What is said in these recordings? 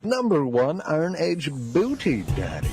#1 Iron Age Booty Daddy.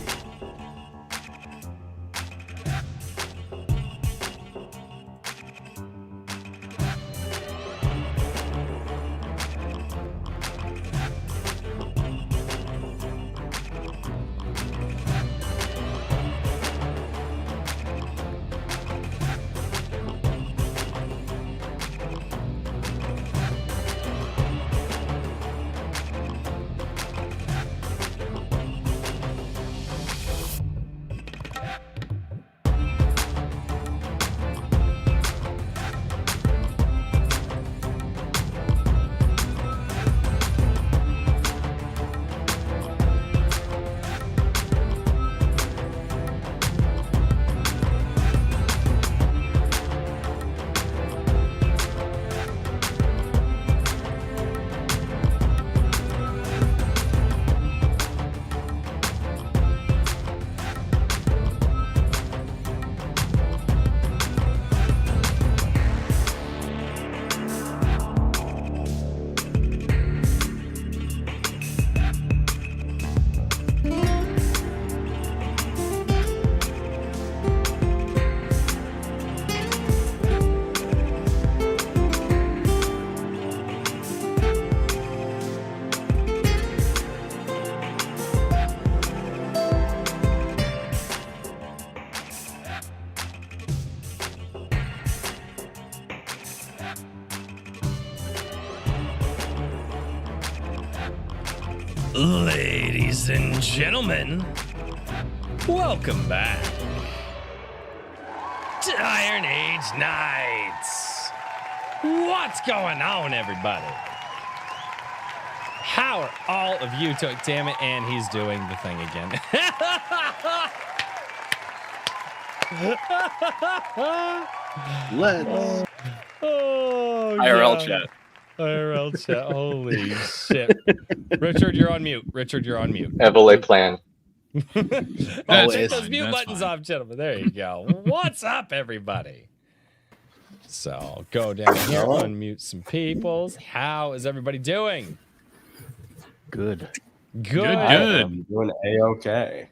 Ladies and gentlemen, welcome back to Iron Age Nights. What's going on, everybody? How are all of you doing? Damn it, and he's doing the thing again. Let's. Oh, IRL God. chat. IRL chat. Holy shit. Richard, you're on mute. Richard, you're on mute. Evole plan. Take Always. those mute That's buttons fine. off, gentlemen. There you go. What's up, everybody? So go down here, unmute some peoples. How is everybody doing? Good. Good. Good. Doing A-OK.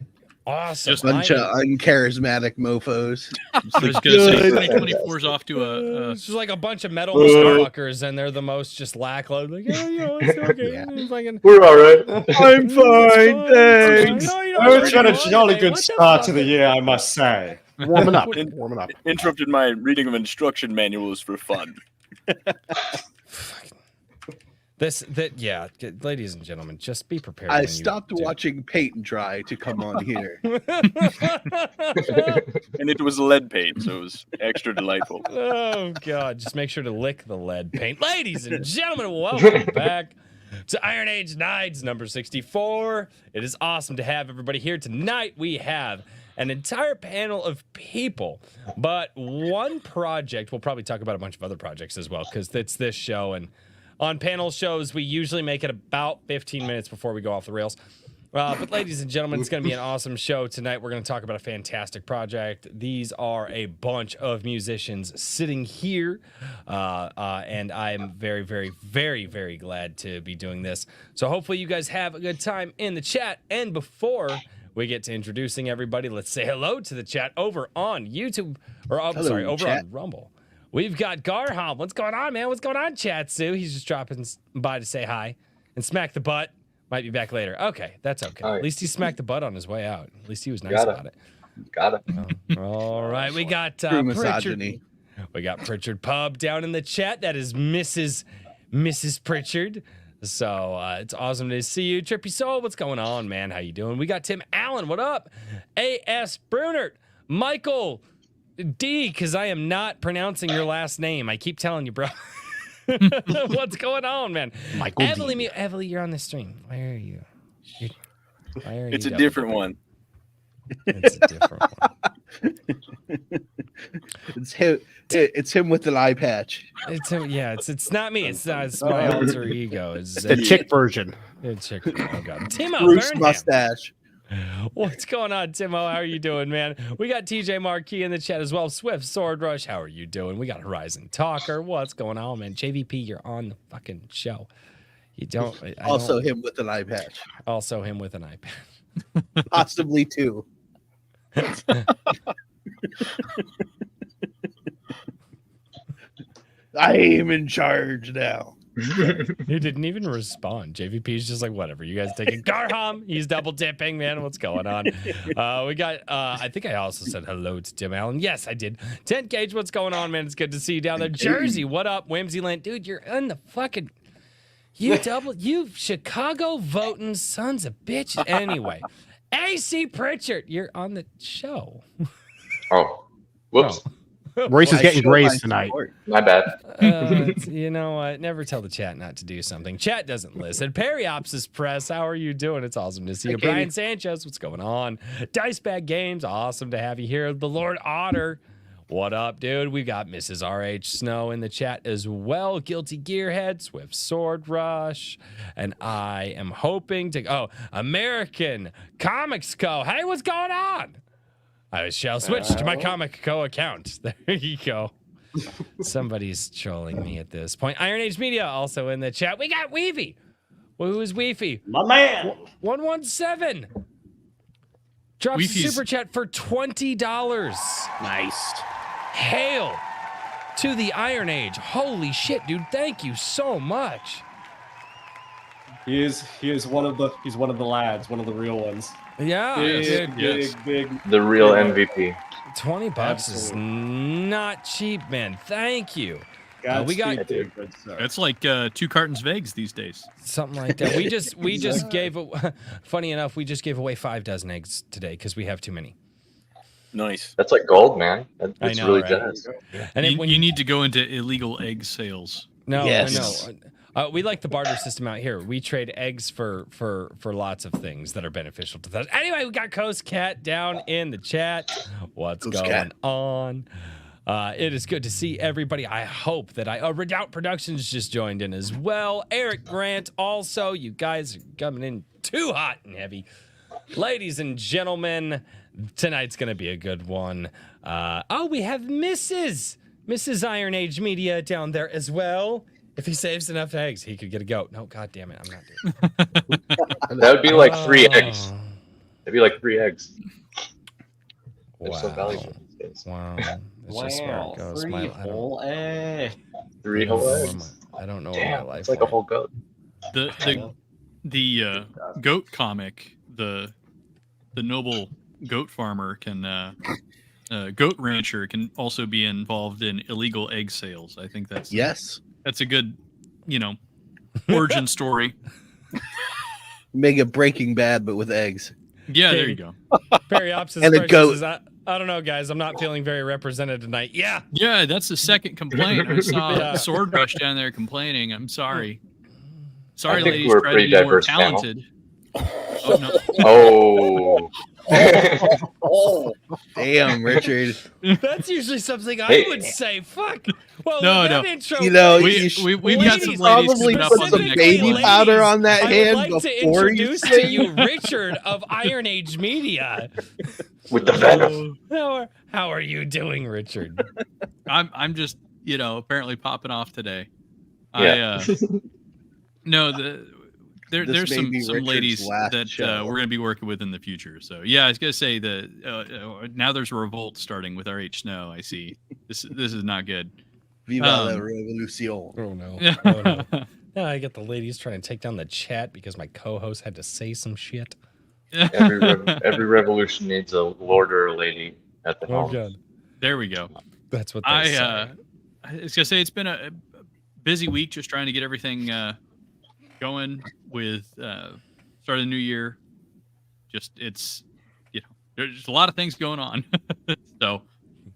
Awesome. Just Bunch of uncharismatic mofos. I was going to say 2024 is off to a It's just like a bunch of metal motherfuckers, and they're the most just lackluster. Like, yeah, you know, it's okay. Yeah. It's fucking- We're all right. I'm fine, thanks. No, you know, We're it's trying a fine. jolly Hey, good what the start to fuck? the year, I must say. Warming up. Warming up. interrupted my reading of instruction manuals for fun. Yeah, ladies and gentlemen, just be prepared. I when you stopped do. watching paint and dry to come on here. And it was lead paint, so it was extra delightful. Oh God! Just make sure to lick the lead paint, ladies and gentlemen. Welcome back to Iron Age Nights number 64. It is awesome to have everybody here tonight. We have an entire panel of people, but one project. We'll probably talk about a bunch of other projects as well because it's this show, and on panel shows we usually make it about 15 minutes before we go off the rails. But ladies and gentlemen, it's going to be an awesome show tonight. We're going to talk about a fantastic project. These are a bunch of musicians sitting here, and I'm very, very, very, very glad to be doing this. So hopefully you guys have a good time in the chat. And before we get to introducing everybody, let's say hello to the chat over on YouTube, or Hello, over chat. on Rumble. We've got Garham. What's going on, man? What's going on, Chatsu? He's just dropping by to say hi and smack the butt. Might be back later. Okay, that's okay. All right. At least he smacked the butt on his way out. At least he was nice Got it. about it. Got it. All right, we got True Pritchard. misogyny. We got Pritchard Pub down in the chat. That is Mrs. Pritchard. So it's awesome to see you, Trippy Soul. What's going on, man? How you doing? We got Tim Allen. What up? A.S. Brunert, Michael D, because I am not pronouncing your last name. I keep telling you, bro. What's going on, man? Michael D. Emily, you're on the stream. Where are you? Why are It's you a different one. It's a different one. It's him with the eye patch. It's it's not me. It's not. It's my alter ego. It's The chick version. chick. Oh God, Timo Bruce Burnham. mustache. What's going on, Timo? How are you doing, man? We got TJ Marquis in the chat as well. Swift Sword Rush. How are you doing? We got Horizon Talker. What's going on, man? JVP, you're on the fucking show. You don't. I Also don't, him with an eye patch. also him with an iPad. Possibly two. I am in charge now. He didn't even respond. JVP's just like, whatever. You guys take it. Garham, he's double dipping, man. What's going on? We got, I think I also said hello to Tim Allen. Yes, I did. 10 Gauge, what's going on, man? It's good to see you down there. Jersey, what up? Whimsyland. Dude, you're in the fucking, you Chicago voting sons of bitches. Anyway, AC Pritchard, you're on the show. Oh, whoops. Royce is I getting show my grace tonight. support. My bad. You know what? Never tell the chat not to do something. Chat doesn't listen. Periopsis Press, how are you doing? It's awesome to see you. Hey, Katie. Brian Sanchez, what's going on? Dice Bag Games, awesome to have you here. The Lord Otter, what up, dude? We got Mrs. RH Snow in the chat as well. Guilty Gearhead, Swift Sword Rush, and I am hoping to. American Comics Co. Hey, what's going on? I shall switch to my Comic Co account. There you go. Somebody's trolling me at this point. Iron Age Media also in the chat. We got Weefy. Well, who is Weefy? My man. 117. Drops a Weefy's- super chat for $20. Nice. Hail to the Iron Age. Holy shit, dude. Thank you so much. He is one of the lads, one of the real ones. Yeah, Big, dude. big. The real MVP. $20 Absolutely. is not cheap, man. Thank you. We got- Godspeed, good sir. It's like 2 cartons of eggs these days. Something like that. We just gave. Funny enough, we just gave away 5 dozen eggs today because we have too many. Nice. That's like gold, man. That's I know, really right? generous. And You, when you need to go into illegal egg sales. no, Yes. no. We like the barter system out here. We trade eggs for lots of things that are beneficial to us. Anyway, we got Coast Cat down in the chat. What's Coast going Cat. on? It is good to see everybody. I hope that Redoubt Productions just joined in as well. Eric Grant also. You guys are coming in too hot and heavy. Ladies and gentlemen, tonight's going to be a good one. We have Mrs. Iron Age Media down there as well. If he saves enough eggs, he could get a goat. No, God damn it, I'm not doing it. That would be like 3 Oh. eggs. That'd be like 3 eggs. They're so Wow. valuable these days. Wow. That's just where it goes. 3 I don't- whole egg. 3 I don't whole know where eggs. I don't know where Damn, my life it's like a went. whole goat. The goat comic, the noble goat farmer can goat rancher can also be involved in illegal egg sales. I think that's Yes. a good, origin story. Make it Breaking Bad, but with eggs. Yeah, there you go. Periopsis And a Precious goat. is, I don't know, guys. I'm not feeling very represented tonight. Yeah. Yeah, that's the second complaint. I saw Yeah. Sword Rush down there complaining. I'm sorry. Sorry, I think ladies. we're a Try to pretty be more diverse panel. talented. Oh, no. Oh. Oh, damn, Richard. That's usually something I Hey. would say. Fuck. Well, No, with that no. intro, You know, ladies, We've got some ladies, ladies probably coming up put on the some next baby one. powder on that I would hand like to before you introduce to sing. you Richard of Iron Age Media. With the venom. How are you doing, Richard? I'm just, apparently popping off today. Yeah. No, This there's may some be Richard's ladies last that show. we're going to be working with in the future. So yeah, I was going to say that now there's a revolt starting with RH Snow. I see. This is not good. Viva la Um, revolucion. Oh no. Oh, no. Now I get the ladies trying to take down the chat because my co-host had to say some shit. Every revolution needs a lord or a lady at the Oh helm. god. There we go. That's what they say. I was gonna say it's been a busy week just trying to get everything going with start of the new year. Just it's there's a lot of things going on, so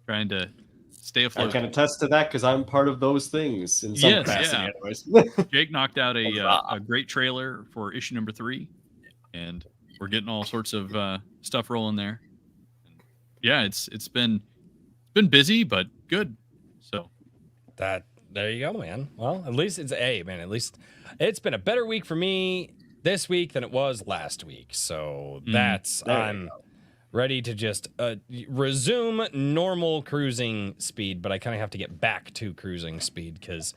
trying to stay I afloat. can attest to that because I'm part of those things in some Yes, capacity, yeah. anyways. Jake knocked out a great trailer for issue number 3, and we're getting all sorts of stuff rolling there. Yeah, it's been busy but good. So There you go, man. Well, at least at least it's been a better week for me this week than it was last week. So I'm ready to just resume normal cruising speed, but I kind of have to get back to cruising speed because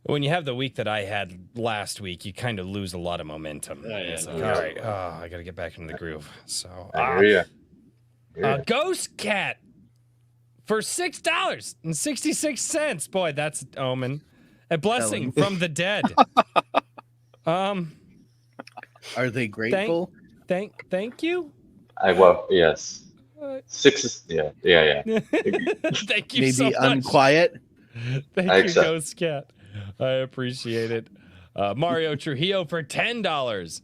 when you have the week that I had last week, you kind of lose a lot of momentum. Yeah, It's no, like, yeah. all right, I got to get back into the groove. So, I hear you. Ghost Cat for $6.66. Boy, that's an omen. A blessing from the dead. Are they grateful? Thank you. Yes. 6 is yeah. Thank you Maybe so much. unquiet? Thank I you, accept. Ghost Cat. I appreciate it. Mario Trujillo for $10.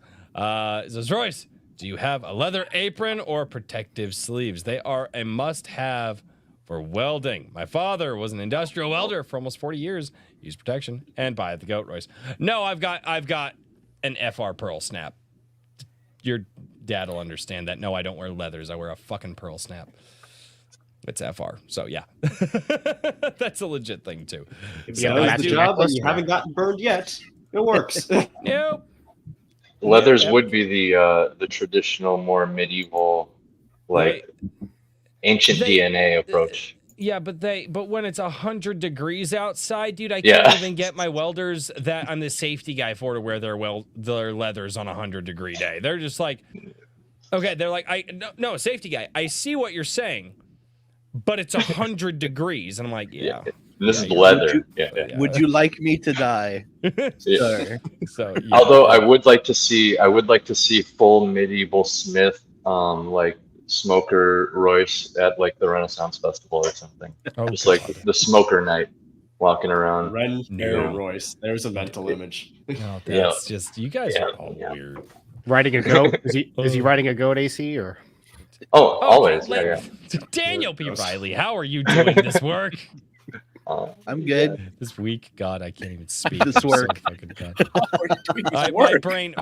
Says, Royce, do you have a leather apron or protective sleeves? They are a must-have for welding. My father was an industrial welder for almost 40 years. Use protection and buy the goat, Royce. No, I've got an FR pearl snap. Your dad will understand that. No, I don't wear leathers. I wear a fucking pearl snap. It's FR. So yeah, that's a legit thing too. If So you I knows the do- job and you haven't gotten burned yet, it works. Nope. Leathers Yeah. would be the traditional, more medieval, like ancient They- DNA approach. Yeah, but when it's 100 degrees outside, dude, I Yeah. can't even get my welders that I'm the safety guy for to wear their leathers on a 100-degree day. They're just like, okay, they're like, no, safety guy. I see what you're saying, but it's 100 degrees, and I'm like, yeah. This is yeah. leather. Yeah. Would you like me to die? Yeah. Sir? So, yeah. Although I would like to see full medieval Smith, like smoker Royce at like the Renaissance Festival or something. Oh, Just God. like the smoker knight walking around. Ren Fair No. Royce. There's a mental image. No, that's just you guys are all Yeah. weird. Riding a goat? Is he riding a goat, AC, or? Oh, always. Okay, Yeah. Daniel P. Riley, how are you doing this work? I'm good. This week, God, I can't even speak. This I'm so work. fucking done.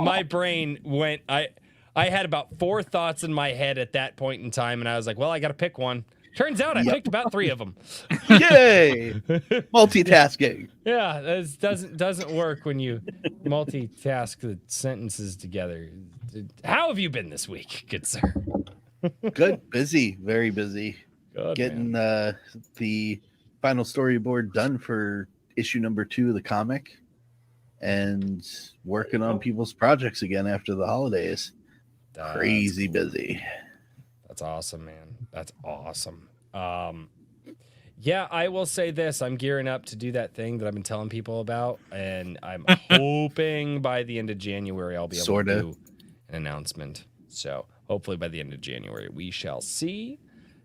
My brain went. I had about 4 thoughts in my head at that point in time, and I was like, well, I got to pick one. Turns out I picked about 3 of them. Yay! Multitasking. Yeah, that doesn't work when you multitask the sentences together. How have you been this week, good sir? Good. Busy. Very busy. Good, Getting man. the final storyboard done for issue number 2 of the comic and working on people's projects again after the holidays. Crazy busy. That's awesome, man. That's awesome. Yeah, I will say this. I'm gearing up to do that thing that I've been telling people about, and I'm hoping by the end of January I'll be able to do an announcement. So hopefully by the end of January we shall see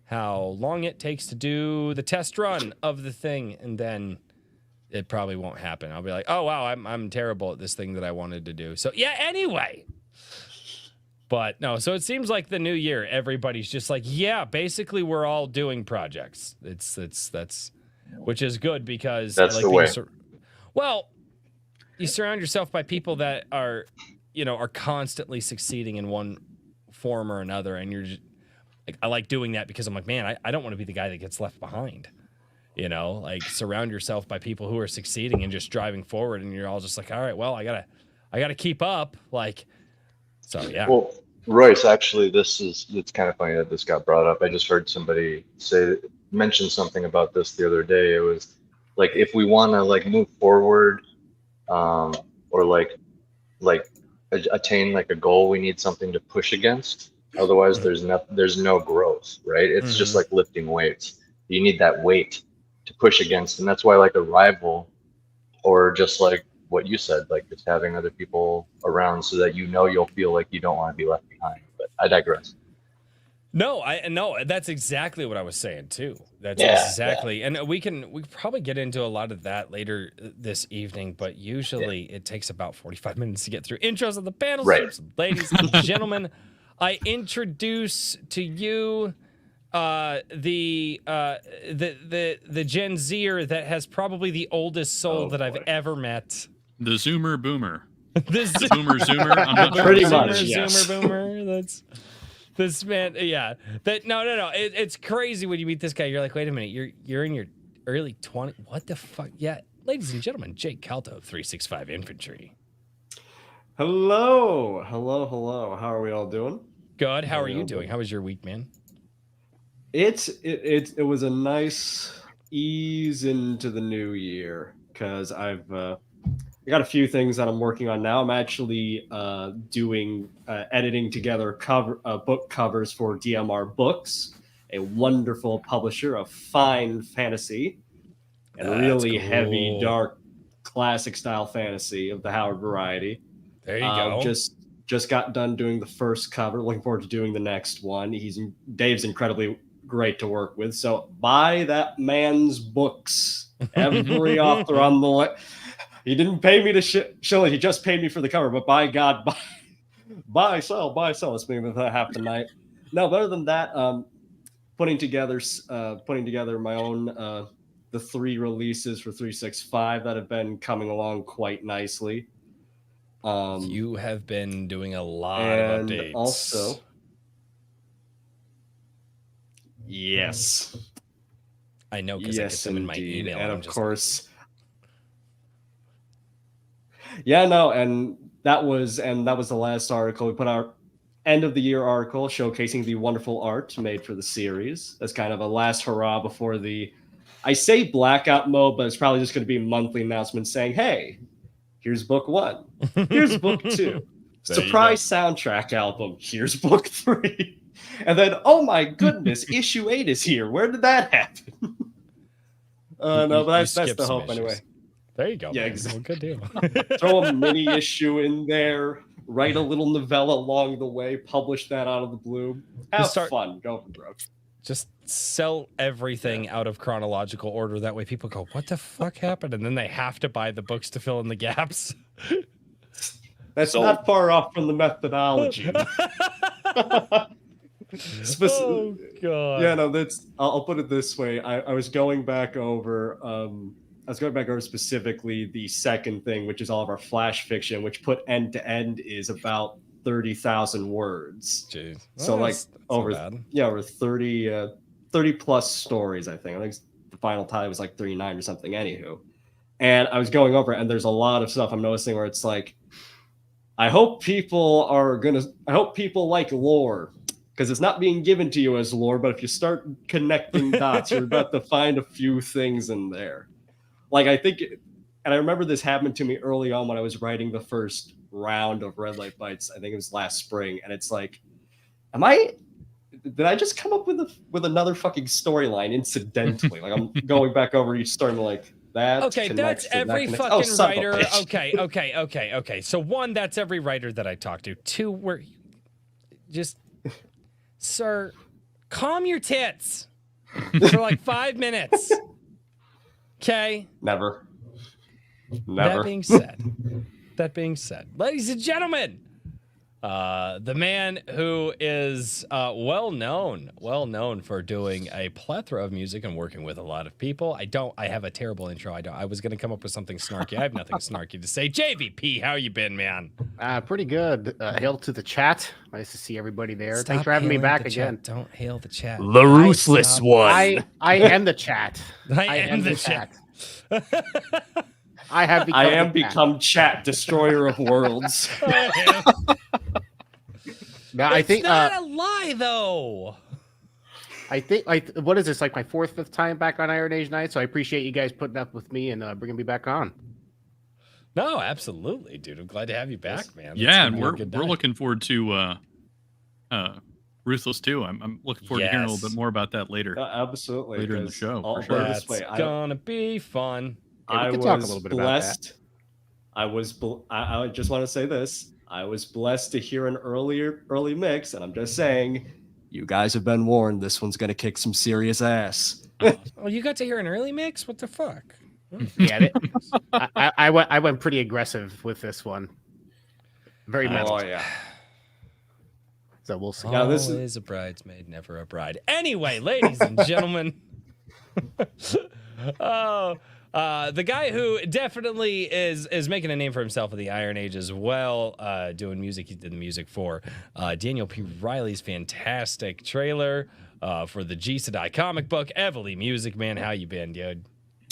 how long it takes to do the test run of the thing, and then it probably won't happen. I'll be like, oh wow, I'm terrible at this thing that I wanted to do. So yeah, anyway. But no, so it seems like the new year, everybody's just like, yeah, basically we're all doing projects. That's which is good because That's like the way. Well, you surround yourself by people that are constantly succeeding in one form or another, and you're just like, I like doing that because I'm like, man, I don't want to be the guy that gets left behind. Like surround yourself by people who are succeeding and just driving forward, and you're all just like, all right, well, I gotta keep up, like. So yeah. Well, Royce, actually, it's kind of funny that this got brought up. I just heard somebody mention something about this the other day. It was like, if we want to like move forward, or like attain like a goal, we need something to push against. Otherwise, there's no growth, right? It's just like lifting weights. You need that weight to push against, and that's why like a rival, or just like what you said, like just having other people around so that you'll feel like you don't want to be left behind. But I digress. No, that's exactly what I was saying too. That's Yeah, exactly. And we can probably get into a lot of that later this evening, but usually it takes about 45 minutes to get through intros of the panels. Right. So, ladies and gentlemen, I introduce to you the Gen Zer that has probably the oldest soul that I've ever met. The Zoomer Boomer. This Zoomer. I'm not sure. Pretty what much, it is. yes. Zoomer Boomer. That's this man. Yeah. That no. It's crazy when you meet this guy. You're like, wait a minute. You're in your early 20s. What the fuck? Yeah. Ladies and gentlemen, Jake Calto of 365 Infantry. Hello. How are we all doing? Good. How are you doing? How was your week, man? It was a nice ease into the new year because I've got a few things that I'm working on now. I'm actually doing editing together book covers for DMR Books, a wonderful publisher of fine fantasy and really heavy, dark, classic style fantasy of the Howard variety. There you go. Just got done doing the first cover. Looking forward to doing the next one. Dave's incredibly great to work with. So buy that man's books. Every author on the list. He didn't pay me to show it. He just paid me for the cover. But by God, buy, sell. It's been half the night. No, but other than that, putting together my own the 3 releases for 365 that have been coming along quite nicely. You have been doing a lot of updates. Also, yes, I know because I get them in my email. And of course, and that was the last article we put out. End of the year article showcasing the wonderful art made for the series as kind of a last hurrah before I say blackout mode, but it's probably just going to be monthly announcements saying, hey, here's book 1. Here's book 2. Surprise soundtrack album. Here's book 3. And then, oh my goodness, issue 8 is here. Where did that happen? No, but that's the hope anyway. There you go. Yeah, man. exactly. Well, good deal. Throw a mini issue in there. Write a little novella along the way. Publish that out of the blue. Have fun. Go for broke. Just sell everything out of chronological order. That way people go, what the fuck happened? And then they have to buy the books to fill in the gaps. That's not far off from the methodology. Oh, God. Yeah, no, I'll put it this way. I was going back over specifically the second thing, which is all of our flash fiction, which put end to end is about 30,000 words. Jeez. So that's over 30 plus stories, I think. I think the final tally was like 39 or something. Anywho, and I was going over it, and there's a lot of stuff I'm noticing where it's like, I hope people like lore, because it's not being given to you as lore, but if you start connecting dots, you're about to find a few things in there. Like I think, and I remember this happened to me early on when I was writing the first round of Red Light Bites. I think it was last spring, and it's like, did I just come up with another fucking storyline incidentally? Like I'm going back over each story and like that. Okay, that's every fucking writer. Okay. So 1, that's every writer that I talk to. 2, we're just, sir, calm your tits for like 5 minutes. Okay. Never. That being said, ladies and gentlemen, the man who is well known for doing a plethora of music and working with a lot of people. I have a terrible intro. I was going to come up with something snarky. I have nothing snarky to say. JVP, how you been, man? Pretty good. Hail to the chat. Nice to see everybody there. Thanks for having me back again. Don't hail the chat. The ruthless one. I am the chat. I am the chat. I have become chat, destroyer of worlds. Now, I think not a lie, though. I think what is this, like my 4th, 5th time back on Iron Age Night? So I appreciate you guys putting up with me and bringing me back on. No, absolutely, dude. I'm glad to have you back, man. Yeah, and we're looking forward to Ruthless too. I'm looking forward to hearing a little bit more about that later. Absolutely, later in the show. I'll for sure. That's gonna be fun. Yeah, we can talk a little bit blessed. About that. I just want to say this. I was blessed to hear an early mix, and I'm just saying, you guys have been warned. This one's gonna kick some serious ass. Oh, you got to hear an early mix? What the fuck? Yeah, I went pretty aggressive with this one. Very metal. Oh yeah. So we'll see. Yeah, this is a bridesmaid, never a bride. Anyway, ladies and gentlemen, the guy who definitely is making a name for himself in the Iron Age as well, doing music. He did the music for Daniel P. Riley's fantastic trailer for the G. Sedai comic book. Evely Music, man, how you been, dude?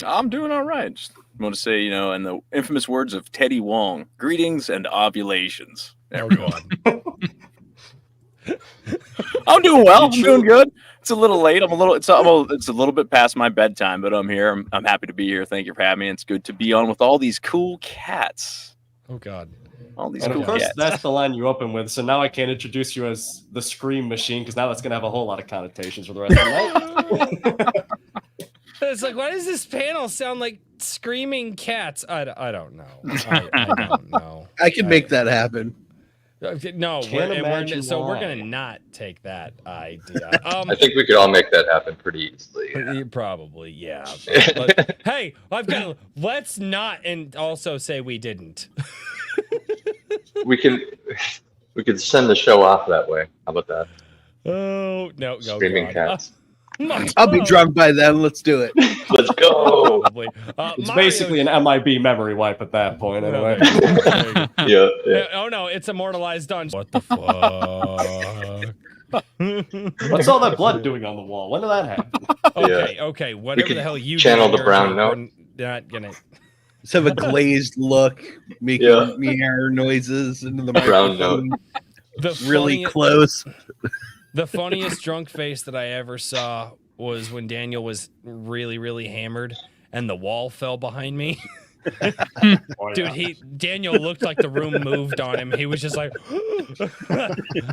I'm doing all right. Just want to say, in the infamous words of Teddy Wong, greetings and ovulations. There we go. I'm doing well. I'm doing good. It's a little late. It's a little bit past my bedtime, but I'm here. I'm happy to be here. Thank you for having me. It's good to be on with all these cool cats. Oh God. All these And cool of course, cats. that's the line you open with. So now I can't introduce you as the Scream Machine because now that's going to have a whole lot of connotations for the rest of the night. It's like, why does this panel sound like screaming cats? I don't know. I don't know. I can make that happen. No, Can't imagine so we're why. gonna not take that idea. I think we could all make that happen pretty easily. Yeah. Probably, yeah. But, hey, let's not and also say we didn't. We could send the show off that way. How about that? Oh no, go Screaming God. cats. I'll be drunk by then. Let's do it. Let's go. Probably. It's Mario- basically an MIB memory wipe at that point, anyway. Yeah. Oh no, it's immortalized on. What the fuck? What's all that blood doing on the wall? When did that happen? Okay. Whatever could the hell you channel do the in brown your- note. we're not gonna. Let's have a glazed look, making meow noises into the Brown microphone. The Really funny- close. The funniest drunk face that I ever saw was when Daniel was really, really hammered and the wall fell behind me. Dude, Daniel looked like the room moved on him. He was just like,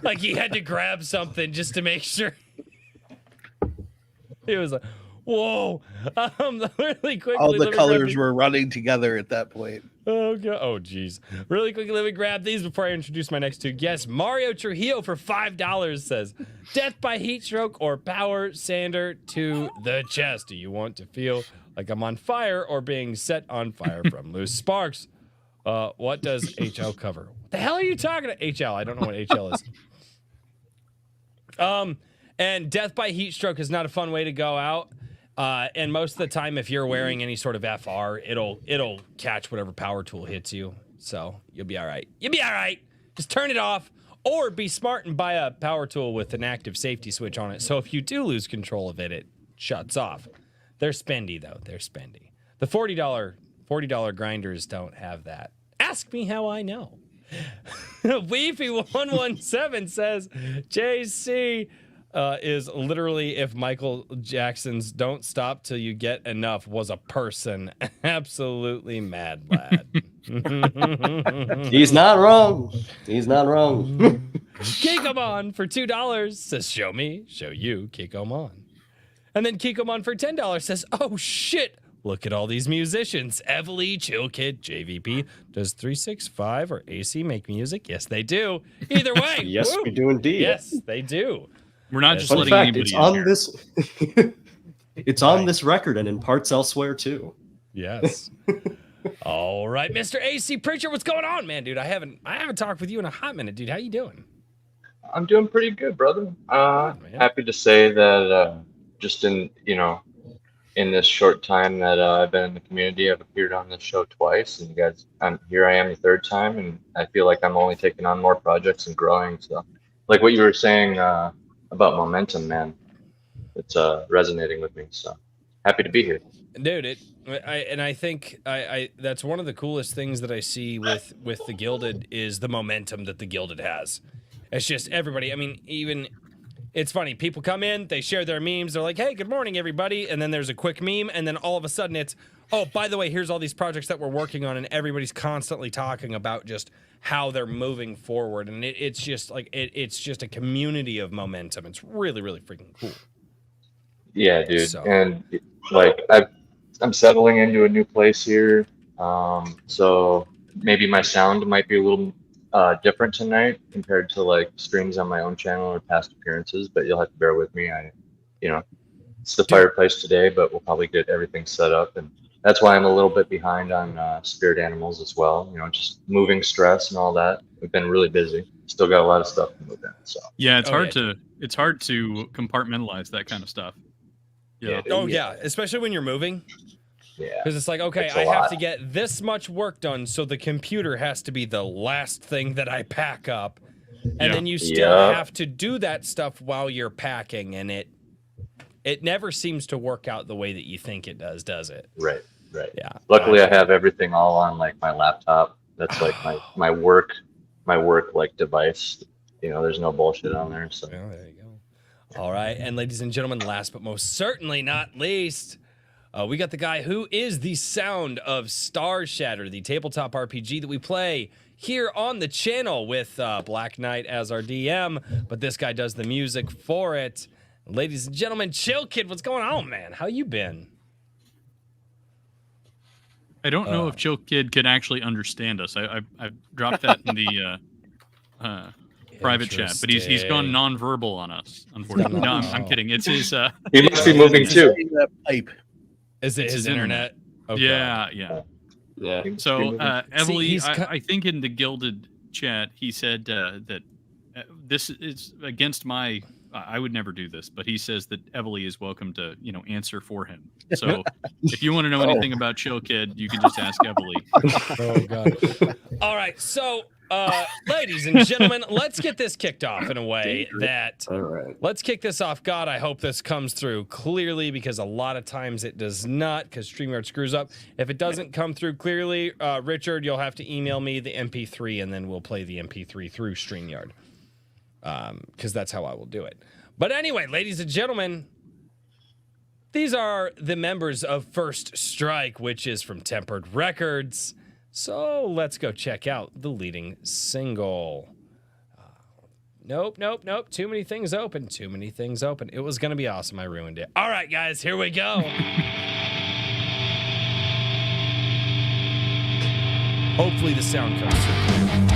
like he had to grab something just to make sure. He was like, whoa. Really quickly. All the let me grab colors these- were running together at that point. Oh, God. Oh, geez. Really quickly, let me grab these before I introduce my next two guests. Mario Trujillo for $5 says, death by heat stroke or power sander to the chest. Do you want to feel like I'm on fire or being set on fire from loose sparks? What does HL cover? What the hell are you talking about? HL. I don't know what HL is. And death by heat stroke is not a fun way to go out. And most of the time, if you're wearing any sort of FR, it'll catch whatever power tool hits you. So you'll be all right. You'll be all right. Just turn it off, or be smart and buy a power tool with an active safety switch on it. So if you do lose control of it, it shuts off. They're spendy though. They're spendy. The $40 grinders don't have that. Ask me how I know. Weepy117 says JC. Is literally if Michael Jackson's "Don't Stop Till You Get Enough" was a person. Absolutely mad lad. He's not wrong. He's not wrong. Kikomon for $2 says, "Show me, show you, Kikomon." And then Kikomon for $10 says, "Oh shit, look at all these musicians. Evely, Chillkid, JVP. Does 365 or AC make music? Yes, they do. Either way. Yes, woo. we do indeed. Yes, they do. We're not just Fun letting fact, anybody it's in on here. this. It's on this record and in parts elsewhere too. Yes. All right, Mr. AC Preacher, what's going on, man, dude? I haven't talked with you in a hot minute, dude. How you doing? I'm doing pretty good, brother. Good, man. Happy to say that just in this short time that I've been in the community, I've appeared on this show twice, and you guys, here I am the third time, and I feel like I'm only taking on more projects and growing. So, like what you were saying about momentum, man, it's resonating with me. So happy to be here. Dude, I think that's one of the coolest things that I see with the Gilded is the momentum that the Gilded has. It's just everybody. I mean, even it's funny. People come in, they share their memes. They're like, "Hey, good morning, everybody," and then there's a quick meme, and then all of a sudden it's, "Oh, by the way, here's all these projects that we're working on," and everybody's constantly talking about just how they're moving forward, and it's just like it's just a community of momentum. It's really, really freaking cool. Yeah, dude. So- And like I'm settling into a new place here, so maybe my sound might be a little different tonight compared to like streams on my own channel or past appearances, but you'll have to bear with me. It's the fireplace today, but we'll probably get everything set up, and that's why I'm a little bit behind on spirit animals as well. Just moving stress and all that. We've been really busy. Still got a lot of stuff to move in. So Yeah, it's Oh, hard yeah. to compartmentalize that kind of stuff. Yeah. Oh yeah, especially when you're moving. yeah, Because it's like, okay, It's a I have lot. to get this much work done, so the computer has to be the last thing that I pack up. And Yeah. then you still Yeah. have to do that stuff while you're packing, and it never seems to work out the way that you think it does it? right. Yeah. Luckily, I have everything all on like my laptop. That's like my work like device. There's no bullshit on there. So Well, there you go. All right, and ladies and gentlemen, last but most certainly not least, we got the guy who is the sound of Star Shatter, the tabletop RPG that we play here on the channel with Black Knight as our DM, but this guy does the music for it. Ladies and gentlemen, Chillkid, what's going on, man? How you been? I don't know if Chillkid can actually understand us. I dropped that in the private chat, but he's gone nonverbal on us. Unfortunately, no, I'm kidding. It's his. He must be moving too. That pipe. Is it his internet? Okay. Yeah. So, Evely, I think in the Gilded chat, he said that this is against my. I would never do this, but he says that Evely is welcome to, answer for him. So, if you want to know anything about Chillkid, you can just ask Evely. Oh God! All right, so. Ladies and gentlemen, let's get this kicked off in a way that. All right. Let's kick this off. God, I hope this comes through clearly because a lot of times it does not because StreamYard screws up. If it doesn't come through clearly, Richard, you'll have to email me the MP3 and then we'll play the MP3 through StreamYard because that's how I will do it. But anyway, ladies and gentlemen, these are the members of First Strike, which is from Tempered Records. So let's go check out the leading single. Nope. Too many things open. It was going to be awesome. I ruined it. All right, guys, here we go. Hopefully the sound comes through.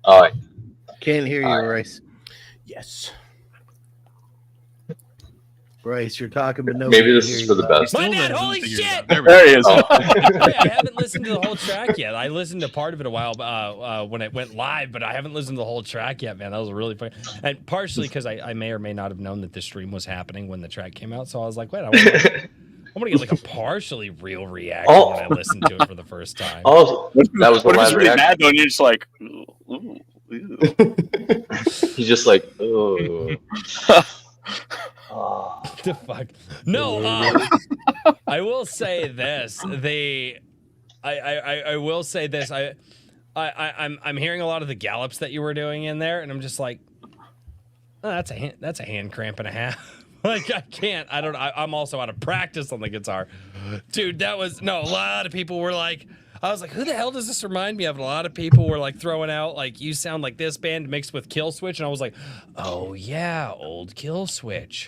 Oh, Can't hear you, Bryce. Yes. Bryce, you're talking, but nobody maybe can this hear is you. for the best. My Still bad, hasn't holy figured it shit! out. There we go. There he is. Oh. Hey, I haven't listened to the whole track yet. I listened to part of it a while when it went live, but I haven't listened to the whole track yet, man. That was really fun. And partially because I may or may not have known that the stream was happening when the track came out. So I was like, wait, I want to get like a partially real reaction Oh. when I listened to it for the first time. Oh, that was the What if it's live really reaction. bad though? And you're just like, ooh, ooh, ooh. He's just like, oh. The fuck? No, I will say this. I will say this. I'm hearing a lot of the gallops that you were doing in there, and I'm just like, oh, that's a hand cramp and a half. Like I can't. I'm also out of practice on the guitar, dude. A lot of people were like, I was like, who the hell does this remind me of? And a lot of people were like throwing out like, you sound like this band mixed with Kill Switch, and I was like, oh yeah, old Kill Switch.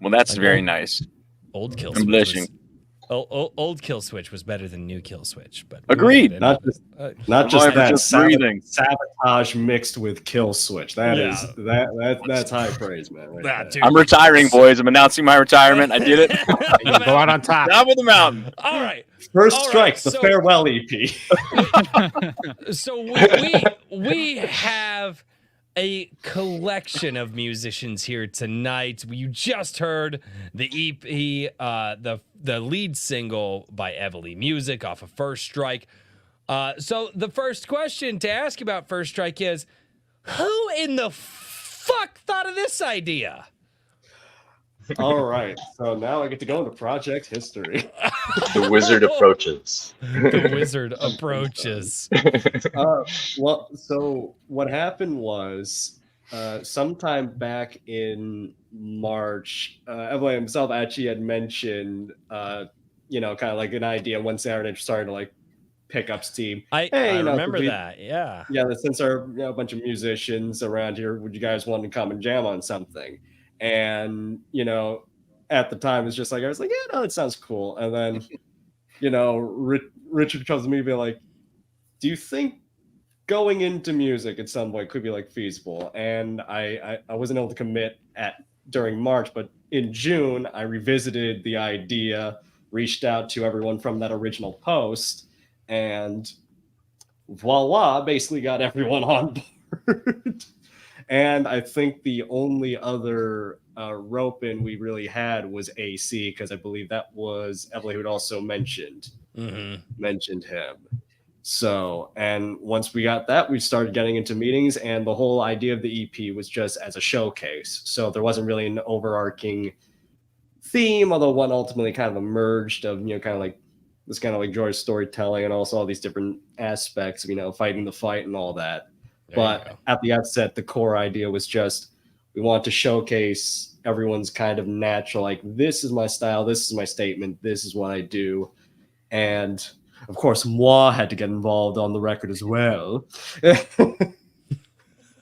Well, that's Like, very nice. Old Kill I'm Switch. blushing. Old Kill Switch was better than new Kill Switch, but Agreed. Not just I'm that just breathing. sabotage mixed with kill switch. That's high praise, man. Right Nah, there. dude. I'm retiring, boys. I'm announcing my retirement. I did it. You go out on top. Top of the mountain. All right. First All strike, right, the so- farewell E EP. So we have a collection of musicians here tonight. You just heard the EP, the lead single by Evely Music off of First Strike. So the first question to ask about First Strike is, who in the fuck thought of this idea? All right, so now I get to go into project history. The wizard approaches. The wizard approaches. Well, so what happened was sometime back in March, Evelyn himself actually had mentioned, kind of like an idea once Aaron started to like pick up steam. I remember that. Yeah. Yeah, since there are a bunch of musicians around here, would you guys want to come and jam on something? And at the time, it's just like I was like, yeah, no, it sounds cool. And then, Richard comes to me and be like, do you think going into music at some point could be like feasible? And I wasn't able to commit during March, but in June I revisited the idea, reached out to everyone from that original post, and voila, basically got everyone on board. And I think the only other rope in we really had was AC, because I believe that was Emily who had also mentioned him. So, and once we got that, we started getting into meetings, and the whole idea of the EP was just as a showcase. So there wasn't really an overarching theme, although one ultimately kind of emerged of, kind of like this kind of like George storytelling and also all these different aspects of, fighting the fight and all that. But at the outset, the core idea was just, we want to showcase everyone's kind of natural, like, this is my style, this is my statement, this is what I do. And of course, moi had to get involved on the record as well. And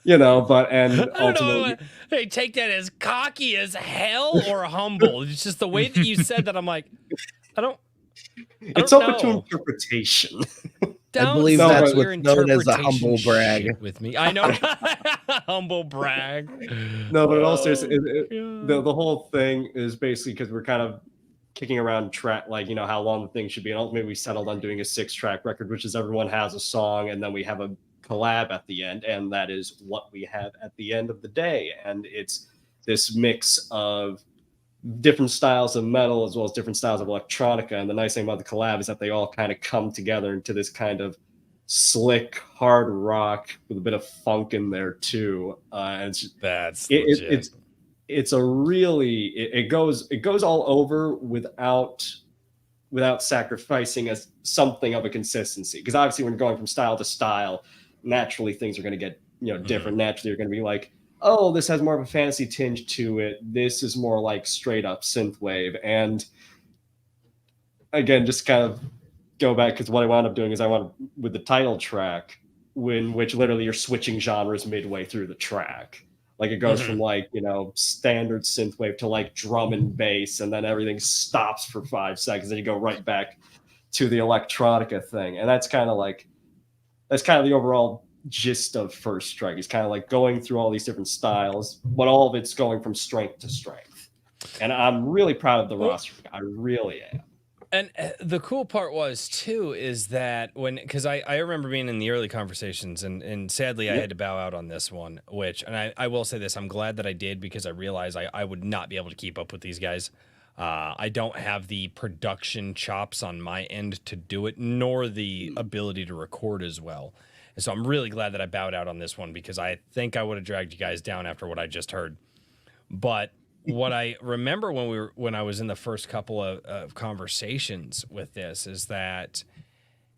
ultimately, hey, take that as cocky as hell or humble. It's just the way that you said that. I'm like, it's open to interpretation. I believe Don't that's start your what's known as a interpretation humble brag. shit with me. I know. Humble brag. No, but also the whole thing is basically because we're kind of kicking around track, like, how long the thing should be. And ultimately we settled on doing a 6-track record, which is everyone has a song and then we have a collab at the end. And that is what we have at the end of the day. And it's this mix of different styles of metal as well as different styles of electronica. And the nice thing about the collab is that they all kind of come together into this kind of slick hard rock with a bit of funk in there too. And it's a really it goes all over without sacrificing something of a consistency, because obviously when you're going from style to style, naturally things are going to get different. Naturally you're going to be like, oh, this has more of a fantasy tinge to it, this is more like straight up synthwave. And again, just kind of go back, because what I wound up doing is with the title track, which literally you're switching genres midway through the track. Like it goes from like, standard synthwave to like drum and bass, and then everything stops for 5 seconds and you go right back to the electronica thing. And that's kind of like, that's kind of the overall gist of First Strike. It's kind of like going through all these different styles, but all of it's going from strength to strength. And I'm really proud of the roster. I really am. And the cool part was too is that because I remember being in the early conversations and sadly I had to bow out on this one, and I will say this, I'm glad that I did because I realized I would not be able to keep up with these guys. I don't have the production chops on my end to do it, nor the ability to record as well. And so I'm really glad that I bowed out on this one because I think I would have dragged you guys down after what I just heard. But what I remember when I was in the first couple of conversations with this is that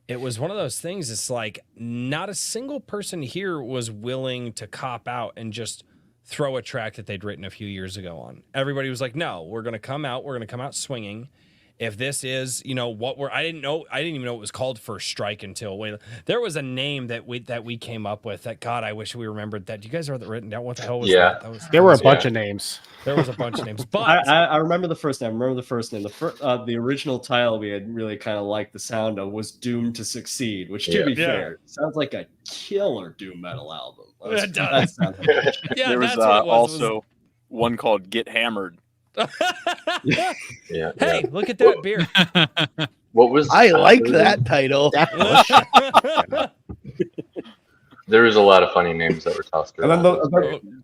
it was one of those things. It's like not a single person here was willing to cop out and just throw a track that they'd written a few years ago on. Everybody was like, no, we're going to come out swinging. If this is, what I didn't even know it was called First Strike until there was a name that we came up with that, God, I wish we remembered that. Do you guys have that written down? What the hell was that? There were a bunch of names. There was a bunch of names, but I remember the first name. The original title we had really kind of liked the sound of was Doomed to Succeed, which to be fair, sounds like a killer doom metal album. It does. There was also one called Get Hammered. Hey, look at that beer. What was I like that title. There was a lot of funny names that were tossed around.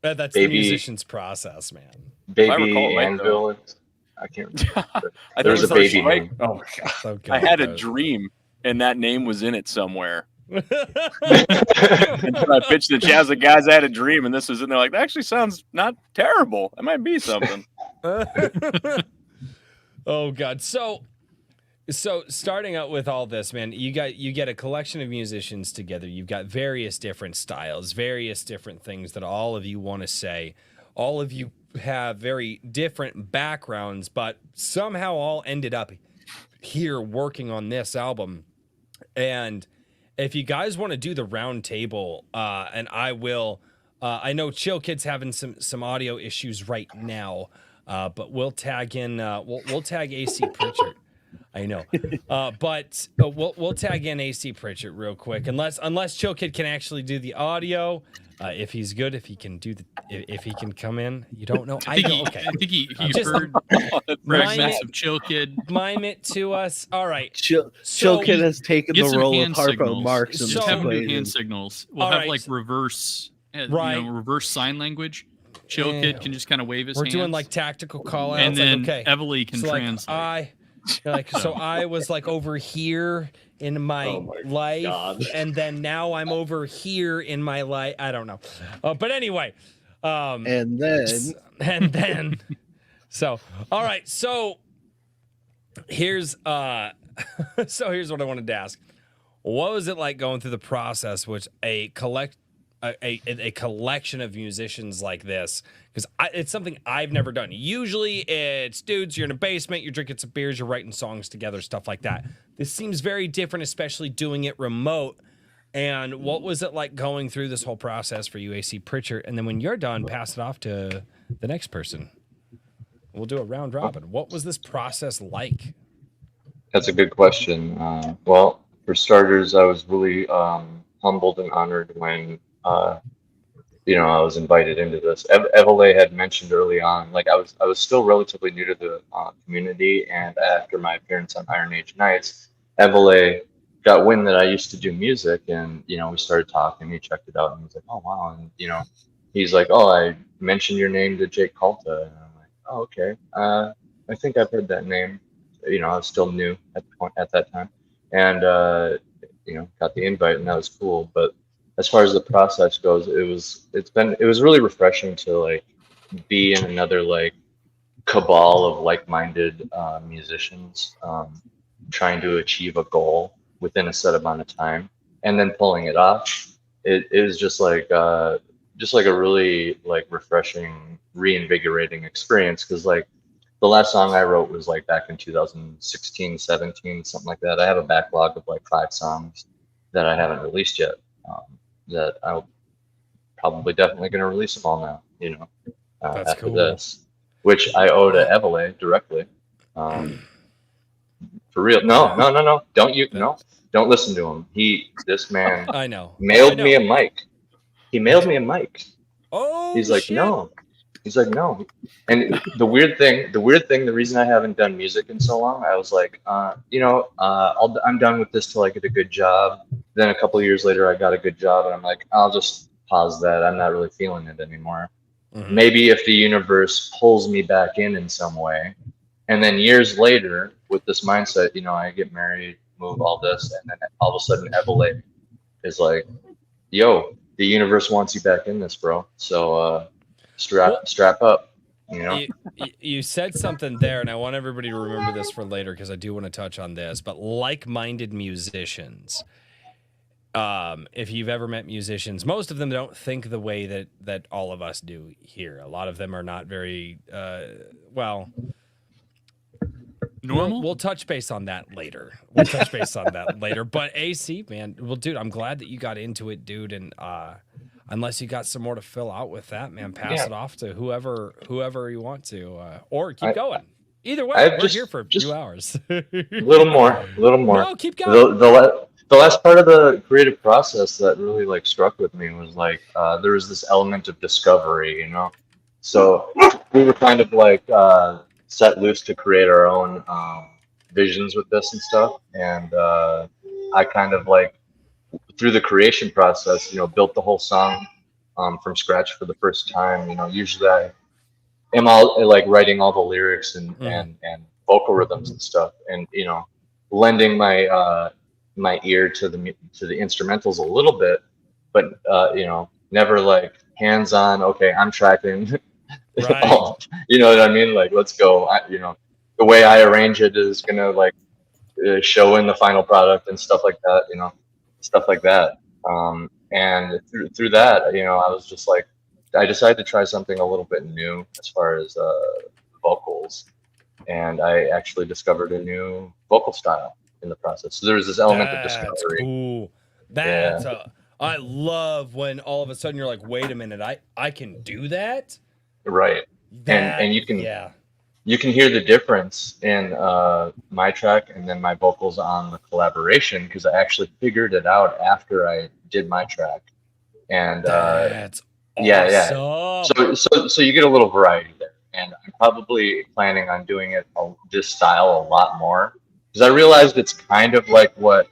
That's the musician's process, man. Baby Anvil. I can't remember. There was a baby name. Oh my god! So I had a dream, and that name was in it somewhere. And so I pitched the Chaz, the guys, I had a dream, and this was in there. Like, that actually sounds not terrible. It might be something. Oh god! So starting out with all this, man, you get a collection of musicians together. You've got various different styles, various different things that all of you want to say. All of you have very different backgrounds, but somehow all ended up here working on this album. And if you guys want to do the round table, and I will, I know Chillkid's having some audio issues right now, but we'll tag in, we'll tag AC Pritchard. I know, but we'll tag in AC Pritchard real quick, unless Chillkid can actually do the audio. If he's good, if he can come in, you don't know. I think he heard fragments of Chillkid. Mime it to us. All right. Chillkid has taken the role of Harpo Marx. Just have him do hand signals. We'll have like reverse sign language. Chillkid can just kind of wave his hands. We're doing like tactical call outs. And then okay. Evely can translate. So I was like over here in my life, and then now I'm over here in my life. I don't know, but anyway, and then, so all right. So here's what I wanted to ask: what was it like going through the process, which a collection of musicians like this, because it's something I've never done. Usually it's dudes, you're in a basement, you're drinking some beers, you're writing songs together, stuff like that. This seems very different, especially doing it remote. And what was it like going through this whole process for you, AC Pritchard? And then when you're done, pass it off to the next person. We'll do a round robin. What was this process like? That's a good question. Well, for starters, I was really humbled and honored when I was invited into this. Evely had mentioned early on, like I was still relatively new to the community, and after my appearance on Iron Age Nights, Evely got wind that I used to do music, and we started talking. He checked it out, and he was like, "Oh wow!" And he's like, "Oh, I mentioned your name to Jake Calta," and I'm like, "Oh okay." I think I've heard that name. I was still new at that time, and got the invite, and that was cool, but as far as the process goes, it was really refreshing to like be in another like cabal of like-minded musicians trying to achieve a goal within a set amount of time, and then pulling it off. It was just like a really like refreshing, reinvigorating experience, because like the last song I wrote was like back in 2016, 17, something like that. I have a backlog of like 5 songs that I haven't released yet. That I'm probably definitely going to release them all now, after cool. this, which I owe to Evely directly. For real. No. Don't Don't listen to him. This man I know. mailed me a mic. He mailed me a mic. Oh, He's like, shit. no. He's like, no. And the weird thing, the reason I haven't done music in so long, I was like, I'm done with this till I get a good job. Then a couple of years later, I got a good job, and I'm like, I'll just pause that. I'm not really feeling it anymore. Mhm. Maybe if the universe pulls me back in some way, and then years later, with this mindset, I get married, move all this, and then all of a sudden, Evelyn is like, yo, the universe wants you back in this, bro. So strap up. You said something there, and I want everybody to remember this for later because I do want to touch on this. But like-minded musicians, if you've ever met musicians, most of them don't think the way that all of us do here. A lot of them are not very Normal. We'll touch base on that later. But AC, man, well, dude, I'm glad that you got into it, dude. And unless you got some more to fill out with that, man, pass it off to whoever you want to, or keep going. Either way, we're here for a few hours. A little more. No, keep going. The last part of the creative process that really like struck with me was like there was this element of discovery, So we were kind of like set loose to create our own visions with this and stuff, and I kind of like through the creation process, built the whole song from scratch for the first time. Usually I am all like writing all the lyrics and vocal rhythms and stuff, and lending my my ear to the instrumentals a little bit, but never like hands on. Okay, I'm tracking. Right. You know what I mean? Like, let's go. The way I arrange it is gonna like show in the final product and stuff like that. Stuff like that. And through that, I was just like, I decided to try something a little bit new as far as vocals, and I actually discovered a new vocal style in the process. So there was this element of discovery. Cool. I love when all of a sudden you're like, wait a minute, I can do that. Right. And you can hear the difference in my track and then my vocals on the collaboration, because I actually figured it out after I did my track. And that's awesome. So you get a little variety there, and I'm probably planning on doing this style a lot more, because I realized it's kind of like what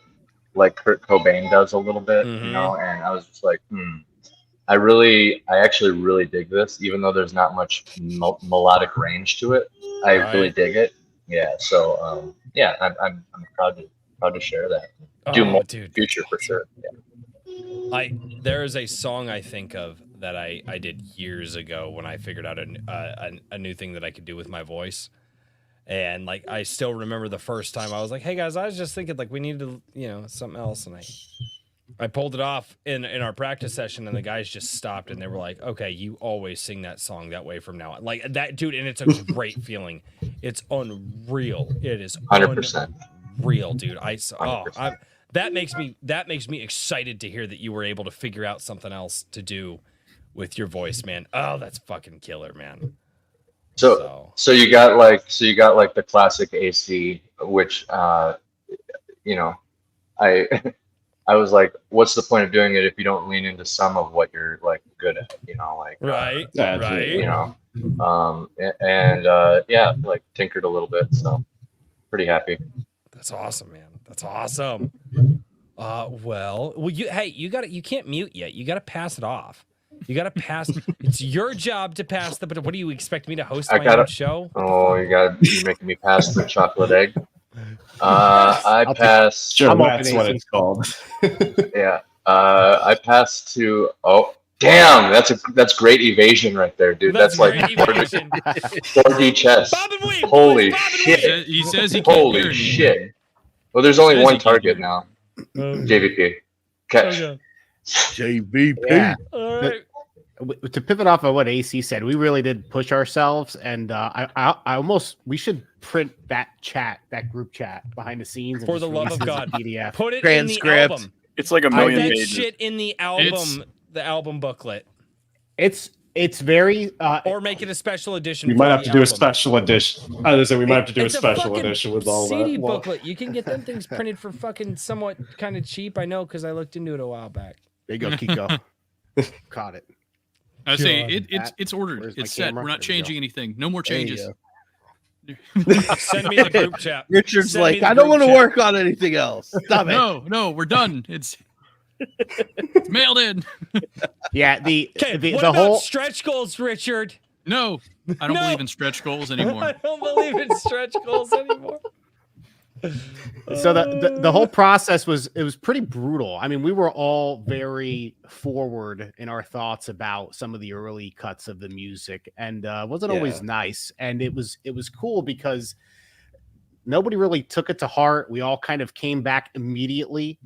like Kurt Cobain does a little bit, and I was just like, I actually really dig this, even though there's not much melodic range to it. I really dig it. Yeah. So I'm proud to share that. Do more in the future for sure. Yeah. There is a song I think of that I did years ago when I figured out a new thing that I could do with my voice. And like, I still remember the first time I was like, hey guys, I was just thinking like we need to, something else. And I pulled it off in our practice session, and the guys just stopped and they were like, okay, you always sing that song that way from now on. Like that, dude. And it's a great feeling. It's unreal. It is 100% real, dude. That makes me excited to hear that you were able to figure out something else to do with your voice, man. Oh, that's fucking killer, man. So you got like the classic AC, which I was like, what's the point of doing it if you don't lean into some of what you're like good at, right. Like tinkered a little bit, so pretty happy. That's awesome, man. That's awesome. You can't mute yet. You got to pass it off. You got to pass. It's your job to pass the. But what do you expect me to host my own show? You're making me pass the chocolate egg. I pass. Sure, that's what it's called. Yeah. I pass to. Oh, damn! That's great evasion right there, dude. That's like 4D chess. Bob and weave, Holy boys, shit! He says he can't Holy hear shit! Well, there's only one target now. JVP. Catch. Okay. JVP. Yeah. All right. To pivot off of what AC said, we really did push ourselves, and we should print that group chat behind the scenes. And For the love of God, PDF. Put it Transcript. in the album. It's like a Put million that pages. shit in the album, the album booklet. It's It's very or make it a special edition. We for might have the to do a album. special edition. I was say we might have to do a It's special fucking edition with all CD that. Well, booklet. You can get them things printed for fucking somewhat kind of cheap. I know because I looked into it a while back. there you go, Kiko. Caught it. I say God. it's ordered. Where's my It's set. camera? We're not There you go. changing anything. No more There you changes. go. Send me the group chat. Richard's Send me like, the I don't group want to chat. work on anything else. Stop it. No, we're done. It's mailed in. Yeah, the Okay, the, what the about whole stretch goals, Richard? No, I don't No. believe in stretch goals I anymore. don't believe in stretch goals anymore. so the whole process was pretty brutal. I mean, we were all very forward in our thoughts about some of the early cuts of the music, and wasn't always nice. And it was cool because nobody really took it to heart. We all kind of came back immediately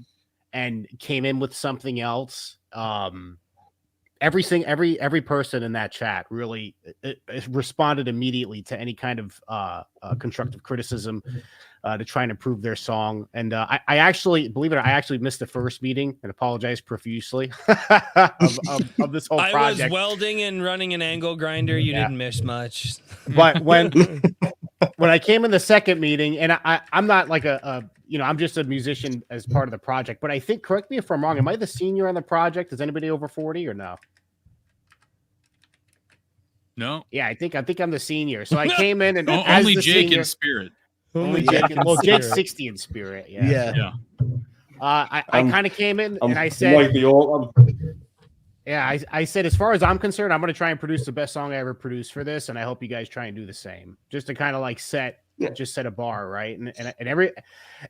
and came in with something else. Every person in that chat really responded immediately to any kind of constructive criticism to try and improve their song. And I actually, believe it or not, I actually missed the first meeting and apologize profusely of this whole I project. was welding and running an angle grinder. You didn't miss much. But when I came in the second meeting, and I'm not like I'm just a musician as part of the project, but I think, correct me if I'm wrong, am I the senior on the project? Is anybody over 40 or no? No, Yeah, I think I'm the senior. So I came in and as only the Jake senior, in spirit. only Yeah. Jake. Well, Jake's 60 in spirit. Yeah. Yeah. Yeah. I kind of came in and I I'm said, like the old. yeah, I said, as far as I'm concerned, I'm going to try and produce the best song I ever produced for this, and I hope you guys try and do the same, just to kind of like set a bar, right? And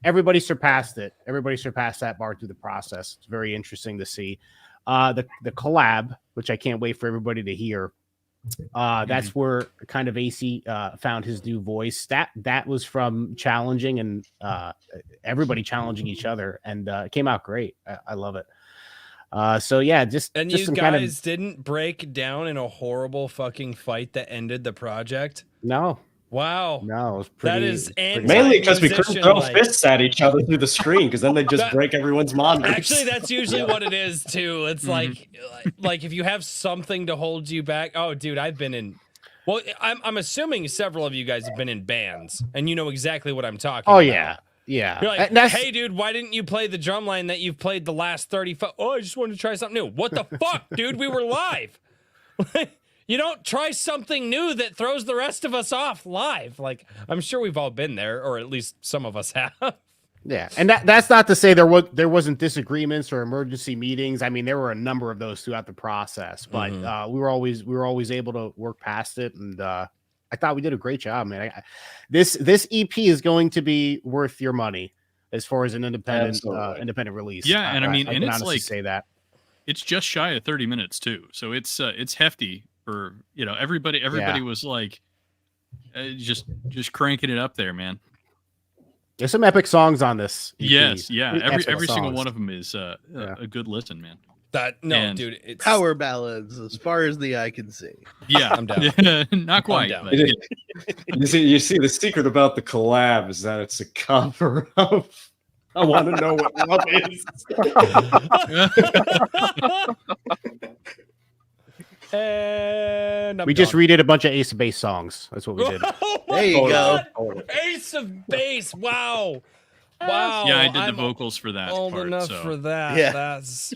everybody surpassed it. Everybody surpassed that bar through the process. It's very interesting to see. The collab, which I can't wait for everybody to hear. That's where kind of AC found his new voice. That was from challenging and everybody challenging each other, and it came out great. I love it. So yeah, just And just you some guys kind of didn't break down in a horrible fucking fight that ended the project. no, Wow. it was pretty. That is pretty- Mainly because we couldn't musician, throw like- fists at each other through the screen, because then they just That- break everyone's monitors. Actually, that's usually what it is too. It's like if you have something to hold you back. Oh, dude, I've been in. Well, I'm assuming several of you guys have been in bands, and you know exactly what I'm talking. Oh about. yeah. You're like, hey, dude, why didn't you play the drum line that you've played the last 35? Oh, I just wanted to try something new. What the fuck, dude? We were live. You don't try something new that throws the rest of us off live. Like, I'm sure we've all been there, or at least some of us have. Yeah, and that's not to say there wasn't disagreements or emergency meetings. I mean, there were a number of those throughout the process, but we were always able to work past it, and I thought we did a great job, man. This EP is going to be worth your money as far as an independent release. Yeah, and I mean, I and can it's honestly like say that it's just shy of 30 minutes too, so it's hefty for everybody. Everybody was like just cranking it up there, man. there's some epic songs on this EP. Yes, yeah. Excellent Every single songs. one of them is a good listen, man. And Dude, it's Power ballads as far as the eye can see. Yeah, I'm down. Yeah, not quite. down. but It is. You see, the secret about the collab is that it's a cover of I Want to Know What Love Is. And We just redid a bunch of Ace of Base songs. That's what we did. There you go. Ace of Base. Wow. Wow. Yeah, I did the I'm vocals for that old part. enough So for that. Yeah. That's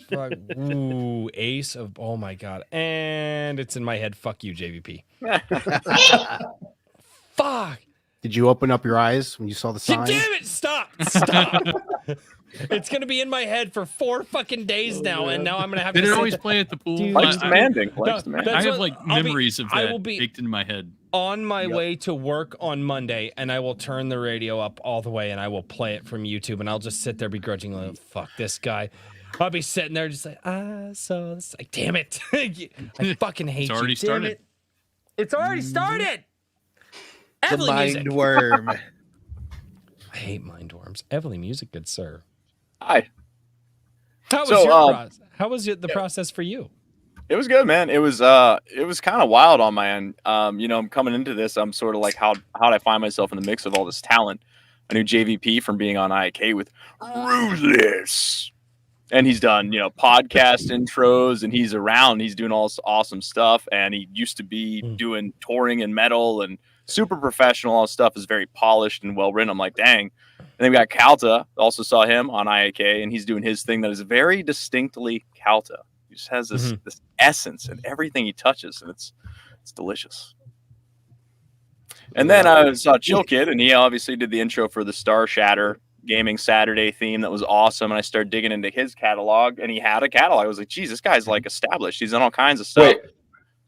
ooh, Ace of oh my god. And it's in my head. Fuck you, JVP. Fuck. Did you open up your eyes when you saw the sign? Damn it! Stop! Stop! It's gonna be in my head for 4 fucking days now, and now I'm gonna have did to. it sit always there play at the pool? Dude. Life's I- demanding. No, Life's demanding. I that's have what- like I'll be- memories of I that will be baked into my head. on my way to work on Monday, and I will turn the radio up all the way, and I will play it from YouTube, and I'll just sit there begrudgingly, like, fuck this guy. I'll be sitting there just like, so this, like, damn it, I fucking hate you. already Damn started. it. It's already started. The Evely mind music. worm. I hate mind worms. Evely music, good sir. Hi. How was So, your process? How was the process for you? It was good, man. It was kind of wild on my end. I'm coming into this. I'm sort of like, how'd I find myself in the mix of all this talent? I knew JVP from being on IAK with Ruthless. And he's done, podcast intros, and he's around. He's doing all this awesome stuff. And he used to be doing touring and metal and super professional. All this stuff is very polished and well written. I'm like, dang. And then we got Calta. Also saw him on IAK, and he's doing his thing that is very distinctly Calta. He just has this essence in everything he touches, and it's delicious. And then I saw Chillkid, and he obviously did the intro for the Star Shatter Gaming Saturday theme that was awesome. And I started digging into his catalog, and he had a catalog. I was like, geez, this guy's like established. He's done all kinds of stuff. Wait,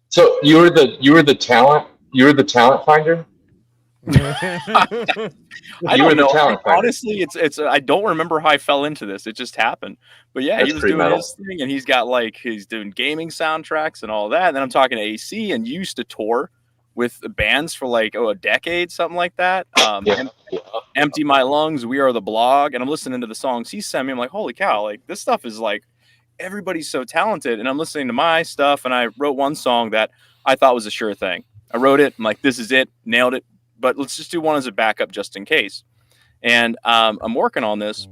so you were the talent finder? I don't know. Honestly, it's I don't remember how I fell into this. It just happened. But yeah, That's he was pretty doing metal. his thing, and he's doing gaming soundtracks and all that. And then I'm talking to AC, and used to tour with bands for like a decade, something like that. Empty My Lungs, We Are the Blog, and I'm listening to the songs he sent me. I'm like, holy cow, like this stuff is like everybody's so talented. And I'm listening to my stuff, and I wrote one song that I thought was a sure thing. I wrote it. I'm like, this is it, nailed it. But let's just do one as a backup just in case. And I'm working on this.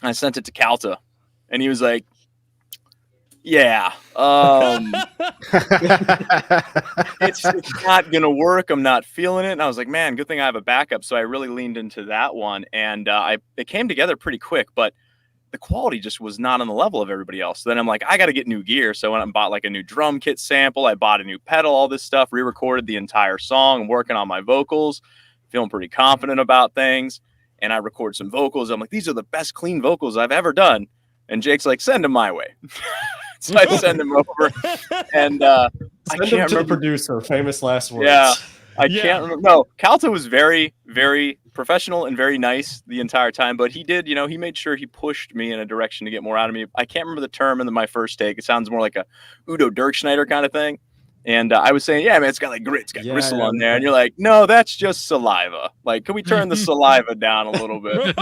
I sent it to Calta, and he was like, yeah, it's not gonna work. I'm not feeling it. And I was like, man, good thing I have a backup. So I really leaned into that one, and it came together pretty quick, but the quality just was not on the level of everybody else. So then I'm like, I got to get new gear. So I went and bought like a new drum kit sample. I bought a new pedal, all this stuff, re-recorded the entire song. I'm working on my vocals, feeling pretty confident about things. And I recorded some vocals. I'm like, these are the best clean vocals I've ever done. And Jake's like, send them my way. So I send them over, and I Send can't them to the remember. producer. Famous last words. Yeah, I can't remember. No, Calta was very, very professional and very nice the entire time. But he did, he made sure he pushed me in a direction to get more out of me. I can't remember the term in my first take. It sounds more like a Udo Dirkschneider kind of thing. And I was saying, yeah, man, it's got like grit, it's got gristle on there. And you're like, no, that's just saliva. Like, can we turn the saliva down a little bit?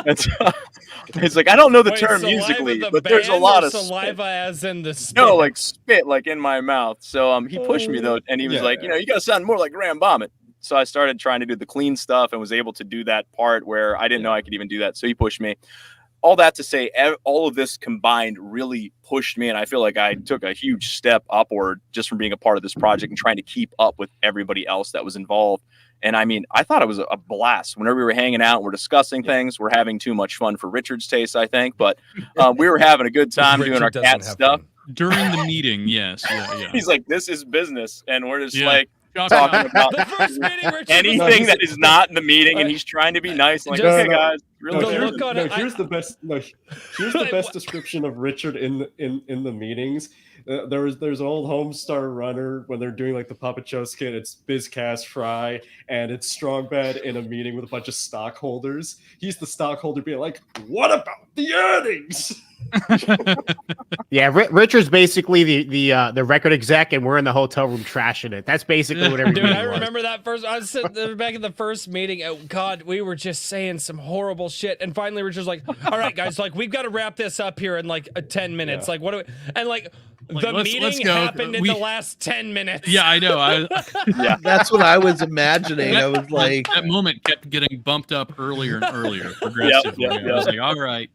It's like, I don't know the term musically, but there's a lot of saliva as in the spit. No, like spit, like in my mouth. So he pushed me though, and he was like, you got to sound more like Graham Bonnet. So I started trying to do the clean stuff and was able to do that part where I didn't know I could even do that. So he pushed me. All that to say, all of this combined really pushed me, and I feel like I took a huge step upward just from being a part of this project and trying to keep up with everybody else that was involved. And I mean, I thought it was a blast. Whenever we were hanging out and we're discussing things, we're having too much fun for Richard's taste, I think. But we were having a good time doing our cat stuff. During the meeting, yes. Yeah. He's like, this is business. And we're just Yeah. like, Shock, talking shock. about The first meeting, Richard, anything that is not in the meeting, and he's trying to be nice. I'm like, Just- okay, guys, really No, good. look on it. Here's the best. No, here's the best description of Richard in the meetings. There's an old Homestar runner when they're doing like the Papa Joe's kid. It's Bizcast Fry, and it's Strong Bad in a meeting with a bunch of stockholders. He's the stockholder being like, "What about the earnings?" Yeah, Richard's basically the record exec, and we're in the hotel room trashing it. That's basically what everybody Dude, I remember that first. I was sitting there back in the first meeting. Oh, God, we were just saying some horrible shit, and finally Richard's like, "All right, guys, like we've got to wrap this up here in like 10 minutes. Yeah. Like, what do we?" And like the let's meeting go. happened in the last 10 minutes. Yeah, I know. That's what I was imagining. I was like, That moment kept getting bumped up earlier and earlier, progressively. Yep. I was like, all right.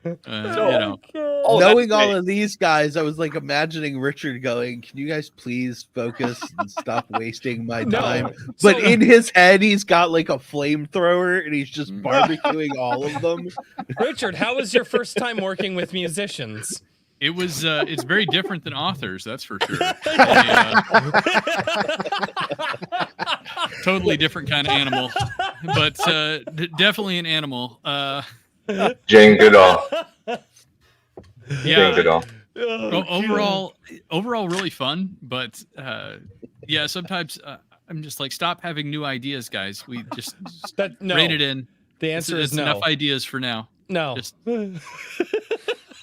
Oh, knowing that's all great. of these guys, I was like imagining Richard going, "Can you guys please focus and stop wasting my No. time?" So- But in his head, he's got like a flamethrower and he's just barbecuing all of them. Richard, how was your first time working with musicians? It was. It's very different than authors, that's for sure. Totally different kind of animal, but definitely an animal. Jane Goodall. Jane Yeah. Goodall. Overall, really fun. But yeah, sometimes I'm just like, stop having new ideas, guys. We just No. rein it in. The answer It's is no. enough ideas for now. No. Just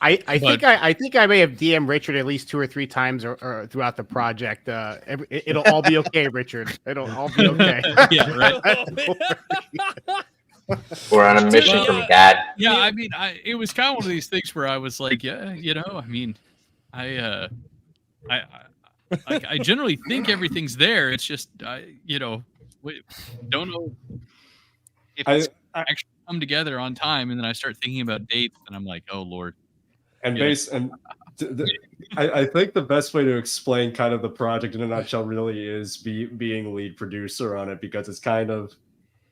I think I may have DM'd Richard at least 2 or 3 times or throughout the project. It'll all be okay, Richard. It'll all be okay. yeah, right. We're on a mission Well, from God. Yeah, I mean, it was kind of one of these things where I was like, yeah, I mean, I generally think everything's there. It's just, we don't know if it's actually come together on time. And then I start thinking about dates, and I'm like, oh Lord. And Yeah. I think the best way to explain kind of the project in a nutshell really is being lead producer on it, because it's kind of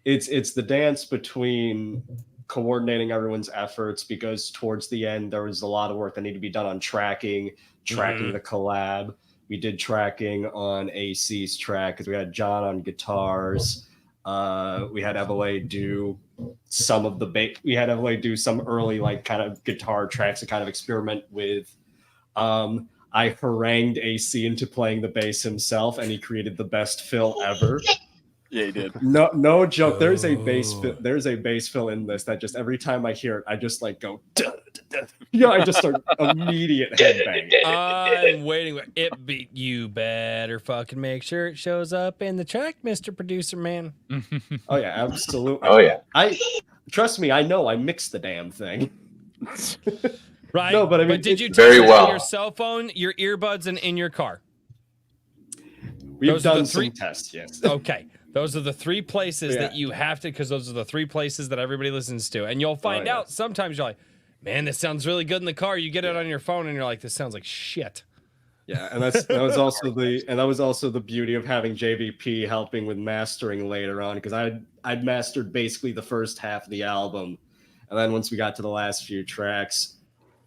it's the dance between coordinating everyone's efforts, because towards the end there was a lot of work that needed to be done on tracking the collab. We did tracking on AC's track because we had John on guitars. We had Evelay do some of the we had Evelay do some early like kind of guitar tracks to kind of experiment with. I harangued AC into playing the bass himself, and he created the best fill ever. Yeah, he did. No joke. There's a bass fill in this that just every time I hear it, I just like go. Duh, duh, duh. Yeah, I just start immediate headbang. I'm waiting. You better fucking make sure it shows up in the track, Mr. Producer Man. Oh yeah, absolutely. Oh yeah. I trust me. I know. I mixed the damn thing. Right. No, but I mean, did you test very it well. on your cell phone, your earbuds, and in your car? We've Those are the done three- some tests. Yes. Okay. Those are the three places Yeah. that you have to, because those are the three places that everybody listens to. And you'll find out sometimes you're like, man, this sounds really good in the car. You get it on your phone and you're like, this sounds like shit. Yeah, and that was also the beauty of having JVP helping with mastering later on, because I'd mastered basically the first half of the album, and then once we got to the last few tracks,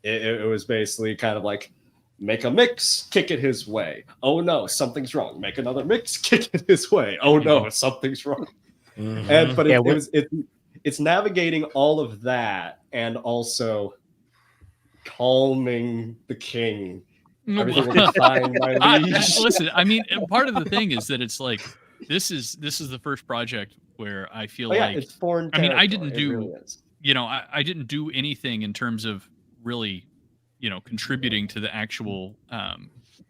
it was basically kind of like, make a mix, kick it his way. Oh no, something's wrong. Make another mix, kick it his way. Oh no, something's wrong. Mm-hmm. But it's navigating all of that and also calming the king. Everything will be fine, my liege. Listen, I mean, part of the thing is that it's like this is the first project where I feel like it's foreign. I mean, I territory. didn't It do really is. I didn't do anything in terms of really contributing to the actual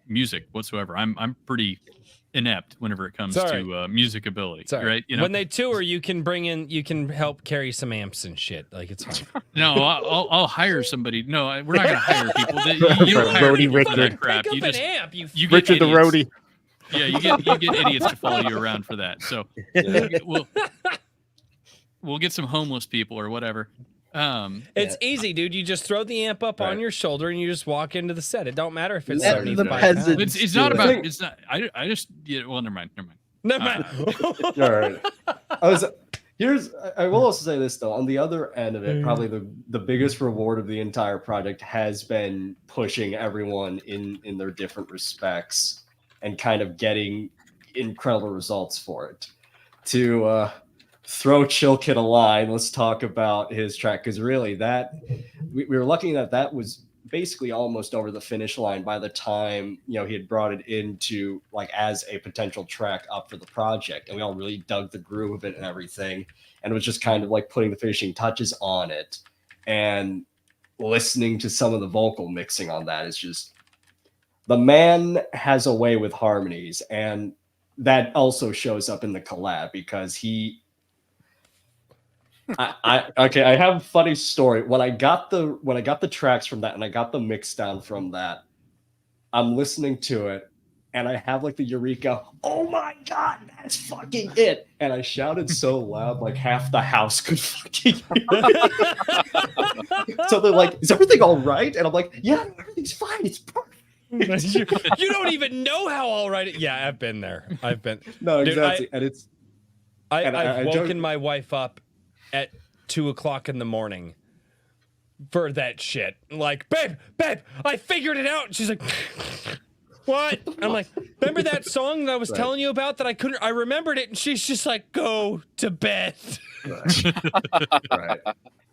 music whatsoever. I'm pretty inept whenever it comes to music ability, right? When they tour, you can help carry some amps and shit. Like, it's fine. No, I'll hire somebody. No, we're not going to hire people. You don't hire Roadie people for that Richard. crap. Pick You up just an amp, you you get Richard the idiots. roadie. Yeah, you get idiots to follow you around for that. So we'll get some homeless people or whatever. It's easy, dude. You just throw the amp up on your shoulder and you just walk into the set. It don't matter if it's Let 75 the pounds. peasants It's do not it. about. It's not. I just. Yeah. Well, never mind. Never mind. All right. I will also say this though. On the other end of it, probably the biggest reward of the entire project has been pushing everyone in their different respects and kind of getting incredible results for it. To throw Chillkid a line, let's talk about his track, because really we were lucky that was basically almost over the finish line by the time he had brought it into like as a potential track up for the project, and we all really dug the groove of it and everything, and it was just kind of like putting the finishing touches on it. And listening to some of the vocal mixing on that is just, the man has a way with harmonies, and that also shows up in the collab because I have a funny story. When I got the tracks from that and I got the mix down from that, I'm listening to it and I have like the eureka, oh my god, that's fucking it. And I shouted so loud like half the house could fucking hear it. So they're like, is everything all right? And I'm like, yeah, everything's fine, it's perfect. You don't even know how all right. Yeah, I've been there. No, Dude, exactly. And it's I've woken joke- my wife up at 2:00 in the morning for that shit. Like, babe, I figured it out. And she's like, what? I'm like, remember that song that I was telling you about that I remembered it, and she's just like, go to bed. Right.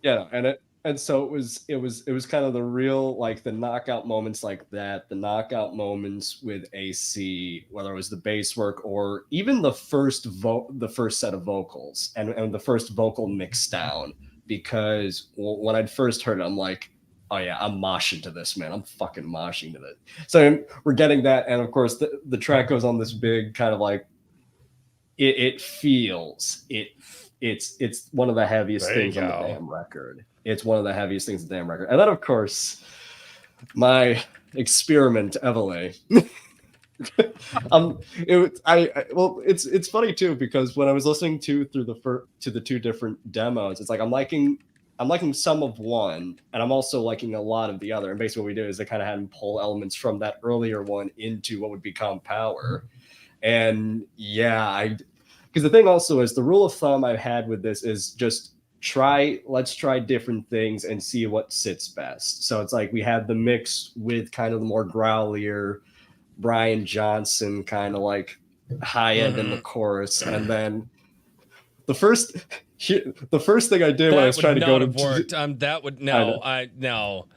Yeah, and so it was kind of the real, like, the knockout moments like that, the knockout moments with AC, whether it was the bass work or even the first set of vocals and the first vocal mix down, because when I'd first heard it, I'm like, oh yeah, I'm moshing to this, man. I'm fucking moshing to this. So we're getting that, and of course the track goes on this big kind of like, it's one of the heaviest things on the damn record. It's one of the heaviest things on the damn record. And then, of course, my experiment, Evelay. It's funny too, because when I was listening to the two different demos, it's like I'm liking I'm liking some of one, and I'm also liking a lot of the other. And basically, what we did is they kind of had him pull elements from that earlier one into what would become Power. And yeah, because the thing also is the rule of thumb I've had with this is just let's try different things and see what sits best. So it's like we had the mix with kind of the more growlier Brian Johnson kind of like high end in the chorus, and then the first thing I did when I was trying to go to worked. That would no.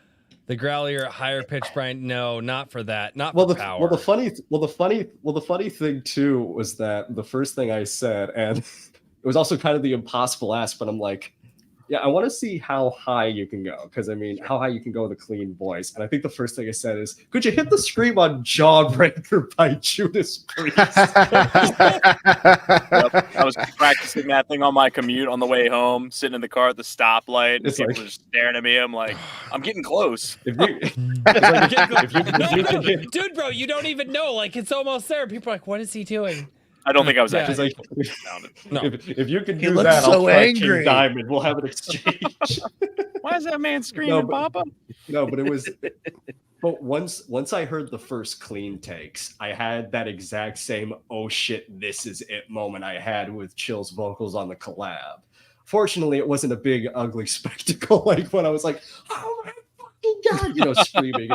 The growlier, higher pitched Brian, no, not for that. Not for Power. The funny thing too was that the first thing I said, and it was also kind of the impossible ask, but I'm like, yeah, I want to see how high you can go, because I mean, how high you can go with a clean voice. And I think the first thing I said is, could you hit the scream on Jawbreaker by Judas Priest? Yep. I was practicing that thing on my commute on the way home, sitting in the car at the stoplight. People were just staring at me. I'm like, I'm getting close. Dude, bro, you don't even know. Like, it's almost there. People are like, what is he doing? I don't think I was actually. No. If you can He do looks that, so I'll try angry. King Diamond. We'll have an exchange. Why is that man screaming, Papa? No, but it was. But once I heard the first clean takes, I had that exact same "oh shit, this is it" moment I had with Chill's vocals on the collab. Fortunately, it wasn't a big ugly spectacle like when I was like, "Oh my fucking god," screaming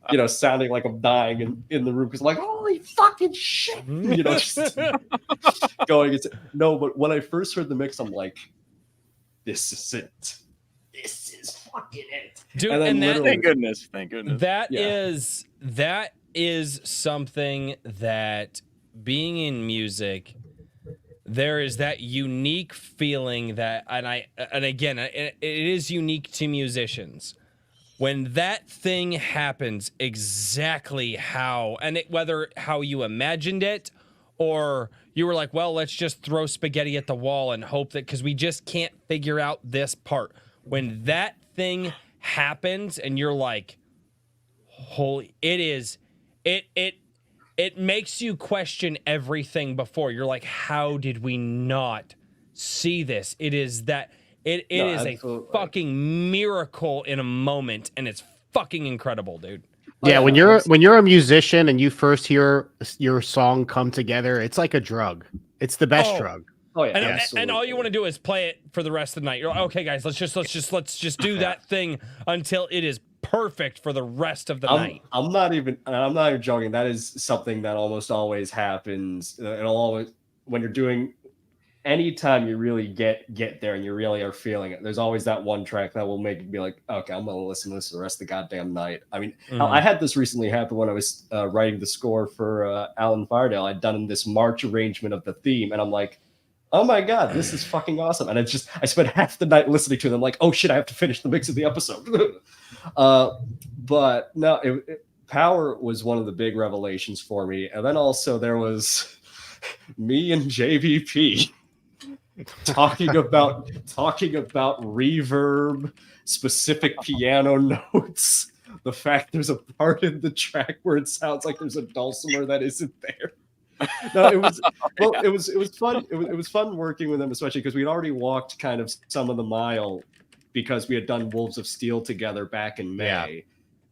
and sounding like I'm dying in the room because I'm like, "Holy fucking shit," just going. No, but when I first heard the mix, I'm like, "This is it. This is fucking it." Dude, and that, thank goodness. That is something that being in music, there is that unique feeling that, and again, it is unique to musicians. When that thing happens exactly how, and whether how you imagined it, or you were like, well, let's just throw spaghetti at the wall and hope that, because we just can't figure out this part. When that thing happens and you're like, holy, it makes you question everything before. You're like, how did we not see this? It is that it is absolutely a fucking miracle in a moment, and it's fucking incredible, dude. Yeah, when you're a musician and you first hear your song come together, it's like a drug. It's the best drug. Oh yeah, and all you want to do is play it for the rest of the night. You're like, okay, guys, let's just do that thing until it is perfect for the rest of the night. I'm not even joking. That is something that almost always happens. It'll always, when you're doing, anytime you really get there and you really are feeling it, there's always that one track that will make you be like, okay, I'm gonna listen to this the rest of the goddamn night. I mean, I had this recently happen when I was writing the score for Alan Fardale. I'd done this March arrangement of the theme, and I'm like, oh my god, this is fucking awesome. And I spent half the night listening to them like, oh shit, I have to finish the mix of the episode. But no, Power was one of the big revelations for me. And then also there was me and JVP talking about reverb, specific piano notes, the fact there's a part in the track where it sounds like there's a dulcimer that isn't there. No, it was it was fun. It was fun working with them, especially because we'd already walked kind of some of the mile because we had done Wolves of Steel together back in May.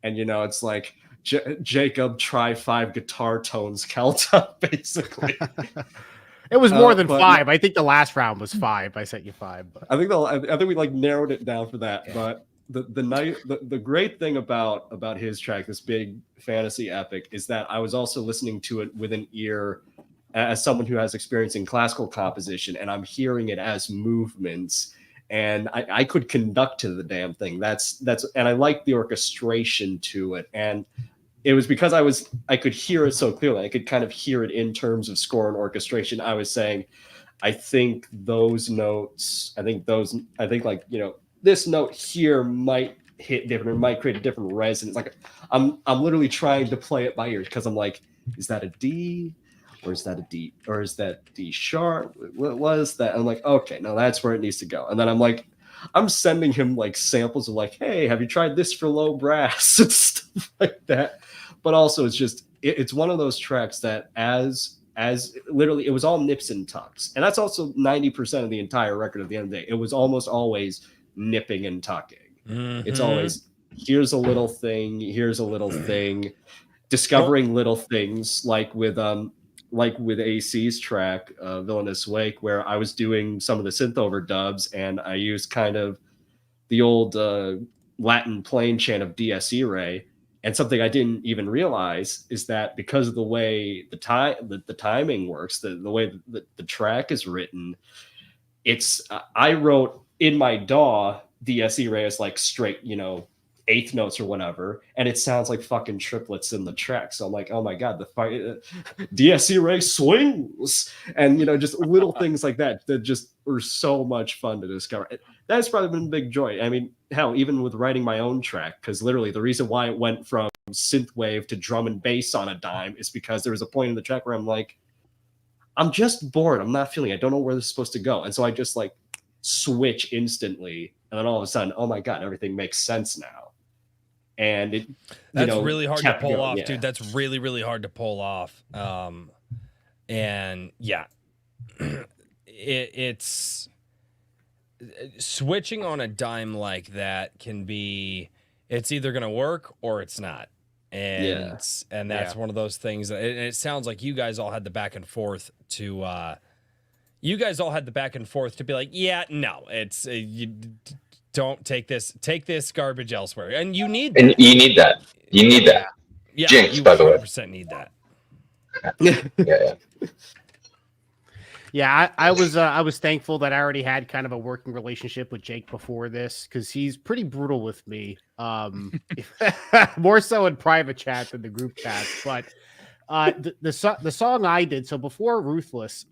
Yeah. And it's like Jacob, try 5 guitar tones, Kelta, basically. It was more than 5. I think the last round was 5. I sent you 5. But. I think we like narrowed it down for that. Yeah. But the great thing about his track, this big fantasy epic, is that I was also listening to it with an ear as someone who has experience in classical composition, and I'm hearing it as movements, and I could conduct to the damn thing. That's and I like the orchestration to it, and it was because I could hear it so clearly. I could kind of hear it in terms of score and orchestration. I was saying, I think those notes, this note here might hit different, or might create a different resonance. Like I'm literally trying to play it by ear because I'm like, is that a D, or is that a D, or is that D sharp? What was that? And I'm like, okay, no, that's where it needs to go. And then I'm sending him like samples of like, hey, have you tried this for low brass and stuff like that. But also, it's one of those tracks that as literally it was all nips and tucks, and that's also 90% of the entire record. At the end of the day, it was almost always nipping and tucking. Mm-hmm. It's always here's a little thing, discovering little things like with AC's track Villainous Wake, where I was doing some of the synth overdubs and I used kind of the old Latin plain chant of Dies Irae. And something I didn't even realize is that because of the way the timing works, the way that the track is written, it's I wrote in my DAW Dies Irae as like straight, eighth notes or whatever, and it sounds like fucking triplets in the track. So I'm like, oh my god, the Dies Irae swings, and just little things like that just were so much fun to discover. That's probably been a big joy. I mean, hell, even with writing my own track, because literally the reason why it went from synthwave to drum and bass on a dime is because there was a point in the track where I'm like, I'm just bored. I'm not feeling it. I don't know where this is supposed to go. And so I just like switch instantly. And then all of a sudden, oh my God, everything makes sense now. And that's really hard to pull off, yeah. dude. That's really, really hard to pull off. And yeah, it's switching on a dime like that can be, it's either going to work or it's not. And that's one of those things. And it sounds like you guys all had the back and forth to be like, yeah, no, it's you don't take this garbage elsewhere. And you need that. And you need that. Yeah, Jinx, you by the way. 100% need that. Yeah. Yeah, I was thankful that I already had kind of a working relationship with Jake before this, because he's pretty brutal with me. More so in private chat than the group chat. But the song I did, so before Ruthless,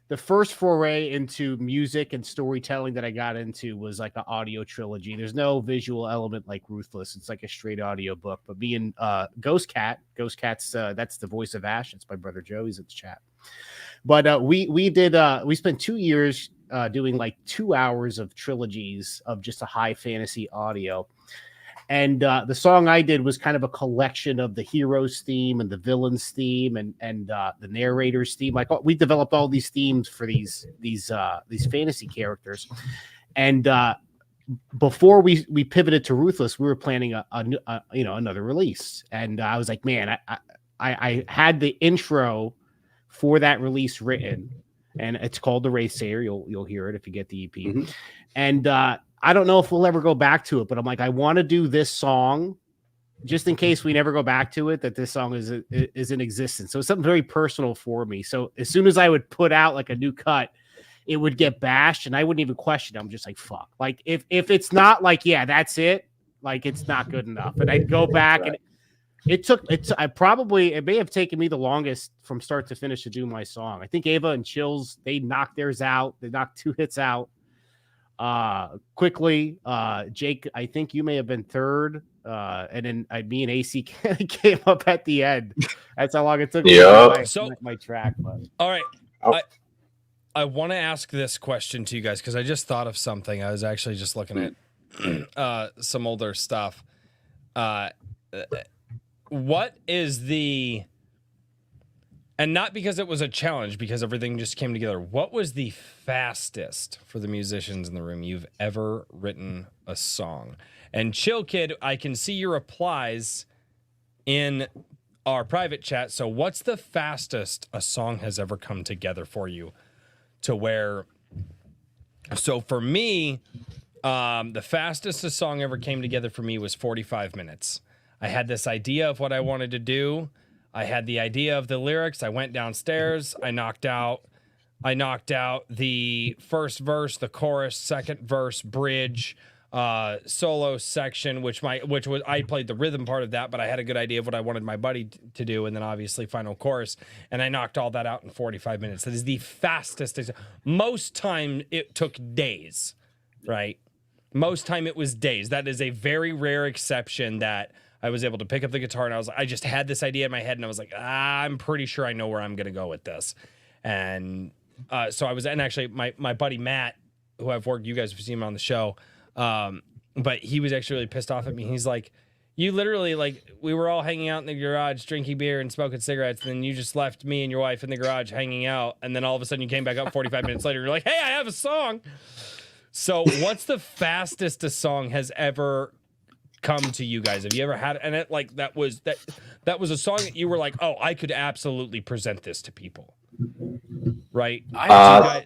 the first foray into music and storytelling that I got into was like an audio trilogy. There's no visual element like Ruthless. It's like a straight audio book. But me and Ghost Cat's that's the voice of Ash. It's my brother Joe. He's in the chat. But we spent 2 years doing like 2 hours of trilogies of just a high fantasy audio. And the song I did was kind of a collection of the hero's theme and the villain's theme and the narrator's theme. Like we developed all these themes for these fantasy characters. And before we pivoted to Ruthless, we were planning another release. And I was like, man, I had the intro for that release written, and it's called The Wraithsayer. You'll hear it if you get the EP. Mm-hmm. And I don't know if we'll ever go back to it, but I'm like, I want to do this song just in case we never go back to it, that this song is in existence. So it's something very personal for me. So as soon as I would put out like a new cut, it would get bashed and I wouldn't even question it. I'm just like, fuck. Like if it's not like, yeah, that's it, like it's not good enough. And I'd go back and it may have taken me the longest from start to finish to do my song. I think Ava and Chills, they knocked theirs out. They knocked 2 hits out quickly. Jake, I think you may have been third. And then me and AC came up at the end. That's how long it took me to do my track. But. All right. I want to ask this question to you guys because I just thought of something. I was actually just looking at some older stuff. What is and not because it was a challenge, because everything just came together. What was the fastest for the musicians in the room you've ever written a song? And Chillkid, I can see your replies in our private chat. So what's the fastest a song has ever come together for you to where, so for me, the fastest a song ever came together for me was 45 minutes. I had this idea of what I wanted to do. I had the idea of the lyrics. I went downstairs. I knocked out the first verse, the chorus, second verse, bridge, solo section, which was I played the rhythm part of that, but I had a good idea of what I wanted my buddy to do, and then obviously final chorus, and I knocked all that out in 45 minutes. That is the fastest. Most time it took days, right? Most time it was days. That is a very rare exception that I was able to pick up the guitar and I just had this idea in my head and I was like, I'm pretty sure I know where I'm going to go with this. And so I was, and actually my buddy Matt, who you guys have seen him on the show, but he was actually really pissed off at me. He's like, you literally, like, we were all hanging out in the garage drinking beer and smoking cigarettes, and then you just left me and your wife in the garage hanging out, and then all of a sudden you came back up 45 minutes later and you're like, hey, I have a song. So, what's the fastest a song has ever come to you guys? Have you ever had, and it like that was a song that you were like, oh, I could absolutely present this to people, right? I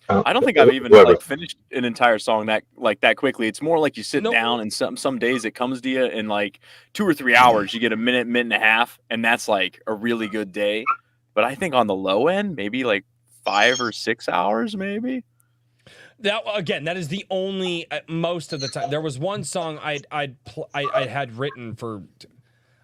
don't think I've even like finished an entire song that quickly. It's more like you sit down, and some days it comes to you in like 2 or 3 hours. You get a minute and a half, and that's like a really good day. But I think on the low end, maybe like 5 or 6 hours, maybe. That is the only most of the time. There was one song I had written for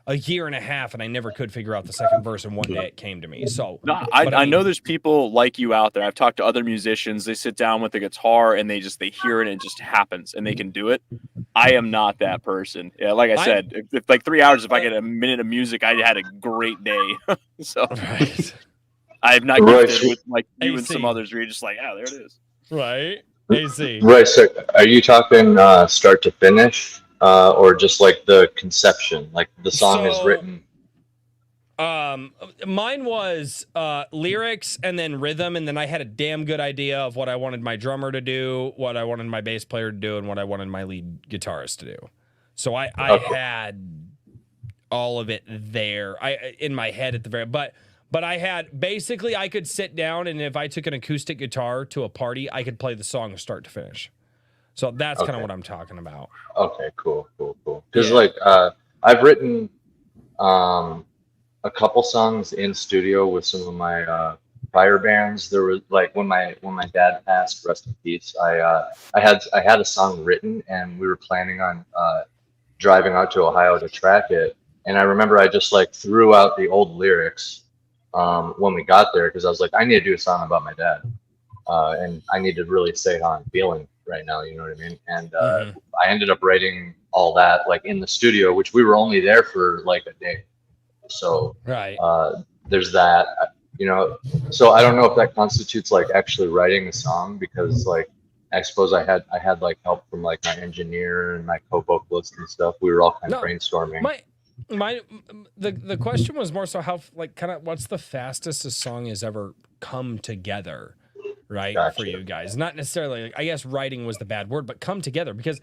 a year and a half, and I never could figure out the second verse, and one day it came to me. So no, I know there's people like you out there. I've talked to other musicians. They sit down with the guitar and they hear it and it just happens and they can do it. I am not that person. Yeah, like I said, if like 3 hours, if I get a minute of music, I had a great day. So right. I have not gifted with like you and some others where you're just like, there it is. Right. AC. Right. So are you talking start to finish? Or just like the conception, like the song is written? Mine was lyrics and then rhythm, and then I had a damn good idea of what I wanted my drummer to do, what I wanted my bass player to do, and what I wanted my lead guitarist to do. So I had all of it there. In my head at the very, but I had basically I could sit down, and if I took an acoustic guitar to a party, I could play the song start to finish. So that's kind of what I'm talking about. Okay, cool. Because like I've written a couple songs in studio with some of my prior bands. There was like when my dad passed, rest in peace. I had a song written, and we were planning on driving out to Ohio to track it. And I remember I just like threw out the old lyrics when we got there, because I was like, I need to do a song about my dad, and I need to really say how I'm feeling right now, you know what I mean? And I ended up writing all that like in the studio, which we were only there for like a day. So right. There's that, you know. So I don't know if that constitutes like actually writing a song, because like I suppose I had like help from like my engineer and my co-vocalist and stuff. We were all kind of brainstorming. The question was more so how like kind of what's the fastest a song has ever come together, right? Gotcha. For you guys, not necessarily like, I guess writing was the bad word, but come together, because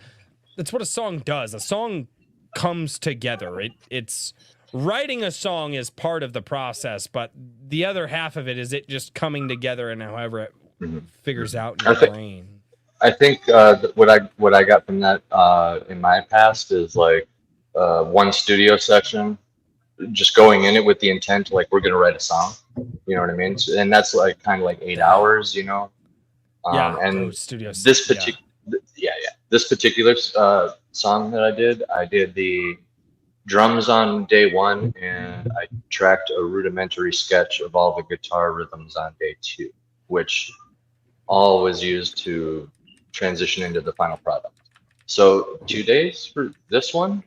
that's what a song does. A song comes together. It's writing a song is part of the process, but the other half of it is it just coming together and however it figures out in your brain. I think what I got from that in my past is like one studio session, just going in it with the intent like we're gonna write a song, you know what I mean? So, and that's like kind of like 8 hours, you know. And this particular song that I did the drums on day one, and I tracked a rudimentary sketch of all the guitar rhythms on day two, which all was used to transition into the final product. So 2 days for this one,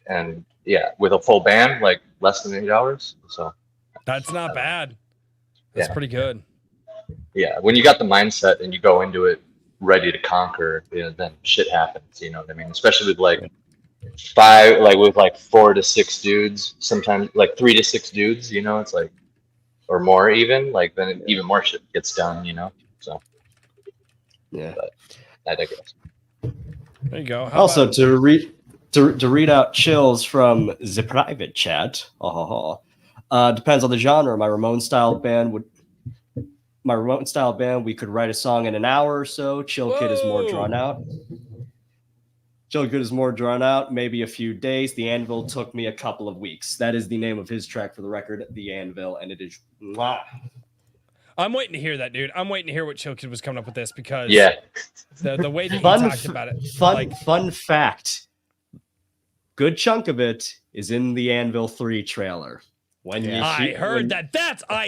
and yeah, with a full band, like less than 8 hours. So that's not bad. That's pretty good. Yeah, when you got the mindset and you go into it ready to conquer, then shit happens. You know what I mean? Especially with like 4 to 6 dudes, sometimes like 3 to 6 dudes. You know, it's like, or more even. Like then even more shit gets done. You know, so yeah. But I digress. There you go. Also, to read out chills from the private chat. Depends on the genre. My Ramon style band, we could write a song in an hour or so. Chillkid is more drawn out. Maybe a few days. The Anvil took me a couple of weeks. That is the name of his track, for the record, The Anvil, and it is. Wow. I'm waiting to hear that, dude. I'm waiting to hear what Chillkid was coming up with this, because the way that he talked about it. Fun fact. Good chunk of it is in the Anvil 3 trailer. I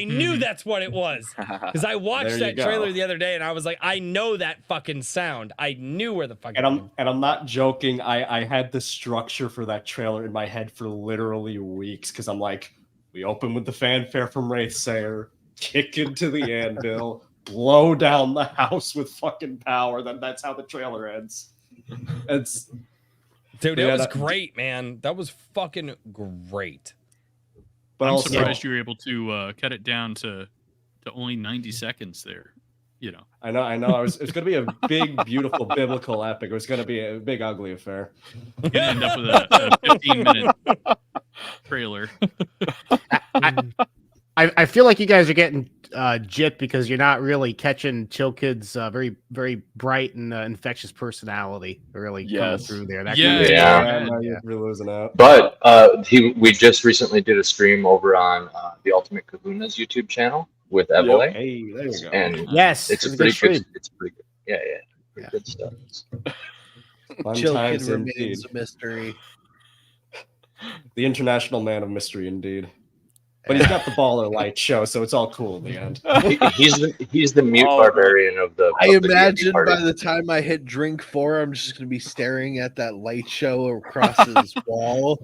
knew that's what it was, because I watched that trailer the other day and I was like, I know that fucking sound. I knew where the fuck. And I'm not joking. I had the structure for that trailer in my head for literally weeks, because I'm like, we open with the fanfare from Wraithsayer, kick into the Anvil, blow down the house with fucking power. That's how the trailer ends. Dude, it was great, man. That was fucking great. But I'm surprised you were able to cut it down to only 90 seconds there. I know. It's going to be a big, beautiful, biblical epic. It was going to be a big, ugly affair. You're gonna end up with a 15-minute trailer. I feel like you guys are getting gypped because you're not really catching Chillkid's very, very bright and infectious personality really coming through there. That You're losing out. But we just recently did a stream over on the Ultimate Kahuna's YouTube channel with Evole. Hey, there you go. And yes, it's a good pretty stream. good. It's pretty good. Yeah, pretty good stuff. Fun Chillkid times indeed. remains a mystery. The international man of mystery, indeed. But he's got the baller light show, so it's all cool in the end. He's the mute barbarian of the. I of the imagine party. by the time I hit drink 4, I'm just going to be staring at that light show across his wall,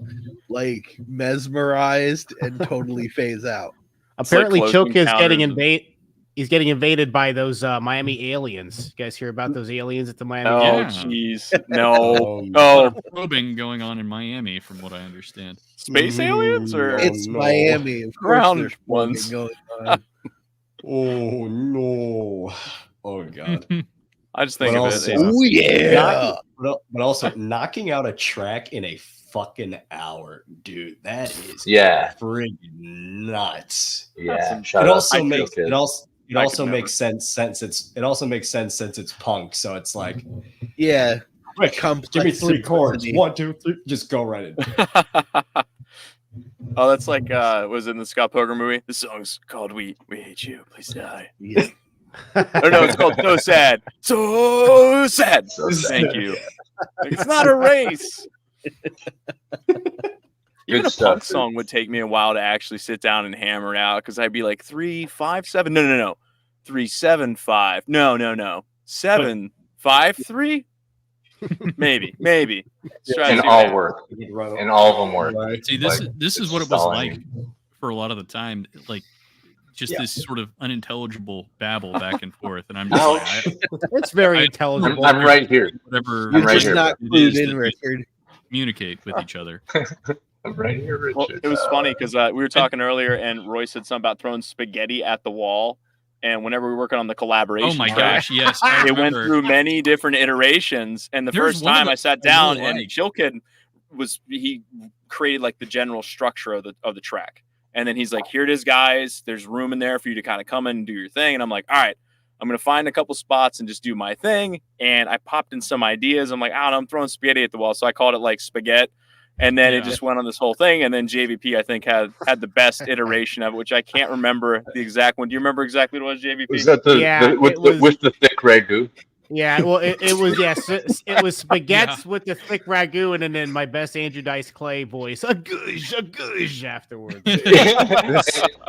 like mesmerized and totally phase out. Apparently, like Chillkid's getting encounters. He's getting invaded by those Miami aliens. You guys hear about those aliens at the Miami? Oh, Yeah. jeez. No. Oh, probing going on in Miami, from what I understand. Space aliens or It's Miami. Of course, Ground there's ones. going on. Oh no! Oh god! I just think But of also- it. Oh yeah. But also knocking out a track in a fucking hour, dude. That is Yeah. friggin' nuts. Yeah. Shout It out also to makes Chillkid. it I also could makes sense since it's punk. So it's like, Yeah. quick, Complex give me 3 chords. simplicity. 1, 2, 3. Just go right in. Oh, that's like was it in the Scott Pilgrim movie? The song's called "We Hate You, Please Die." Yeah. Or no, it's called "So Sad, So Sad." So Thank sad. you. Like, it's not a race. Even a stuff, punk dude. song would take me a while to actually sit down and hammer it out because I'd be like 3, 5, 7. No. 3, 7, 5. No. 7, 5, 3. Maybe. Try to And do all that. work. And all of them work. Right. See, Like, this is it's what it was stalling. like for a lot of the time. Like, just this sort of unintelligible babble back and forth, and I'm just Ouch. like, It's very I- intelligible. I'm right here. whatever. I'm right Just here, not it clued is in, that we Richard. communicate with each other. I'm right here, Richard. Well, it was funny because we were talking earlier, and Roy said something about throwing spaghetti at the wall. And whenever we were working on the collaboration, Oh my track, gosh, yes. I it went remember. through many different iterations. And the There's first one of time the- I sat I down, really and like. Chillkid he created like the general structure of the track. And then he's like, "Here it is, guys. There's room in there for you to kind of come in and do your thing." And I'm like, "All right, I'm gonna find a couple spots and just do my thing." And I popped in some ideas. I'm like, "I don't know, I'm throwing spaghetti at the wall," so I called it like spaghetti. And then it Yeah. just went on this whole thing. And then JVP, I think, had the best iteration of it, which I can't remember the exact one. Do you remember exactly what it was, JVP? Was that with the thick ragu? Yeah, well, it was it was spaghettis with the thick ragu, and then my best Andrew Dice Clay voice, a goosh afterwards.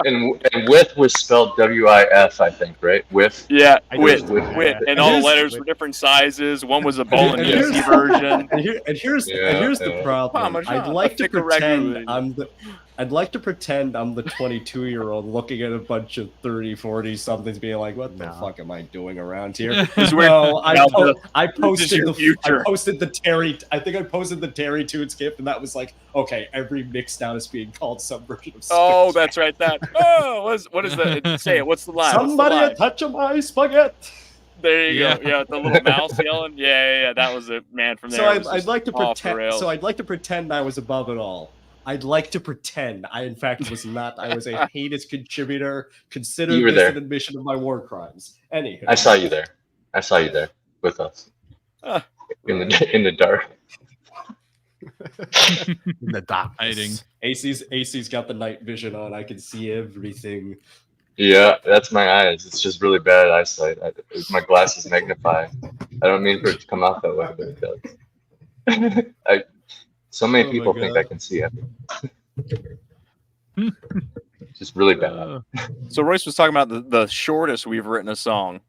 and with was spelled WIF, I think, right? With. Yeah, I wit, do. wit, Yeah. and all the Here's- letters were different sizes. One was a Bolognese here's- version. And here's the Yeah. problem. Parmesan, I'd like to thicker ragu. pretend I'm the 22-year-old looking at a bunch of 30, 40 somethings being like, what the No. fuck am I doing around here? It's weird. No, I Albert, posted your the future. I posted the Terry. I think I posted the Terry Toon skip, and that was like, okay, every mix down is being called some version of. Oh, spaghetti. that's right. That. Oh, what is that? Say it. What's the line? What's the Somebody line? a touch of my spaghetti. There you Yeah. go. Yeah, the little mouse yelling. Yeah. That was it, man. From there. So it was I'd just like to off the pretend. rails. So I'd like to pretend I was above it all. I'd like to pretend I, in fact, was not. I was a heinous contributor. Consider You were this there. an admission of my war crimes. Anyhow, I saw you there. With us Ah. in the dark. In the darkness. Hiding. AC's got the night vision on. I can see everything. Yeah, that's my eyes. It's just really bad eyesight. My glasses magnify. I don't mean for it to come out that way, but it does. So many Oh my people think God. I can see it. Just really bad. So Royce was talking about the shortest we've written a song.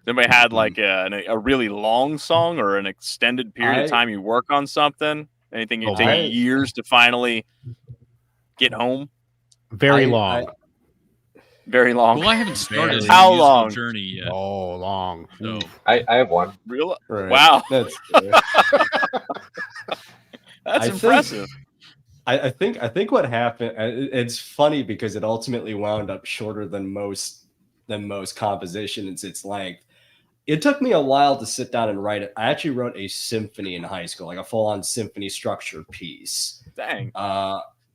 Anybody had like a really long song or an extended period of time you work on something? Anything you take I- years to finally get home? Very I- long. Very long. Well, I haven't started How the musical long? journey yet. Oh, long. So I have one. Real? Right. Wow, That's. that's I think- impressive. I think what happened. It's funny because it ultimately wound up shorter than most than most composition in its length. It took me a while to sit down and write it. I actually wrote a symphony in high school, like a full-on symphony structured piece. Dang.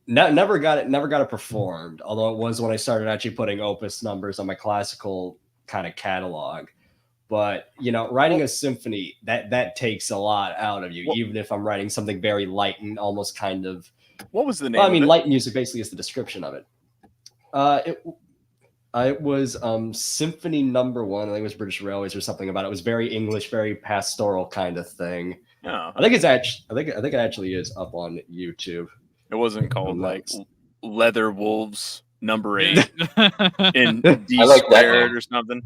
Never got it performed, although it was when I started actually putting opus numbers on my classical kind of catalog. But writing a symphony that takes a lot out of you, even if I'm writing something very light and almost kind of. What was the name? Well, I mean, of it? light music basically is the description of it. It was Symphony Number 1. I think it was British Railways or something about it. It was very English, very pastoral kind of thing. Oh. I think it actually is up on YouTube. It wasn't called like Leather Wolves number 8 in D I like that squared name. or something.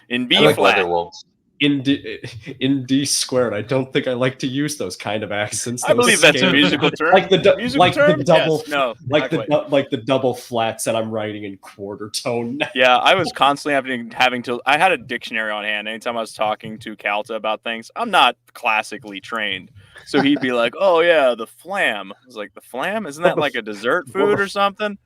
In B I like flat. Leather Wolves. In D squared. I don't think I like to use those kind of accents. I believe that's a scales. musical term. Like the double, Yes, no, like not the quite. like the double flats that I'm writing in quarter tone. Yeah, I was constantly having to. I had a dictionary on hand anytime I was talking to Calta about things. I'm not classically trained, so he'd be like, "Oh yeah, the flam." I was like, "The flam? Isn't that like a dessert food or something?"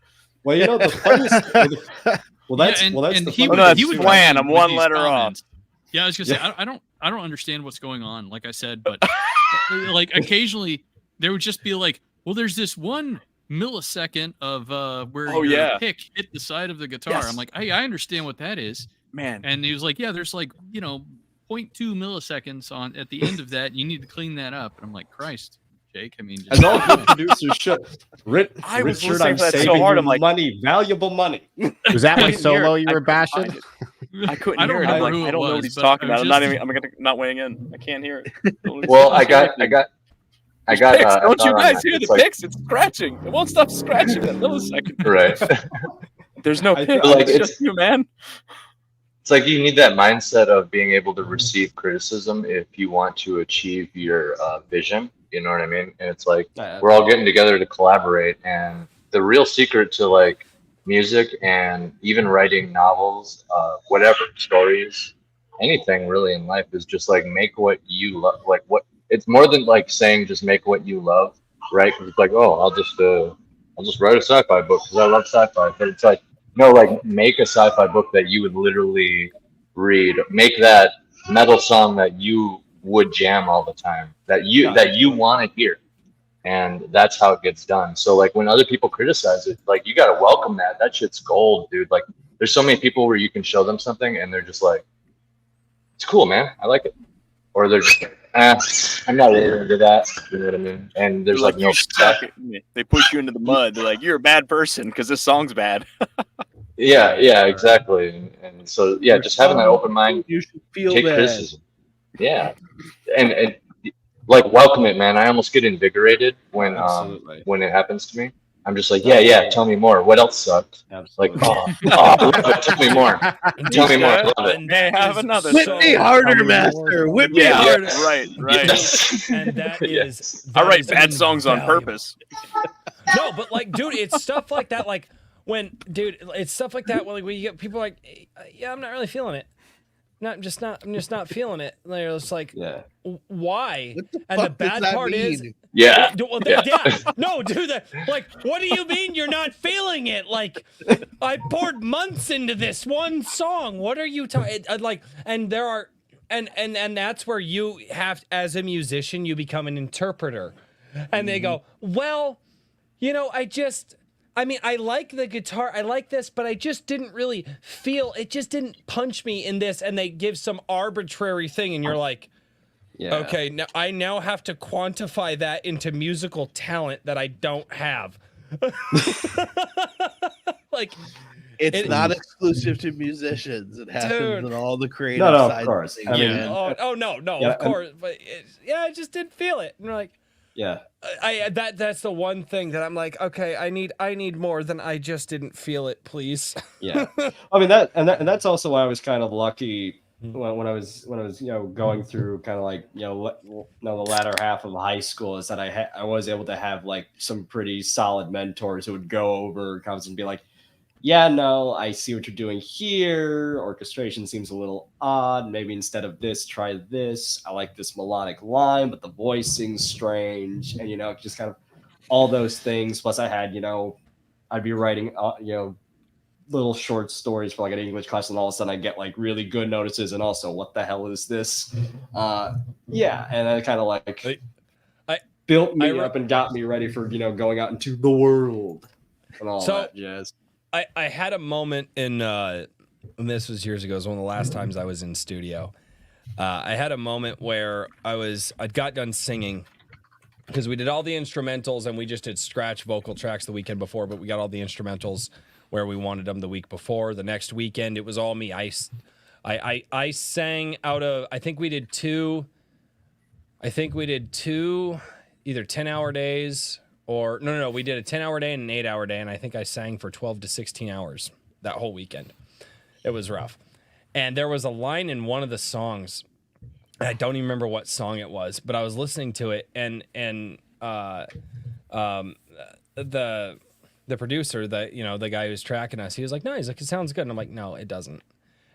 Well, the funniest. That's and the he Oh, would, no, that's he would flan. come I'm with one these letter comments. off. Yeah, I was gonna say I don't understand what's going on, like I said, but like occasionally there would just be like, well, there's this 1 millisecond of where your pick hit the side of the guitar. Yes. I'm like, I understand what that is. Man, And he was like, yeah, there's like 0.2 milliseconds at the end of that. You need to clean that up. And I'm like, Christ, Jake. I mean, As all good producers should. I was Richard, listening I'm to that so saving hard, you I'm like- money, valuable money. Was that my couldn't hear solo it. you I were couldn't bashing? find it. I couldn't I don't hear it. I'm remember like, who I it don't know what was, he's but talking I about. was I'm not weighing in. I can't hear it. Well, I got. Picks. I Don't you thought on guys that. hear It's the like- picks? It's scratching. It won't stop scratching that millisecond. Right. There's no I pick. feel like It's it's- just you, man. It's like you need that mindset of being able to receive criticism if you want to achieve your vision. You know what I mean? And it's like we're all getting together to collaborate. And the real secret to like music and even writing novels, whatever stories, anything really in life is just like make what you love. Like what it's more than like saying just make what you love, right? 'Cause it's like, oh, I'll just write a sci-fi book because I love sci-fi. But it's like, no, like make a sci-fi book that you would literally read. Make that metal song that you would jam all the time, that you want to hear. And that's how it gets done. So like when other people criticize it, like you gotta welcome that. That shit's gold, dude. Like there's so many people where you can show them something and they're just like, it's cool, man. I like it. Or they're just like, I'm not really into that. You know what I mean? And there's like no you suck. They push you into the mud. They're like, you're a bad person because this song's bad. yeah, exactly. And so yeah, just having that open mind, You should feel take that. criticism. Yeah. And like welcome it, man. I almost get invigorated when Absolutely. when it happens to me. I'm just like, yeah, tell me more. What else sucked? Like, Absolutely. tell me more. Tell me more. I love it. And they have another Whip song. me harder, Tell me master. Whip me Yeah, harder. right. Yes. And that is. Yes. that I write is bad songs on invaluable. purpose. No, but like, dude, it's stuff like that. Like it's stuff like that. When you get people like, yeah, I'm not really feeling it. I'm just not feeling it. They're just like, Yeah. why? What the And the fuck does bad that part is, mean? Yeah. Well, Yeah. no, dude. Like, what do you mean you're not feeling it? Like, I poured months into this one song. What are you talking? Like, and there are, and that's where you have, as a musician, you become an interpreter, and they go, well, I mean, I like the guitar, I like this, but I just didn't really feel. It just didn't punch me in this, and they give some arbitrary thing, and you're like. Yeah. Okay, now I have to quantify that into musical talent that I don't have. Like, It's not exclusive to musicians. It happens Dude. in all the creative No, of sides. course. things, I mean, man. no, Yeah, of course, but I just didn't feel it. And we're like, Yeah. that's the one thing that I'm like, okay, I need more than I just didn't feel it, please. Yeah. I mean that's also why I was kind of lucky when I was going through kind of like the latter half of high school, is that I was able to have like some pretty solid mentors who would go over comments and be like, yeah, no, I see what you're doing here. Orchestration seems a little odd. Maybe instead of this, try this. I like this melodic line, but the voicing's strange. And, just kind of all those things. Plus I had, I'd be writing, little short stories for like an English class, and all of a sudden I get like really good notices, and also what the hell is this? Yeah, and I kind of like built me up and got me ready for going out into the world and all that jazz. I had a moment in and this was years ago. It was one of the last times I was in studio. I had a moment where I'd got done singing because we did all the instrumentals and we just did scratch vocal tracks the weekend before, but we got all the instrumentals where we wanted them the week before. The next weekend, it was all me. I sang out of, I think we did two either 10-hour days or no, we did a 10-hour day and an 8-hour day, and I think I sang for 12 to 16 hours that whole weekend. It was rough. And there was a line in one of the songs, I don't even remember what song it was, but I was listening to it, and the producer, the guy who's tracking us, he was like, no, he's like, it sounds good. And I'm like, no, it doesn't.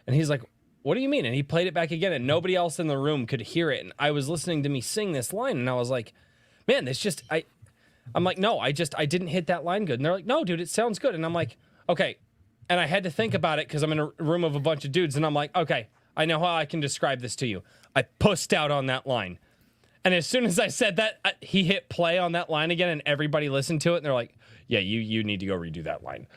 And he's like, what do you mean? And he played it back again, and nobody else in the room could hear it. And I was listening to me sing this line, and I was like, man, I'm like, no, I didn't hit that line good. And they're like, no, dude, it sounds good. And I'm like, okay. And I had to think about it because I'm in a room of a bunch of dudes, and I'm like, okay, I know how I can describe this to you. I pussed out on that line. And as soon as I said that, he hit play on that line again, and everybody listened to it, and they're like, yeah, you need to go redo that line.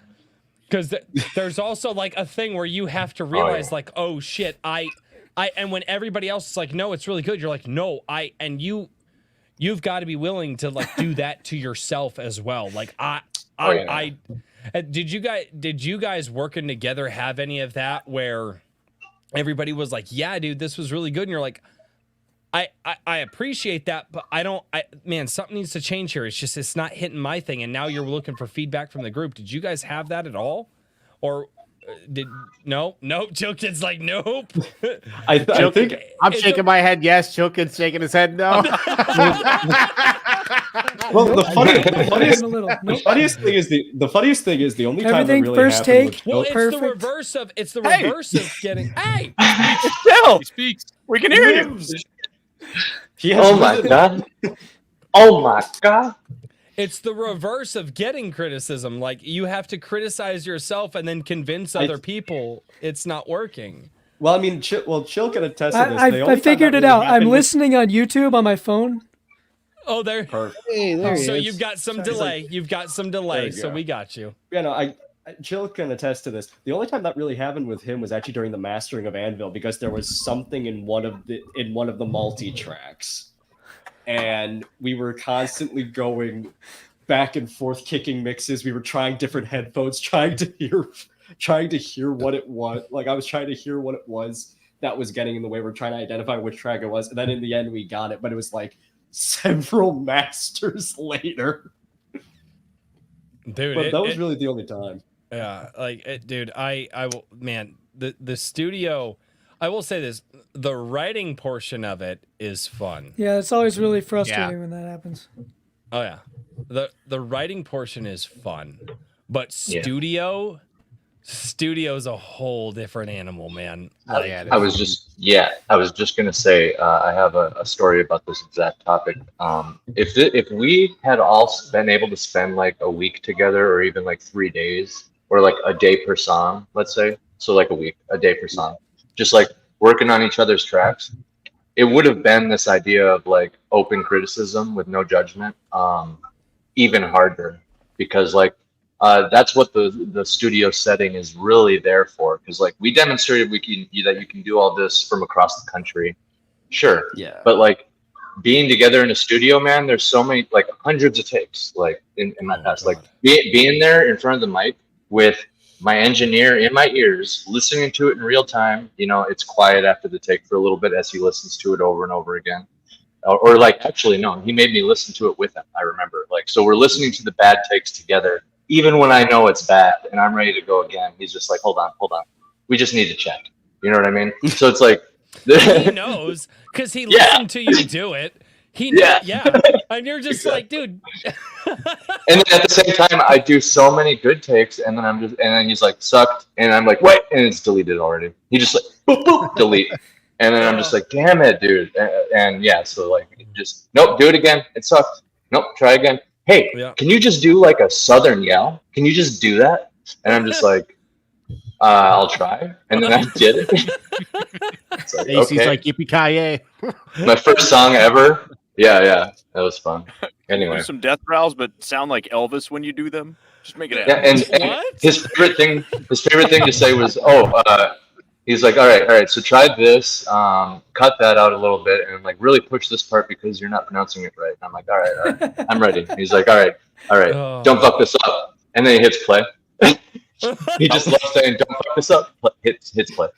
Because there's also like a thing where you have to realize like, oh shit, and when everybody else is like, no, it's really good, you're like, no, you've got to be willing to like do that to yourself as well. Like did you guys working together have any of that where everybody was like, yeah, dude, this was really good, and you're like, I appreciate that, but man, something needs to change here. It's not hitting my thing. And now you're looking for feedback from the group. Did you guys have that at all? Or no? Chillkid's like, nope. I think I'm shaking my head. Yes. Chillkid's shaking his head. No. Well, the funniest thing is the only time that really first happened take. Well, Perfect. It's the reverse of getting. Hey, He speaks. We can hear you. Oh my god! Oh my god! it's the reverse of getting criticism. Like you have to criticize yourself and then convince other people it's not working. Well, I mean, Chill can attest to this. I figured it out. I'm listening on YouTube on my phone. Oh, there. Perfect. Hey, there So he is. you've got some delay. You've got some delay. So we got you. Yeah, no, Chill can attest to this. The only time that really happened with him was actually during the mastering of Anvil, because there was something in one of the multi tracks, and we were constantly going back and forth, kicking mixes. We were trying different headphones, trying to hear what it was. Like I was trying to hear what it was that was getting in the way. We're trying to identify which track it was, and then in the end we got it. But it was like several masters later. Dude, but that was really the only time. Yeah, like, dude, I will, man, the studio, I will say this, the writing portion of it is fun. Yeah, it's always really frustrating when that happens. Oh yeah, the writing portion is fun, but studio's a whole different animal, man. Like, I was just gonna say I have a story about this exact topic. If we had all been able to spend like a week together, or even like 3 days, or like a day per song, let's say, so like a day per song, just like working on each other's tracks, it would have been this idea of like open criticism with no judgment, even harder, because like that's what the studio setting is really there for. Because like we demonstrated that you can do all this from across the country, sure, yeah, but like being together in a studio, man, there's so many, like hundreds of takes, like in my past, like being there in front of the mic with my engineer in my ears, listening to it in real time. You know, it's quiet after the take for a little bit as he listens to it over and over again. Or like, actually, no, he made me listen to it with him. I remember, like, so we're listening to the bad takes together, even when I know it's bad and I'm ready to go again. He's just like, hold on. We just need to check. You know what I mean? So it's like, he knows because he listened to you do it. He knows, and you're just like, dude. And then at the same time, I do so many good takes, and then he's like, sucked, and I'm like, wait, and it's deleted already. He just like, boop, boop, delete, and then I'm just like, damn it, dude, and yeah, so like, just nope, do it again, it sucked. Nope, try again. Hey, can you just do like a southern yell? Can you just do that? And I'm just like, I'll try. And then I did it. It's like, AC's okay. like yippee My first song ever. Yeah, that was fun. Anyway, Do some death growls, but sound like Elvis when you do them. Just make it yeah, happen. and What? his favorite thing to say was, he's like, all right, so try this, cut that out a little bit, and like really push this part because you're not pronouncing it right. And I'm like, all right, I'm ready. He's like, all right, Oh. don't fuck this up. And then he hits play. He just loves saying, don't fuck this up. Hits play.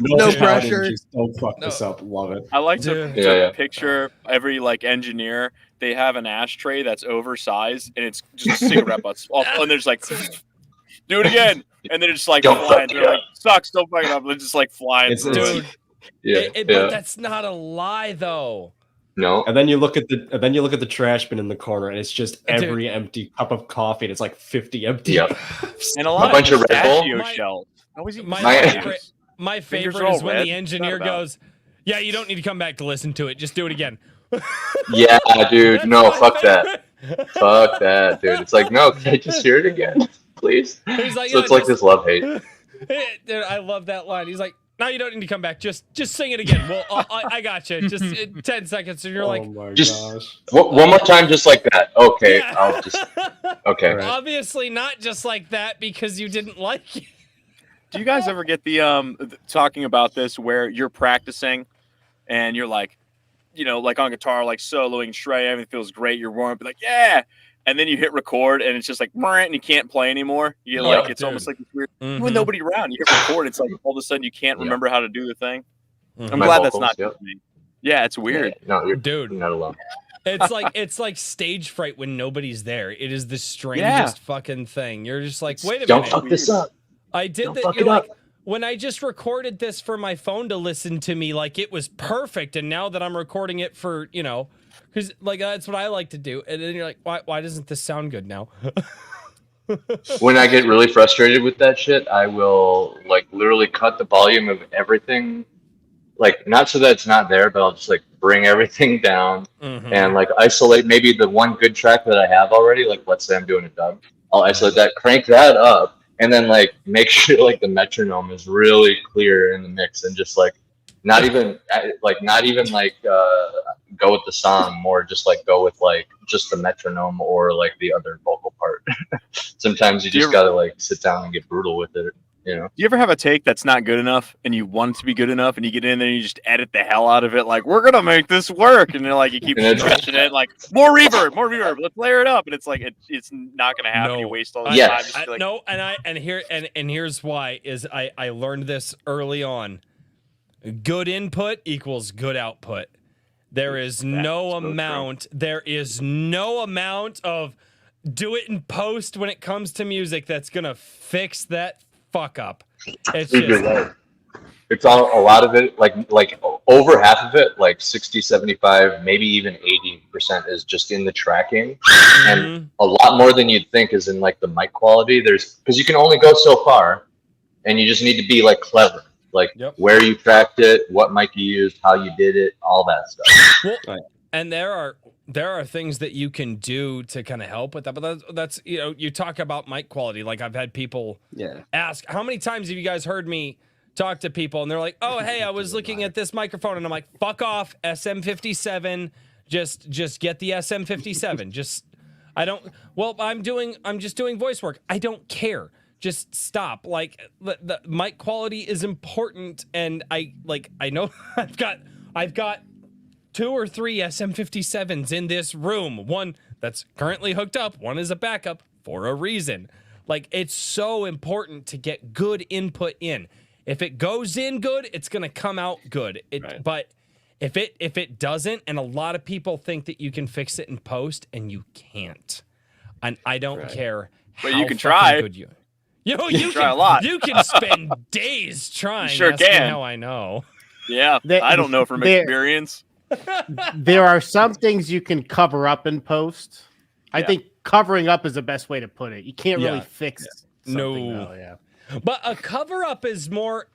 No Dude. pressure. Just don't fuck this up. Love it. I like to, Dude. to Yeah. picture every like engineer. They have an ashtray that's oversized, and it's just cigarette butts. And they're just like, do it again, and then it's just like Don't flying. fuck They're it like, sucks, don't fuck it up. They're just like flying It's- through it's- it. Dude, Yeah, but that's not a lie though. No. And then you look at the trash bin in the corner, and it's just every empty cup of coffee, and it's like 50 empty. Yep. cups. And a lot bunch of Red Bull. pistachio My- shells. How is he? My My- favorite, my Fingers favorite are all is when red. the engineer What's that about? goes, "Yeah, you don't need to come back to listen to it. Just do it again." Yeah, dude. That's No, my fuck that. favorite. Fuck that, dude. It's like, no, can I just hear it again, please? He's like, So "Yeah, it's like just- this love hate. Dude, I love that line. He's like, "No, you don't need to come back. Just sing it again." Well, I got you. Just 10 seconds, and you're Oh like, my Just- gosh. One more time, just like that. Okay, Yeah. I'll just. Okay. Right. Obviously not just like that because you didn't like it. Do you guys ever get the talking about this where you're practicing and you're like, you know, like on guitar, like soloing, shred, everything feels great. You're warm up, like, yeah. And then you hit record and it's just like, and you can't play anymore. You Yeah, like, it's dude. almost like this weird, Mhm. with nobody around. You hit record, it's like all of a sudden you can't Yeah. remember how to do the thing. I'm My glad vocals, that's not yep. just me. Yeah, it's weird. No, you're Dude. not alone. It's like stage fright when nobody's there. It is the strangest fucking thing. You're just like, wait a Don't minute. fuck this up. I did Don't that. fuck You're it like, up. when I just recorded this for my phone to listen to me, like it was perfect. And now that I'm recording it for, you know, because like that's what I like to do. And then you're like, why doesn't this sound good now? When I get really frustrated with that shit, I will like literally cut the volume of everything. Like not so that it's not there, but I'll just like bring everything down Mhm. and like isolate maybe the one good track that I have already. Like let's say I'm doing a dub, I'll isolate that, crank that up, and then like make sure like the metronome is really clear in the mix, and just like not even go with the song, more just like go with like just the metronome or like the other vocal part. Sometimes you Do you just gotta like sit down and get brutal with it, you know. Do you ever have a take that's not good enough and you want it to be good enough and you get in there and you just edit the hell out of it? Like, we're going to make this work. And then like, you keep And then- stretching it like more reverb. Let's layer it up. And it's like, it's not going to happen. No. You waste all the Yeah. time. Just be like, No, and here's why is I learned this early on. Good input equals good output. There is no so true. amount. There is no amount of do it in post when it comes to music that's gonna fix that fuck up. It's You're just right. It's all a lot of it, like over half of it, like 60, 75, maybe even 80% is just in the tracking. And Mhm. a lot more than you'd think is in like the mic quality. There's because you can only go so far, and you just need to be like clever, like Yep. where you tracked it, what mic you used, how you did it, all that stuff. Well, Right. and there are things that you can do to kind of help with that, but that's you know, you talk about mic quality. Like I've had people Yeah. ask, how many times have you guys heard me talk to people and they're like, oh, hey, I was looking at this microphone, and I'm like, fuck off, SM57, just get the SM57. I'm just doing voice work. I don't care. Just stop. Like the mic quality is important, and I know I've got 2 or 3 SM57s in this room. One that's currently hooked up, one is a backup for a reason. Like, it's so important to get good input in. If it goes in good, it's going to come out good. Right. But if it doesn't, and a lot of people think that you can fix it in post, and you can't. And I don't Right. care But how you can fucking try. good you can try a lot. You can spend days trying. You sure Ask me can. how I know. yeah, They- I don't know from they're- experience. There are some things you can cover up in post. I Yeah. think covering up is the best way to put it. You can't really Yeah. fix No. something, though, yeah. But a cover up is more,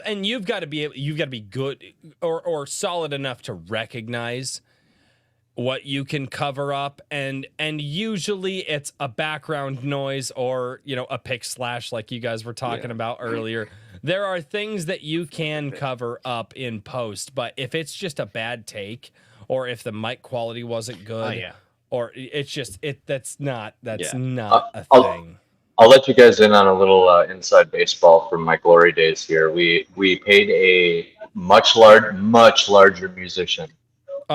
and you've got to be good or solid enough to recognize what you can cover up, and usually it's a background noise or a pick slash like you guys were talking about earlier. There are things that you can cover up in post, but if it's just a bad take or if the mic quality wasn't good, or it's just that's not a thing. I'll let you guys in on a little inside baseball from my glory days here. We paid a much larger musician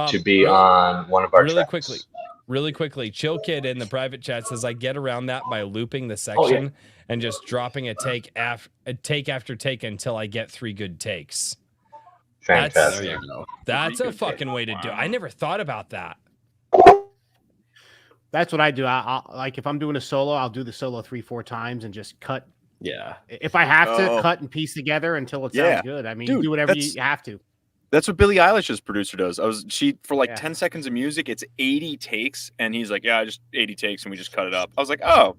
to be on one of our tracks. Really quickly, Chillkid in the private chat says I get around that by looping the section and just dropping a take after take until I get 3 good takes. Fantastic. That's a fucking way to do it. I never thought about that. That's what I do. I'll like if I'm doing a solo, I'll do the solo 3-4 times and just cut. Yeah. If I have to cut and piece together until it sounds good. I mean, dude, do whatever you have to. That's what Billie Eilish's producer does. She for like 10 seconds of music, it's 80 takes, and he's like, "Yeah, just 80 takes, and we just cut it up." I was like, "Oh,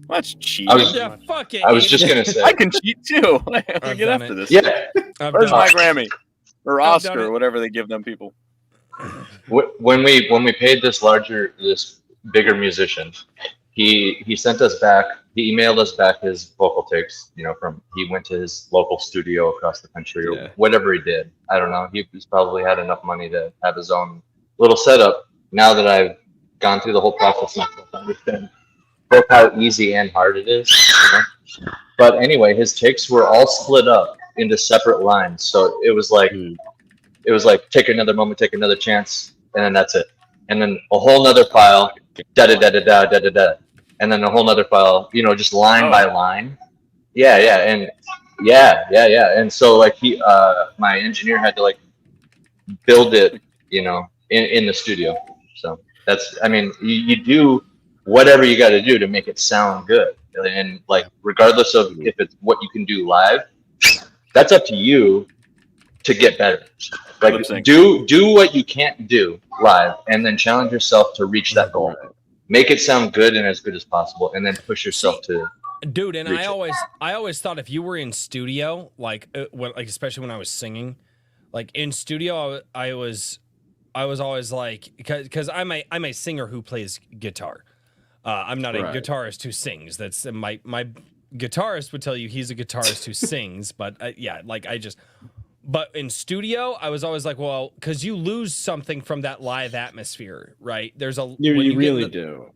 well, that's cheating." Fuck it. I was just gonna say I can cheat too. Get after this. Yeah. Where's my Grammy or Oscar or whatever they give them people? When we paid this bigger musician, he sent us back. He emailed us back his vocal takes. He went to his local studio across the country or whatever he did. I don't know. He's probably had enough money to have his own little setup. Now that I've gone through the whole process myself, I understand both how easy and hard it is. But anyway, his takes were all split up into separate lines. So it was like take another moment, take another chance, and then that's it. And then a whole nother file, da da da da da da da da. And then a whole nother file, just line by line. And so like my engineer had to like build it, in the studio. So you do whatever you got to do to make it sound good. And like, regardless of if it's what you can do live, that's up to you to get better. Like do what you can't do live, and then challenge yourself to reach that goal. Make it sound good and as good as possible, and then push yourself to. Dude, and I always thought if you were in studio, especially when I was singing, like in studio, I was always like, because I'm a singer who plays guitar. I'm not a guitarist who sings. That's my guitarist would tell you he's a guitarist who sings, but But in studio, I was always like, well, because you lose something from that live atmosphere, right? You really do.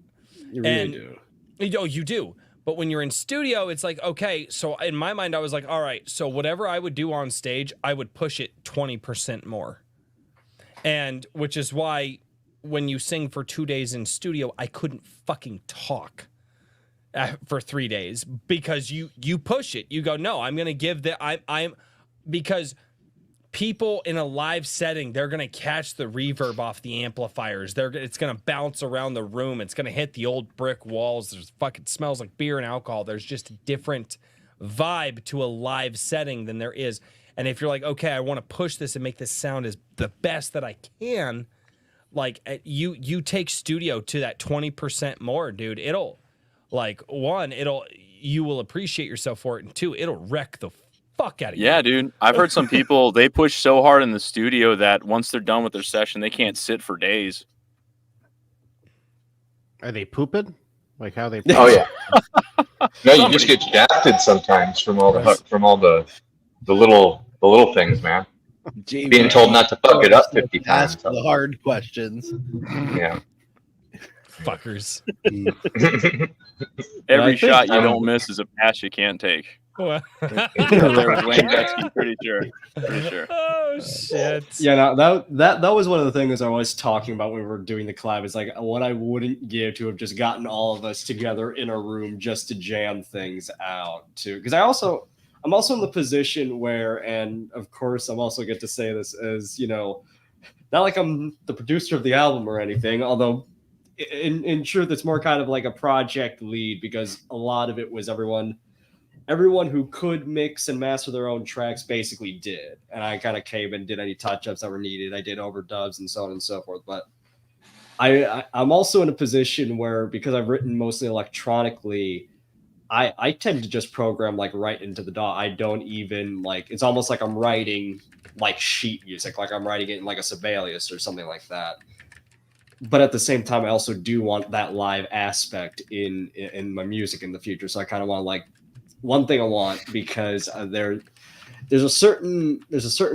You do. But when you're in studio, it's like, okay, so in my mind, I was like, all right, so whatever I would do on stage, I would push it 20% more. And which is why when you sing for 2 days in studio, I couldn't fucking talk for 3 days because you push it. You go, no, I'm going to give because people in a live setting, they're going to catch the reverb off the amplifiers. It's going to bounce around the room. It's going to hit the old brick walls. There's fucking smells like beer and alcohol. There's just a different vibe to a live setting than there is. And if you're like, okay, I want to push this and make this sound as the best that I can, like you take studio to that 20% more, dude. You will appreciate yourself for it. And 2, it'll wreck the fuck out of you. Yeah, dude. I've heard some people, they push so hard in the studio that once they're done with their session, they can't sit for days. Are they pooping? Like how they? Oh yeah. No, you just get shafted sometimes from all the little things, man. Being told not to fuck it up 50 times. Ask the hard questions. Yeah. Fuckers. Every shot you don't miss is a pass you can't take. There was Wayne Gretzky, pretty sure. Oh shit! Yeah, no, that was one of the things I was talking about when we were doing the collab. Is like what I wouldn't give to have just gotten all of us together in a room just to jam things out too. Because I'm also in the position where, and of course, I'm also get to say this as not like I'm the producer of the album or anything, although. In truth, it's more kind of like a project lead because a lot of it was everyone who could mix and master their own tracks basically did. And I kind of came and did any touch-ups that were needed. I did overdubs and so on and so forth. But I'm also in a position where, because I've written mostly electronically, I tend to just program like right into the DAW. I don't even it's almost like I'm writing like sheet music, like I'm writing it in like a Sibelius or something like that. but at the same time, I also do want that live aspect in my music in the future. So I kind of want like one thing I want because there's a certain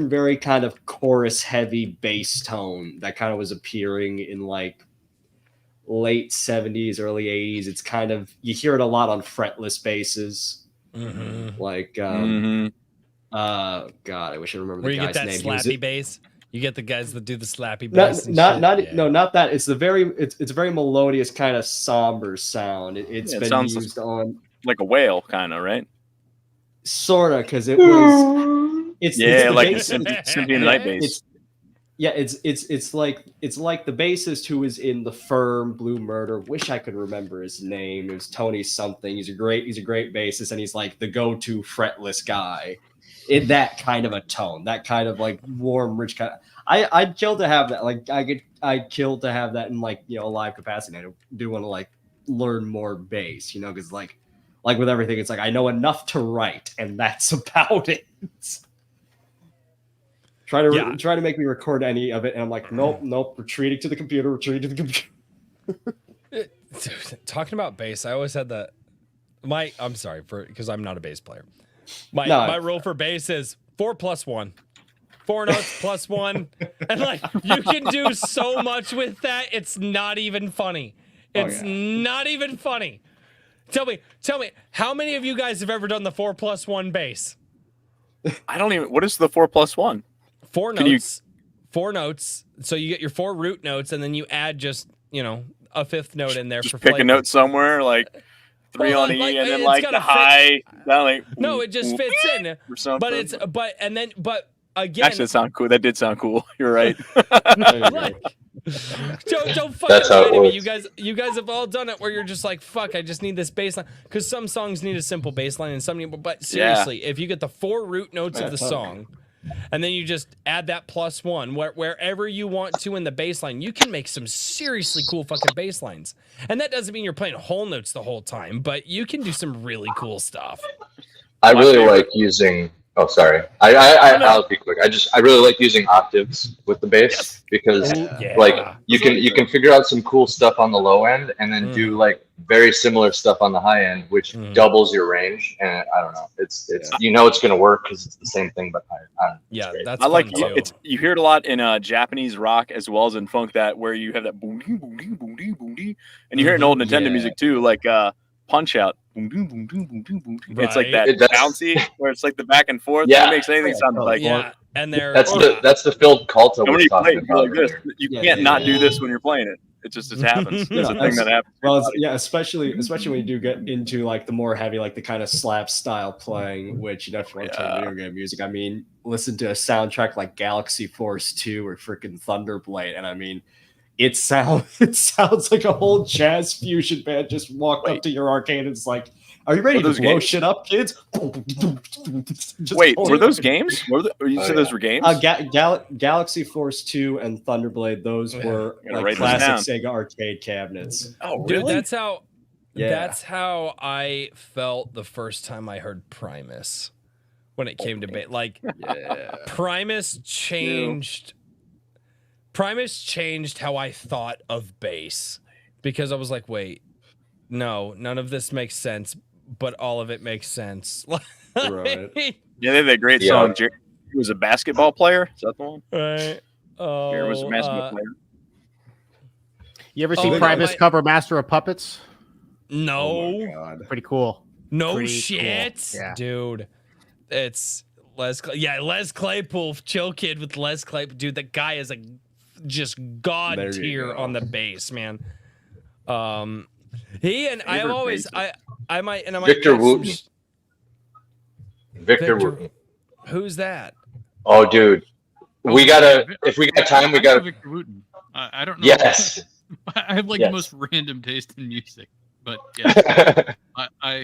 very kind of chorus heavy bass tone that kind of was appearing in like late 70s, early 80s. It's kind of, you hear it a lot on fretless basses. Like God, I wish I remember Where the you guy's get that name. slappy bass. You get the guys that do the slappy Not, bass. not that. It's a very melodious kind of somber sound. It's Yeah, it been sounds used on like a whale, kind of, right? sorta because it was. It's Yeah, the like bass- Symphony of the Night bass. it's like the bassist who is in The Firm, Blue Murder. Wish I could remember his name. It was Tony something. He's a great bassist, and he's like the go-to fretless guy in that kind of a tone, that kind of like warm, rich kind of. I'd kill to have that. Like I'd kill to have that in like a live capacity. I do want to like learn more bass, because like with everything, it's like I know enough to write, and that's about it. Try to make me record any of it, and I'm like, nope, retreating to the computer. Talking about bass, I always had that. I'm sorry because I'm not a bass player. My rule for bass is 4 + 1, 4 notes plus 1, and like you can do so much with that. It's not even funny. It's not even funny. Tell me, how many of you guys have ever done the 4 + 1 bass? I don't even. What is the 4 + 1? 4 notes. 4 notes. So you get your 4 root notes, and then you add just a 5th note in there Just for pick flavor. a note somewhere, like 3 on E, and then like the high. No, it just fits in. Or something. But again. Actually, that sound cool. That did sound cool. You're right. Don't fucking That's how lie it to me. works. You guys have all done it where you're just like, fuck, I just need this bass line. Because some songs need a simple bass line and some need, but seriously, if you get the 4 root notes of the song, and then you just add that +1 wherever you want to in the bass line, you can make some seriously cool fucking bass lines. And that doesn't mean you're playing whole notes the whole time, but you can do some really cool stuff. I really like using. Oh, sorry. I'll be quick. I really like using octaves with the bass because like you can figure out some cool stuff on the low end and then do like very similar stuff on the high end, which doubles your range. And I don't know, it's it's going to work because it's the same thing but higher. That's I like fun too. you hear it a lot in Japanese rock as well as in funk, that where you have that boom boom boom boom, and you hear it in old Nintendo music too, like Punch Out. Boom, boom, boom, boom, boom, boom, boom. It's like that bouncy where it's like the back and forth. Yeah. It makes anything sound like and that's the Phil Coulter when was you play talking it, about like this, earlier. you can't not do this when you're playing it. It just happens. It's a thing that happens. Well, especially when you do get into like the more heavy, like the kind of slap style playing, which if you want to play video game music, I mean, listen to a soundtrack like Galaxy Force 2 or freaking Thunderblade, and I mean, it sounds like a whole jazz fusion band just walked up to your arcade and it's like, are you ready to blow shit up, kids? Wait, were those games? You said those were games? Galaxy Force 2 and Thunderblade, those were like classic Sega arcade cabinets. Oh, really? Dude, that's how I felt the first time I heard Primus when it came to like Primus changed how I thought of bass, because I was like, wait, no, none of this makes sense, but all of it makes sense. Right. Yeah, they have that great song. Jerry was a basketball player. Is that the one? Right. Oh, Jerry was a basketball player. You ever see Primus cover Master of Puppets? No. Oh my God. Pretty cool. No Pretty shit. cool. Yeah. Dude. It's Les Claypool, Chillkid with Les Claypool. Dude, that guy is just god tier on the bass, man. He and I always I might Victor Wooten. Victor Wooten. Who's that? Oh, dude, we gotta. If we got time, we gotta. Victor Wooten. I don't know. Yes. I have like the most random taste in music, but yeah, I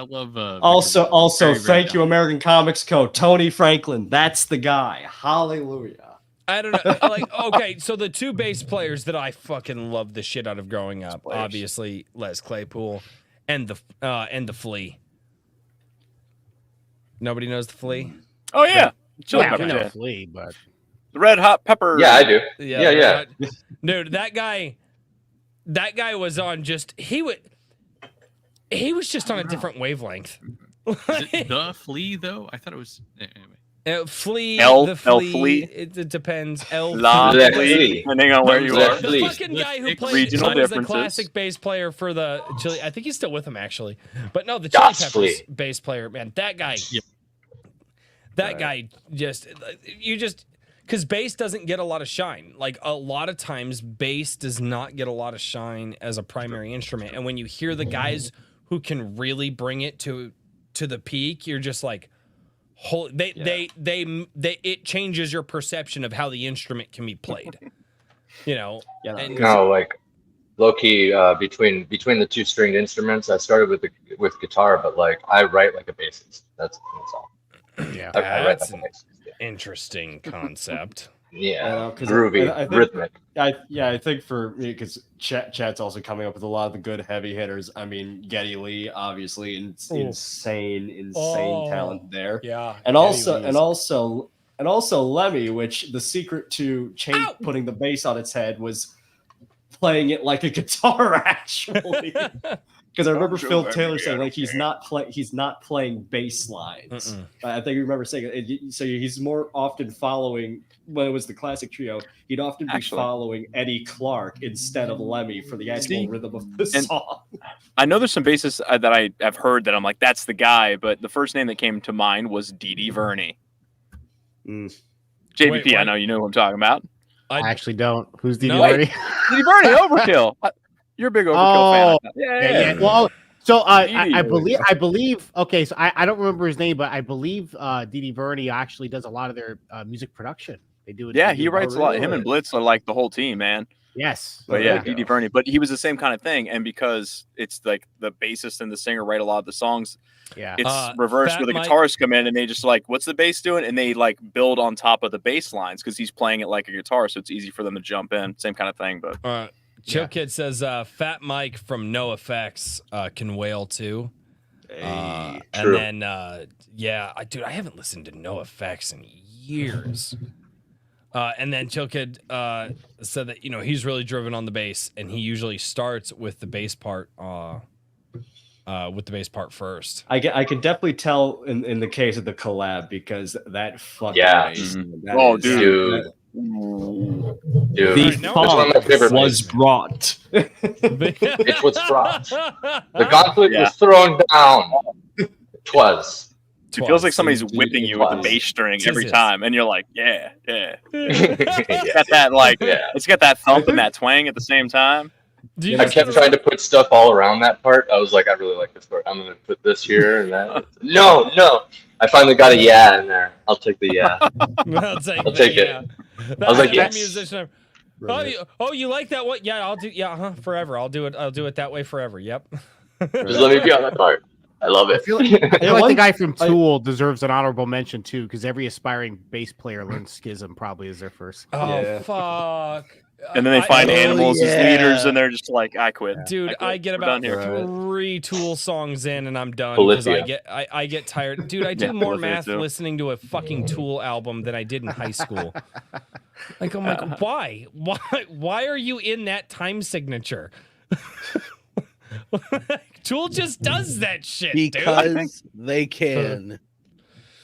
love. Also, thank you, American Comics Co. Tony Franklin. That's the guy. Hallelujah. I don't know. Like, okay, so the 2 bass players that I fucking loved the shit out of growing up, obviously Les Claypool and the Flea. Nobody knows the Flea? Oh yeah, Yeah, we know Flea, but the Red Hot Pepper. Yeah, I do. Yeah. Dude, that guy that guy was on he was just on a different wavelegth. Is it the Flea though? I thought it was anyway. Flea, El the Flea. Flea? It depends. El La Le Flea, Flea. depending on where you are. The Flea. fucking guy who played Regional who was the differences. classic bass player for the Chili. I think he's still with them actually. But no, the Chili Das Peppers Flea. bass player, man, that guy. Yeah. That guy just because bass doesn't get a lot of shine. Like a lot of times, bass does not get a lot of shine as a primary instrument. And when you hear the guys who can really bring it to the peak, you're just like, it changes your perception of how the instrument can be played. You know, and No, like low key between the two stringed instruments. I started with guitar, but like I write like a bassist. That's all. Yeah. I write that's like an a bassist. Yeah, interesting concept. yeah. 'cause Groovy, I think- rhythmic. I think for me, because Chat's also coming up with a lot of the good heavy hitters. I mean, Geddy Lee, obviously, insane talent there. Yeah, And also Lemmy, which the secret to putting the bass on its head was playing it like a guitar, actually. Because I remember Phil Taylor saying like he's not playing bass lines. I think you remember saying it. So he's more often following, when it was the classic trio, he'd often be following Eddie Clark instead of Lemmy for the actual rhythm of the song. I know there's some bassists that I have heard that I'm like, that's the guy, but the first name that came to mind was Dee Verney. JVP, Wait, I know you know who I'm talking about. I actually don't. Who's Dee No. Verney? Dee Verney, Overkill. You're a big Overkill fan. Yeah. Well, so I Dee believe. Okay, so I don't remember his name, but I believe Dee Verney actually does a lot of their music production. They do it. Yeah, he writes a lot. Him and Blitz are like the whole team, man. Yes. But yeah, Dee Verney. But he was the same kind of thing, and because it's like the bassist and the singer write a lot of the songs. Yeah. It's reversed Fat where the Mike- guitarists come in and they just like, what's the bass doing? And they like build on top of the bass lines because he's playing it like a guitar, so it's easy for them to jump in. Same kind of thing, but Chillkid says Fat Mike from NoFX can wail too. And then dude, I haven't listened to NoFX in years. And then Chillkid said that he's really driven on the bass, and he usually starts with the bass part. With the bass part first. I can definitely tell in the case of the collab, because that fucking bass. That Oh, is- dude. Dude, The it's one of my favorite was bass. brought. It was brought. The gauntlet was thrown down. It was. It feels like somebody's Twas. whipping you with the bass string every Jesus. time, and you're like, yeah. Yeah. It's got that like, it's got that thump and that twang at the same time. I kept trying to put stuff all around that part. I was like, I really like this part. I'm going to put this here and that. No. I finally got a yeah in there. I'll take the yeah. I'll take it. I was like, yes. Musician. You like that? What? Yeah, I'll do. Yeah, forever. I'll do it. I'll do it that way forever. Yep. Just let me be on that part. I love it. I feel like the guy from Tool deserves an honorable mention too, because every aspiring bass player learns Schism probably as their first. Oh fuck. And then they find animals as leaders, and they're just like, I quit. Dude, I get We're about done here. 3 Tool songs in, and I'm done because Bolivia. I get tired. Dude, I do Yeah, more Bolivia math too. listening to a fucking Tool album than I did in high school. Like, I'm like, why? Why are you in that time signature? Tool just does that shit, dude. Because they can.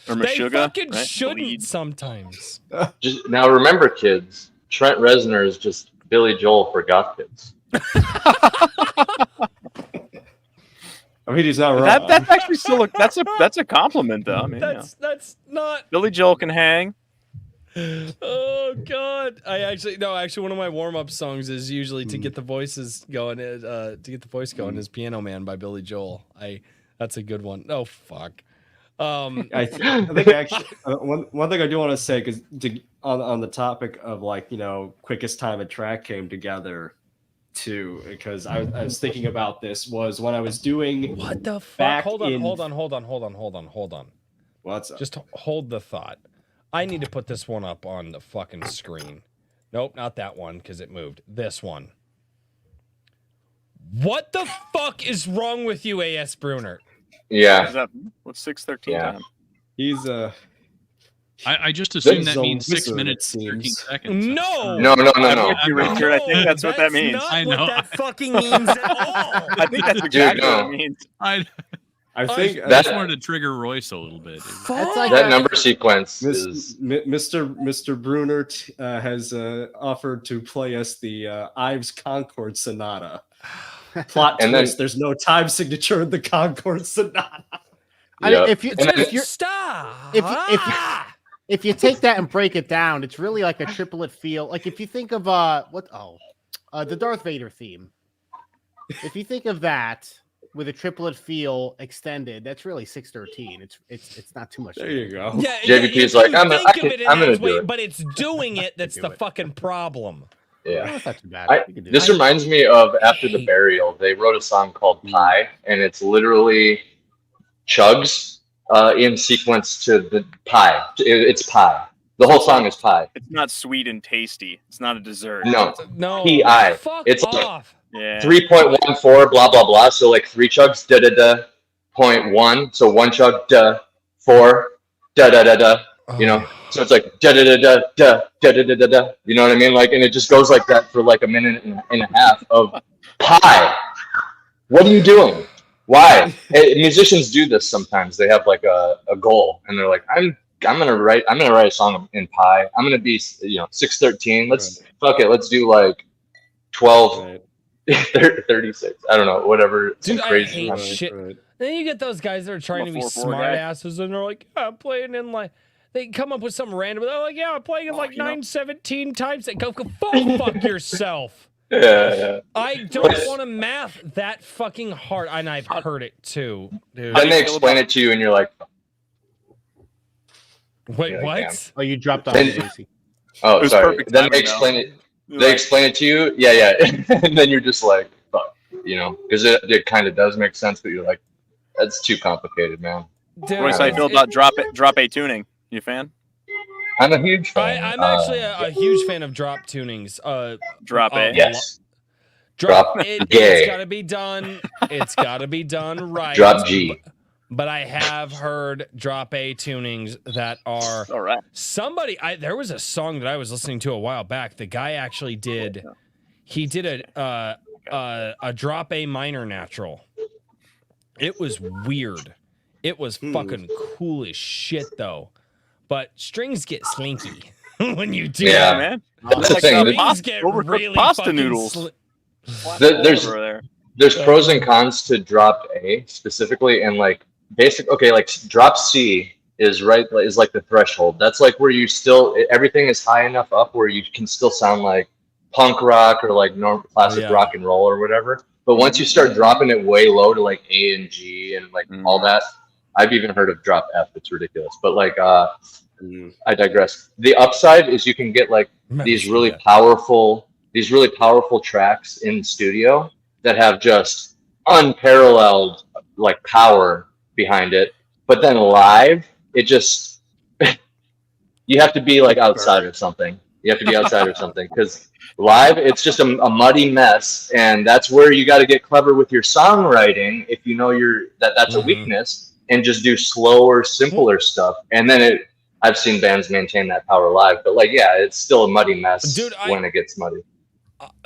Or They Meshuggah, fucking right? shouldn't Bleed. sometimes. Just now, remember, kids. Trent Reznor is just Billy Joel for goth kids. I mean, he's not wrong. That's actually still that's a compliment though. I mean, That's not. Billy Joel can hang. Oh God! Actually one of my warm-up songs is usually to get the voices going. To get the voice going is "Piano Man" by Billy Joel. That's a good one. Oh fuck. I think actually one thing I do want to say, because on the topic of quickest time a track came together too, because I was thinking about this, was when I was doing What the fuck? back Hold in- on. what's up? Just hold the thought. I need to put this one up on the fucking screen. Nope, not that one because it moved. This one. What the fuck is wrong with you, A.S. Bruner? Yeah. What's 613 Yeah. time? I just assume He's that a means 6 wizard, minutes, it 13 seems. seconds. No. No. I'm with you, Richard. I think that's what that means. Not I what know. that fucking means at all. I think that's exactly what no. it means. I think just wanted to trigger Royce a little bit. That's like That number sequence is Mr. Bruner has offered to play us the Ives Concord Sonata. Plot And then- twist: there's no time signature in the Concord Sonata. I mean, Yeah. if you And then- if you're Stop. if you take that and break it down, it's really like a triplet feel. Like if you think of the Darth Vader theme. If you think of that with a triplet feel extended, that's really 613. It's not too much. There you go. Yeah, JVP is if like, you I'm think of it in gonna that do way, it. but it's doing it that's the fucking problem. Yeah. Well, that's not too bad. You can do This that. reminds me of After the Burial. They wrote a song called Pie, and it's literally chugs in sequence to the pie. It's pie. The whole song is pie. It's not sweet and tasty. It's not a dessert. No, No, P.I. fuck It's off. Yeah. 3.14, blah, blah, blah. So like 3 chugs, da-da-da, 0.1. So 1 chug, da, 4, da-da-da-da, you know? So it's like da-da-da-da, da-da-da-da-da, you know what I mean? Like, and it just goes like that for like a minute and a half of pie. What are you doing? Why? Musicians do this sometimes. They have like a goal, and they're like, I'm gonna write a song in pi. I'm gonna be 613. Fuck it. Let's do like 12, 36. I don't know, whatever. Dude, some I crazy hate number. shit. Then you get those guys that are trying to be 4-4 smart guy. asses, and they're like, yeah, I'm playing in like. They come up with something random. They're like, yeah, I'm playing in like 917 times. Go fuck yourself. Yeah. I don't want to math that fucking hard, and I've heard it too, dude. Then they explain it to you, and you're like, Wait, Yeah, what? damn. Oh, you dropped off, Then- Casey. oh, It was sorry. perfect Then they timing, explain though. it. They explain it to you. Yeah. And then you're just like, fuck, because it kind of does make sense, but you're like, that's too complicated, man. Dude, Royce, how you feel about drop A tuning? You a fan? I'm a huge fan. I'm actually a huge fan of drop tunings. Drop A. Yes. Drop Drop it. gay. It's got to be done. It's got to be done right. Drop G. But I have heard drop A tunings that are All right. somebody. There was a song that I was listening to a while back. The guy actually did. He did a drop A minor natural. It was weird. It was fucking cool as shit though. But strings get slinky when you do Yeah, that. man. That's the Like thing. Strings get overcooked really pasta fucking noodles. There's Over there. there's pros and cons to drop A specifically, and like like drop C is like the threshold. That's like where you still everything is high enough up where you can still sound like punk rock or like normal classic Yeah. rock and roll or whatever. But once you start dropping it way low to like A and G and like all that, I've even heard of drop F. It's ridiculous. But like I digress. The upside is you can get like these really powerful tracks in studio that have just unparalleled like power behind it. But then live, it just you have to be like outside of something. You have to be outside of something because live, it's just a muddy mess, and that's where you got to get clever with your songwriting if you know that's a weakness, and just do slower, simpler stuff. And then I've seen bands maintain that power live, but like, yeah, it's still a muddy mess when it gets muddy.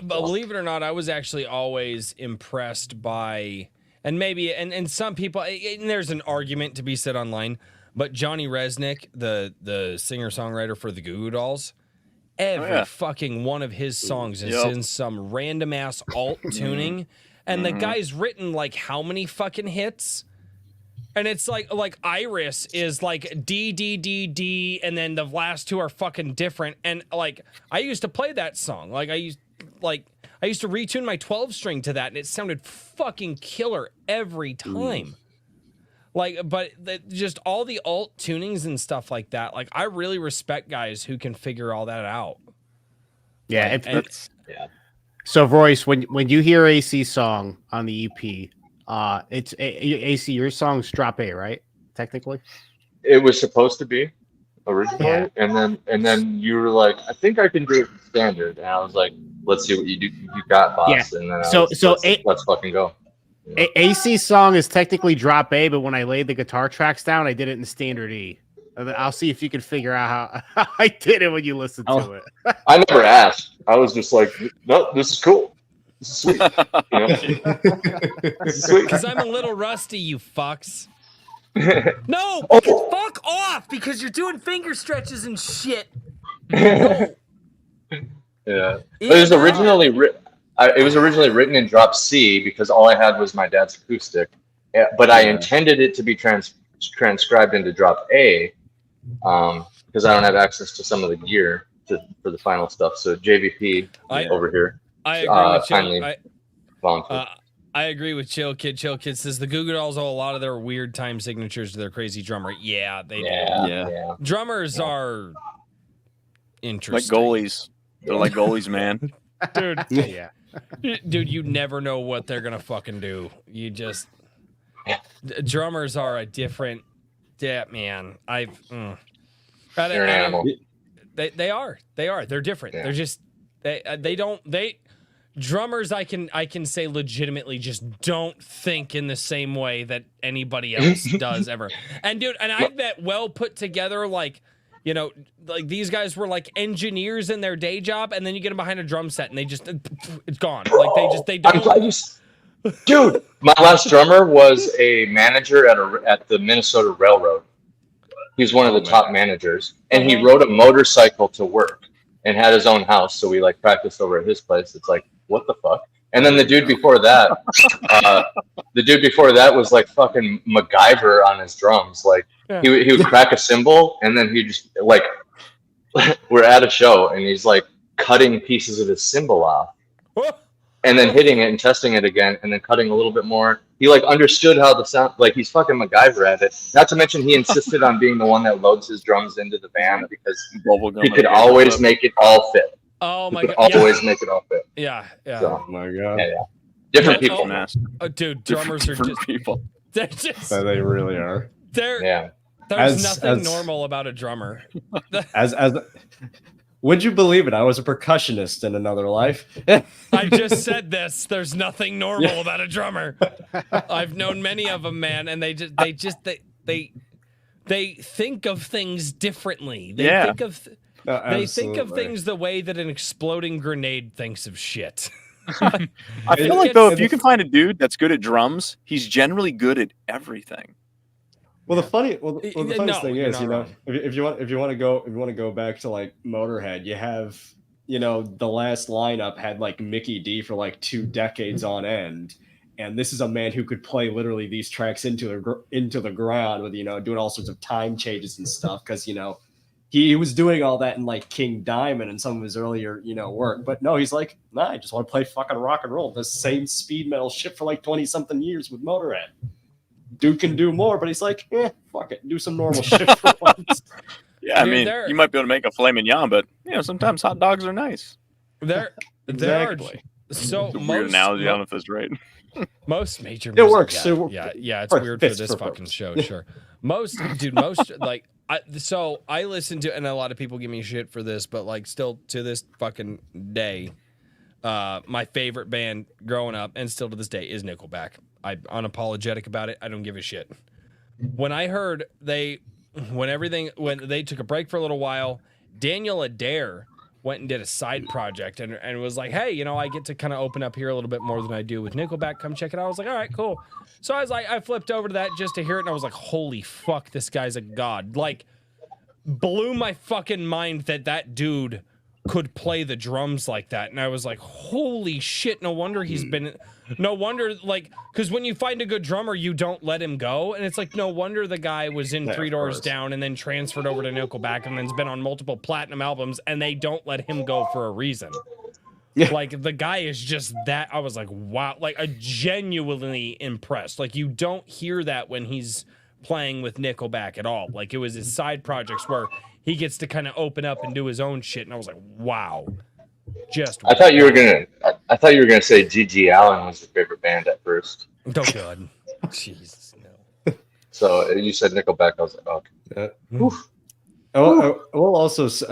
Believe it or not, I was actually always impressed by, and maybe, and some people, and there's an argument to be said online, but Johnny Resnick, the singer-songwriter for the Goo Goo Dolls, every fucking one of his songs is in some random ass alt tuning, and the guy's written like how many fucking hits? And it's like Iris is like D D D D, and then the last two are fucking different. And like I used to play that song, I used to retune my 12 string to that, and it sounded fucking killer every time. But just all the alt tunings and stuff like that. Like I really respect guys who can figure all that out. Yeah, Yeah. So Royce, when you hear AC song on the EP, it's AC. Your song's drop A, right? Technically, it was supposed to be originally, and then you were like, I think I can do it standard, and I was like, let's see what you got, boss. Yeah. And then let's fucking go. AC song is technically drop A, but when I laid the guitar tracks down, I did it in standard E. I'll see if you can figure out how I did it when you listen to it. I never asked. I was just like, no, this is cool. This is sweet. You know? This is sweet. Because I'm a little rusty, you fucks. No, Oh. because fuck off because you're doing finger stretches and shit. No. Yeah, but it was originally written in drop C because all I had was my dad's acoustic. Yeah, but I intended it to be transcribed into drop A because I don't have access to some of the gear for the final stuff. So JVP over here. I agree with finally volunteered. I agree with Chillkid. Chillkid says the Goo Goo Dolls owe a lot of their weird time signatures to their crazy drummer. Yeah, they do. Yeah. Drummers are Like interesting. goalies. They're like goalies, man. Dude. Yeah. Dude, you never know what they're gonna fucking do. You just drummers are a different man. They're an animal. They are. They're different. Yeah. They're just drummers I can say legitimately just don't think in the same way that anybody else does ever. And dude, and I've met well put together like these guys were like engineers in their day job, and then you get them behind a drum set and they just it's gone. Like they don't. I'm glad dude, my last drummer was a manager at the Minnesota Railroad. He was one of the top managers, and he rode a motorcycle to work and had his own house. So we like practiced over at his place. It's like, what the fuck? And then the dude before that, was like fucking MacGyver on his drums. Like he would crack a cymbal, and then he just like we're at a show, and he's like cutting pieces of his cymbal off, and then hitting it and testing it again, and then cutting a little bit more. He like understood how the sound, like he's fucking MacGyver at it. Not to mention he insisted on being the one that loads his drums into the van because he could always make it all fit. Oh my god! Always make it all fit. Yeah. So, Oh my god. yeah. Different people. Dude, drummers are just people. They're just. They really are. There's nothing normal about a drummer. As would you believe it? I was a percussionist in another life. I just said this. There's nothing normal about a drummer. I've known many of them, man, and they think of things differently. They think of things the way that an exploding grenade thinks of shit. I feel like though, if you can find a dude that's good at drums, he's generally good at everything. Well, the funniest thing is, if you want to go back to like Motorhead, you have, the last lineup had like Mickey D for like 2 decades on end, and this is a man who could play literally these tracks into the ground with doing all sorts of time changes and stuff because he was doing all that in like King Diamond and some of his earlier work, but no, he's like, nah, I just want to play fucking rock and roll, the same speed metal shit for like 20 something years with Motorhead. Dude can do more, but he's like, fuck it, do some normal shit for once. Yeah, I mean, you might be able to make a filet mignon, but sometimes hot dogs are nice. Exactly. So it's a weird analogy. I don't know if that's right. Most major music, it works. Yeah, it's weird for this fucking show, sure. Most like I listen to, and a lot of people give me shit for this, but like still to this fucking day, my favorite band growing up and still to this day is Nickelback. I'm unapologetic about it. I don't give a shit. When I heard when they took a break for a little while, Daniel Adair went and did a side project and was like, hey, I get to kind of open up here a little bit more than I do with Nickelback. Come check it out. I was like, all right, cool. So I flipped over to that just to hear it, and I was like, holy fuck, this guy's a god. Like, blew my fucking mind that dude could play the drums like that. And I was like, holy shit, no wonder because when you find a good drummer, you don't let him go. And it's like, no wonder the guy was in Three Doors Down and then transferred over to Nickelback and then's been on multiple platinum albums, and they don't let him go for a reason. Yeah. Like, the guy is just that. I was like, wow, like, I genuinely impressed. Like, you don't hear that when he's playing with Nickelback at all. Like, it was his side projects where he gets to kind of open up and do his own shit, and I was like, wow. I thought you were gonna say G.G. Allen was your favorite band at first. Oh god, Jesus, no. So you said Nickelback. I was like, okay. I will also say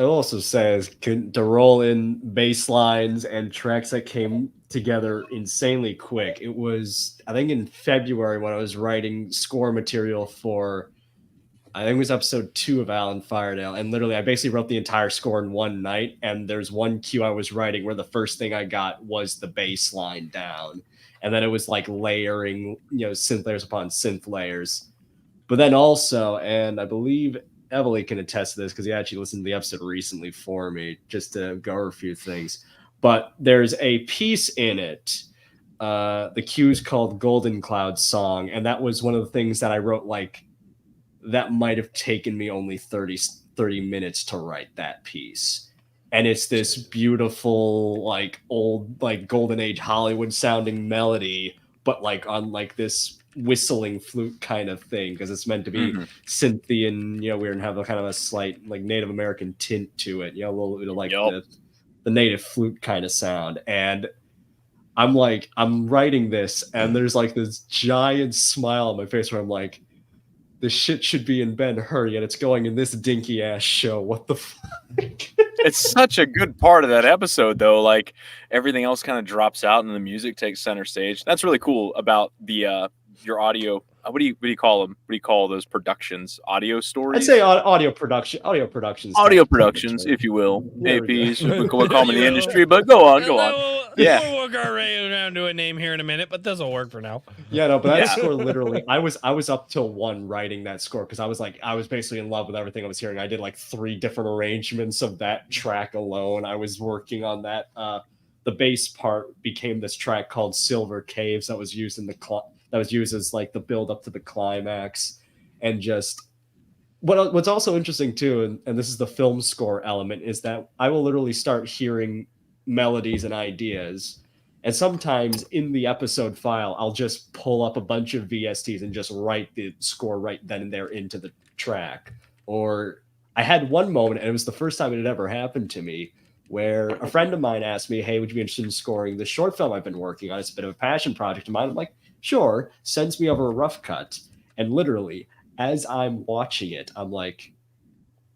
to roll in bass lines and tracks that came together insanely quick. It was, I think, in February when I was writing score material for I think it was episode 2 of Alan Firedale, and literally I basically wrote the entire score in one night, and there's one cue I was writing where the first thing I got was the bass line down, and then it was like layering, synth layers upon synth layers. But then also, and I believe Emily can attest to this because he actually listened to the episode recently for me just to go over a few things. But there's a piece in it, the cue's called Golden Cloud Song, and that was one of the things that I wrote, like, that might have taken me only 30 minutes to write that piece. And it's this beautiful, like, old, like, golden age Hollywood sounding melody, but like on like this whistling flute kind of thing, because it's meant to be Cynthian, weird, and have a kind of a slight like Native American tint to it, a little bit of like the native flute kind of sound. And I'm writing this, and there's like this giant smile on my face where I'm like, this shit should be in Ben-Hur, yet it's going in this dinky ass show. What the fuck? It's such a good part of that episode, though. Like, everything else kind of drops out and the music takes center stage. That's really cool about the your audio. What do you call them? What do you call those productions? Audio stories? I'd say audio productions. Audio productions, if you will. APs. We'll call them in the industry, but go on. We'll work our way around to a name here in a minute, but this will work for now. Yeah, no, but that score literally, I was up till 1 writing that score because I was basically in love with everything I was hearing. I did like 3 different arrangements of that track alone. I was working on that. The bass part became this track called Silver Caves that was used as like the build up to the climax. And just what's also interesting too, and this is the film score element, is that I will literally start hearing melodies and ideas, and sometimes in the episode file I'll just pull up a bunch of VSTs and just write the score right then and there into the track. Or I had one moment, and it was the first time it had ever happened to me, where a friend of mine asked me, hey, would you be interested in scoring the short film I've been working on? It's a bit of a passion project of mine. I'm like, sure. Sends me over a rough cut, and literally as I'm watching it, I'm like,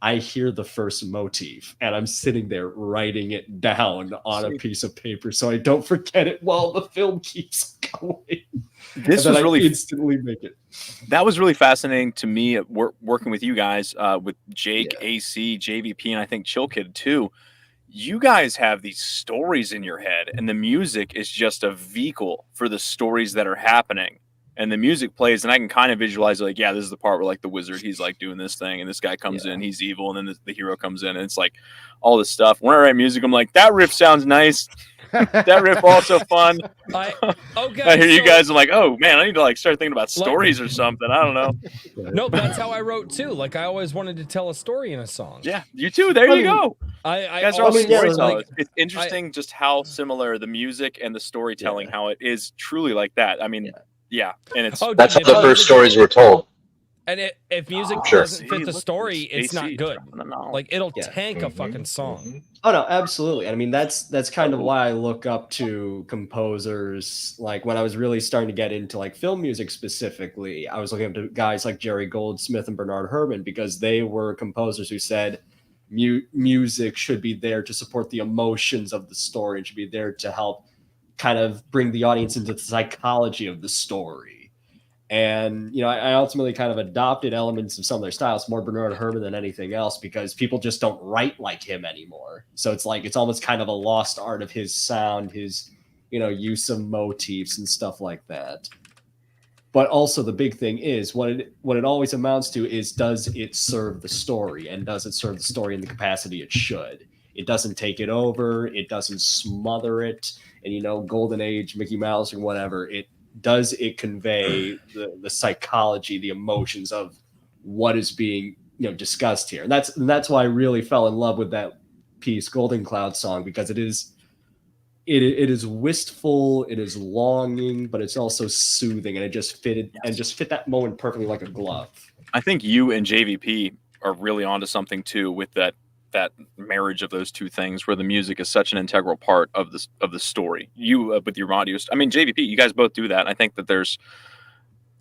I hear the first motif, and I'm sitting there writing it down on a piece of paper so I don't forget it while the film keeps going. This was really instantly make it. That was really fascinating to me working with you guys, with Jake, AC, JVP, and I think Chillkid too. You guys have these stories in your head, and the music is just a vehicle for the stories that are happening. And the music plays, and I can kind of visualize, like, yeah, this is the part where, like, the wizard, he's, like, doing this thing, and this guy comes in, he's evil, and then the hero comes in, and it's, like, all this stuff. When I write music, I'm like, that riff sounds nice. That riff also fun. I hear you guys, I'm like, oh, man, I need to, like, start thinking about stories or something. I don't know. No, that's how I wrote, too. Like, I always wanted to tell a story in a song. Yeah, you too. There you go. You guys are all storytellers. It's interesting just how similar the music and the storytelling, how it is truly like that. I mean... Yeah, and it's that's how the first stories were told. And if music doesn't fit the story, it's not good. Like, it'll tank a fucking song. Oh no, absolutely. I mean, that's kind of why I look up to composers. Like, when I was really starting to get into like film music specifically, I was looking up to guys like Jerry Goldsmith and Bernard Herrmann, because they were composers who said music should be there to support the emotions of the story and should be there to help kind of bring the audience into the psychology of the story. And, I ultimately kind of adopted elements of some of their styles, more Bernard Herrmann than anything else, because people just don't write like him anymore. So it's like, it's almost kind of a lost art of his sound, his, use of motifs and stuff like that. But also the big thing is what it always amounts to is, does it serve the story, and does it serve the story in the capacity it should? It doesn't take it over. It doesn't smother it. And, Golden Age, Mickey Mouse, or whatever, it convey the psychology, the emotions of what is being, discussed here. And that's why I really fell in love with that piece, Golden Cloud Song, because it is wistful, it is longing, but it's also soothing, and it just fit that moment perfectly like a glove. I think you and JVP are really onto something too with that marriage of those two things, where the music is such an integral part of the story. You with your audio, I mean, JVP, you guys both do that. I think that there's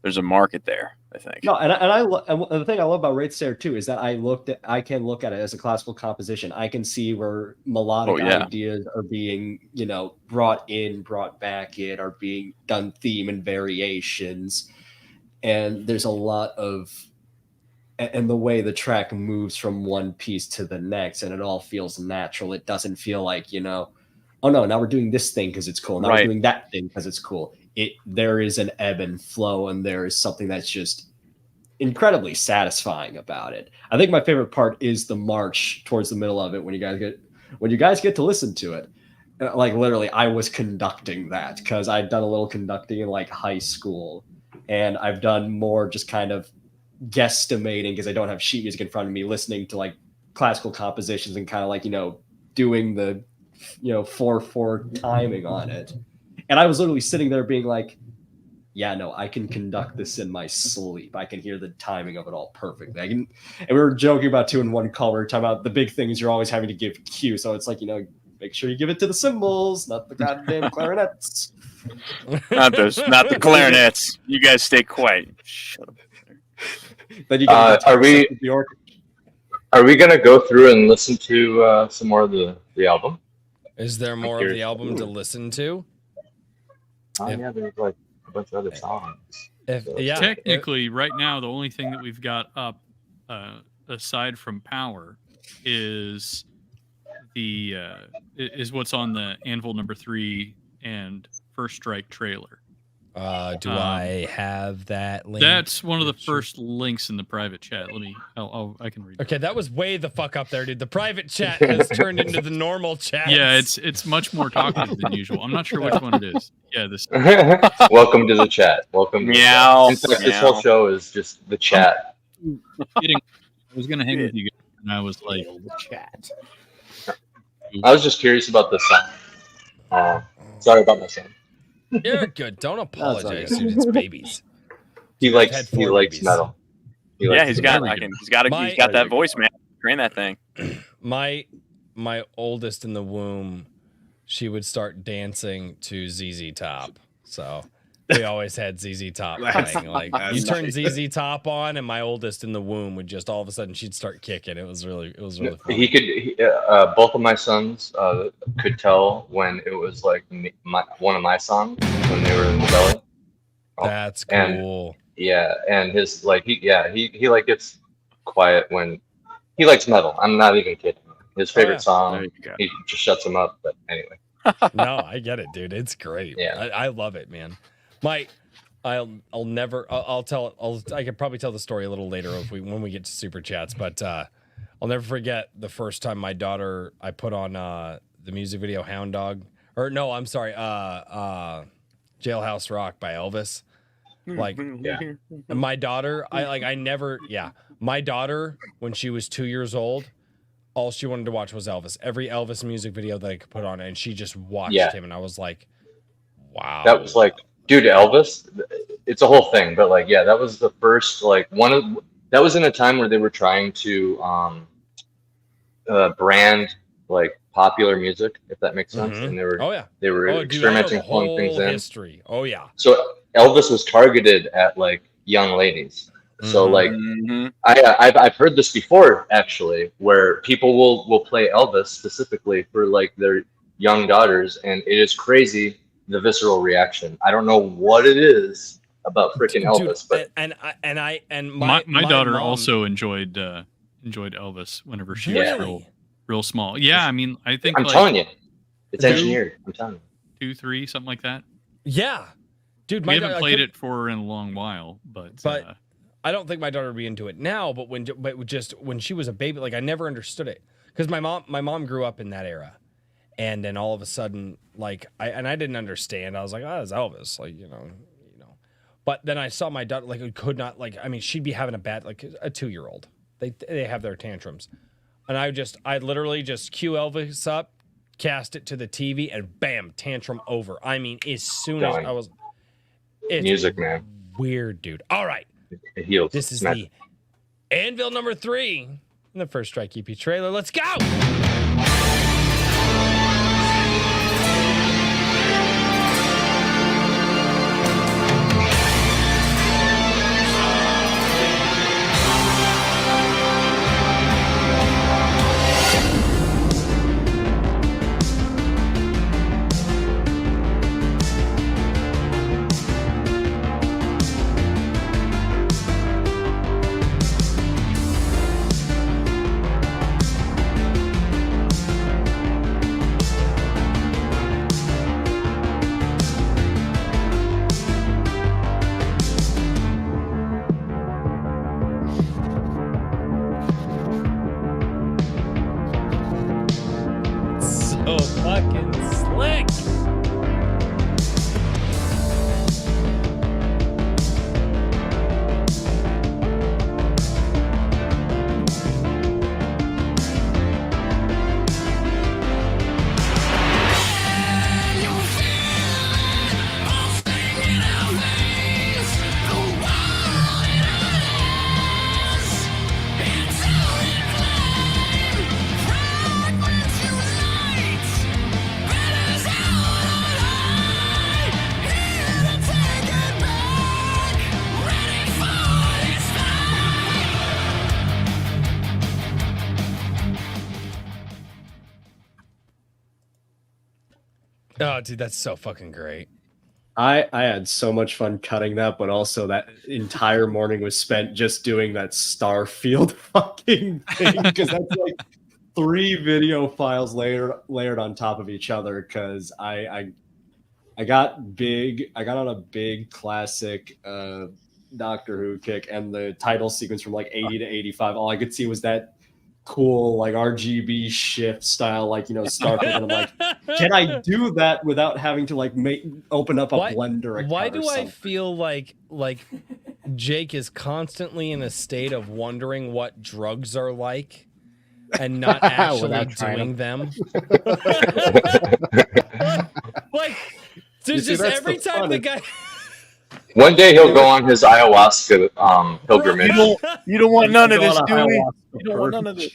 a market there, I think. No, and the thing I love about Right Stare too is that I can look at it as a classical composition. I can see where melodic ideas are being, brought back in, are being done theme and variations. And there's a lot of and the way the track moves from one piece to the next, and it all feels natural. It doesn't feel like, oh no, now we're doing this thing because it's cool. Now we're doing that thing because it's cool. There is an ebb and flow, and there is something that's just incredibly satisfying about it. I think my favorite part is the march towards the middle of it when you guys get to listen to it. Like literally, I was conducting that because I'd done a little conducting in like high school, and I've done more just kind of guesstimating because I don't have sheet music in front of me, listening to like classical compositions and kind of like doing the 4/4 timing on it. And I was literally sitting there being like, yeah, no, I can conduct this in my sleep. I can hear the timing of it all perfectly. And we were joking about 2-in-1 call. We were talking about the big thing is you're always having to give cue. So it's like, make sure you give it to the cymbals, not the goddamn clarinets. not the clarinets. You guys stay quiet. Shut up. Then you are we gonna go through and listen to some more of the album? Is there more of the album to listen to? Yeah, there's like a bunch of other songs. Technically, right now, the only thing that we've got up, aside from Power, is what's on the Anvil #3 and First Strike trailer. Do I have that link? That's one of the first links in the private chat. I can read. Okay, that was way the fuck up there, dude. The private chat has turned into the normal chat. Yeah, it's much more talkative than usual. I'm not sure which one it is. Yeah, this. Welcome to the chat. Welcome. Meow. In fact, this whole show is just the chat. I was gonna hang with you guys, and I was like, the chat. I was just curious about the song. Sorry about my son. You're good. Don't apologize, dude. It's babies. He likes metal. He's got that voice, man. Train that thing. My oldest in the womb, she would start dancing to ZZ Top. So we always had ZZ Top playing. Like you turn ZZ Top on, and my oldest in the womb would just all of a sudden she'd start kicking. It was really fun. Both of my sons could tell when it was like one of my songs when they were in the belly. That's cool. And his he like gets quiet when he likes metal. I'm not even kidding. His favorite song, he just shuts him up. But anyway. No, I get it, dude. It's great. Yeah, I love it, man. I could probably tell the story a little later when we get to super chats, but I'll never forget the first time I put on the music video Hound Dog, or no, I'm sorry, Jailhouse Rock by Elvis. Like, my daughter, my daughter, when she was 2 years old, all she wanted to watch was Elvis. Every Elvis music video that I could put on, and she just watched him, and I was like, wow. That was like, dude, Elvis, it's a whole thing, but like, that was the first, like, that was in a time where they were trying to brand like popular music, if that makes sense. And they were experimenting, pulling things in. History. Oh yeah. So Elvis was targeted at like young ladies. So like, I've heard this before actually, where people will play Elvis specifically for like their young daughters, and it is crazy. The visceral reaction. I don't know what it is about freaking Elvis, but my daughter mom also enjoyed Elvis whenever she was real small. Yeah, I mean, I think I'm telling you, it's engineered. I'm telling you, 2, 3, something like that. Yeah, dude, we haven't played it for her in a long while, but I don't think my daughter would be into it now. But when she was a baby, like I never understood it because my mom grew up in that era. And then all of a sudden, like, I didn't understand. I was like, oh, it's Elvis, like, you know. But then I saw my daughter, like, could not, like, I mean, she'd be having a 2-year-old. They have their tantrums. And I literally just cue Elvis up, cast it to the TV, and bam, tantrum over. I mean, as soon as I was. It's music, man. Weird, dude. All right. It heals. This is the Anvil #3 in the First Strike EP trailer. Let's go! Oh, dude, that's so fucking great. I had so much fun cutting that, but also that entire morning was spent just doing that Starfield fucking thing because that's like 3 video files layered on top of each other. Because I got on a big classic Doctor Who kick, and the title sequence from like 80 to 85. All I could see was that cool like RGB shift style, like Starfield. And I'm like, can I do that without having to like open up a Blender account? Why do or I something? feel like Jake is constantly in a state of wondering what drugs are like and not actually Without trying doing them? Like, there's see, just that's every the time fun. the guy. One day he'll go on his ayahuasca pilgrimage. You don't want none of Go this, on a do we? ayahuasca You don't want none of this.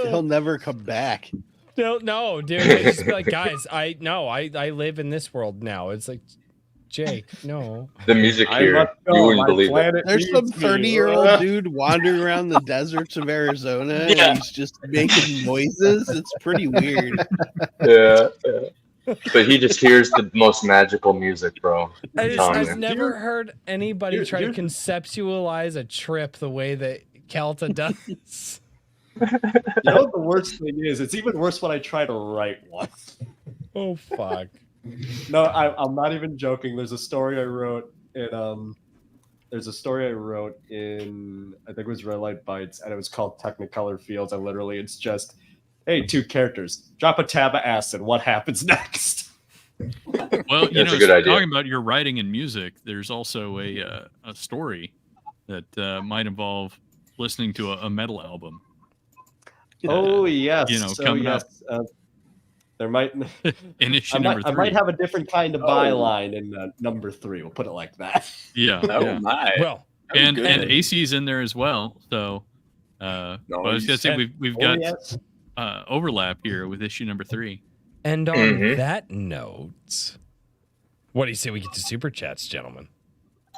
He'll never come back. No, dude. I just be like, guys, I live in this world now. It's like, Jake, no. The music I here, must go. you wouldn't My believe it. planet There's some needs me. 30-year-old dude wandering around the deserts of Arizona, and he's just making noises. It's pretty weird. Yeah. But he just hears the most magical music, bro. I've never heard anybody Here- try to here- conceptualize a trip the way that Kelta does. You know what the worst thing is? It's even worse when I try to write one. Oh fuck. No, I'm not even joking. There's a story I wrote in I think it was Red Light Bites, and it was called Technicolor Fields, and literally it's just, hey, 2 characters, drop a tab of acid, what happens next? Well, That's a good idea. talking about your writing and music, there's also a story that might involve listening to a metal album. Oh yes, coming up. There might In issue I number 3. might have a different kind of byline in number 3. We'll put it like that. Yeah. Oh yeah. my! Well, And good. AC's in there as well. So, but I was gonna say we've Oh, got yes. overlap here with issue number 3. and on Mhm. that note, what do you say we get to super chats, gentlemen?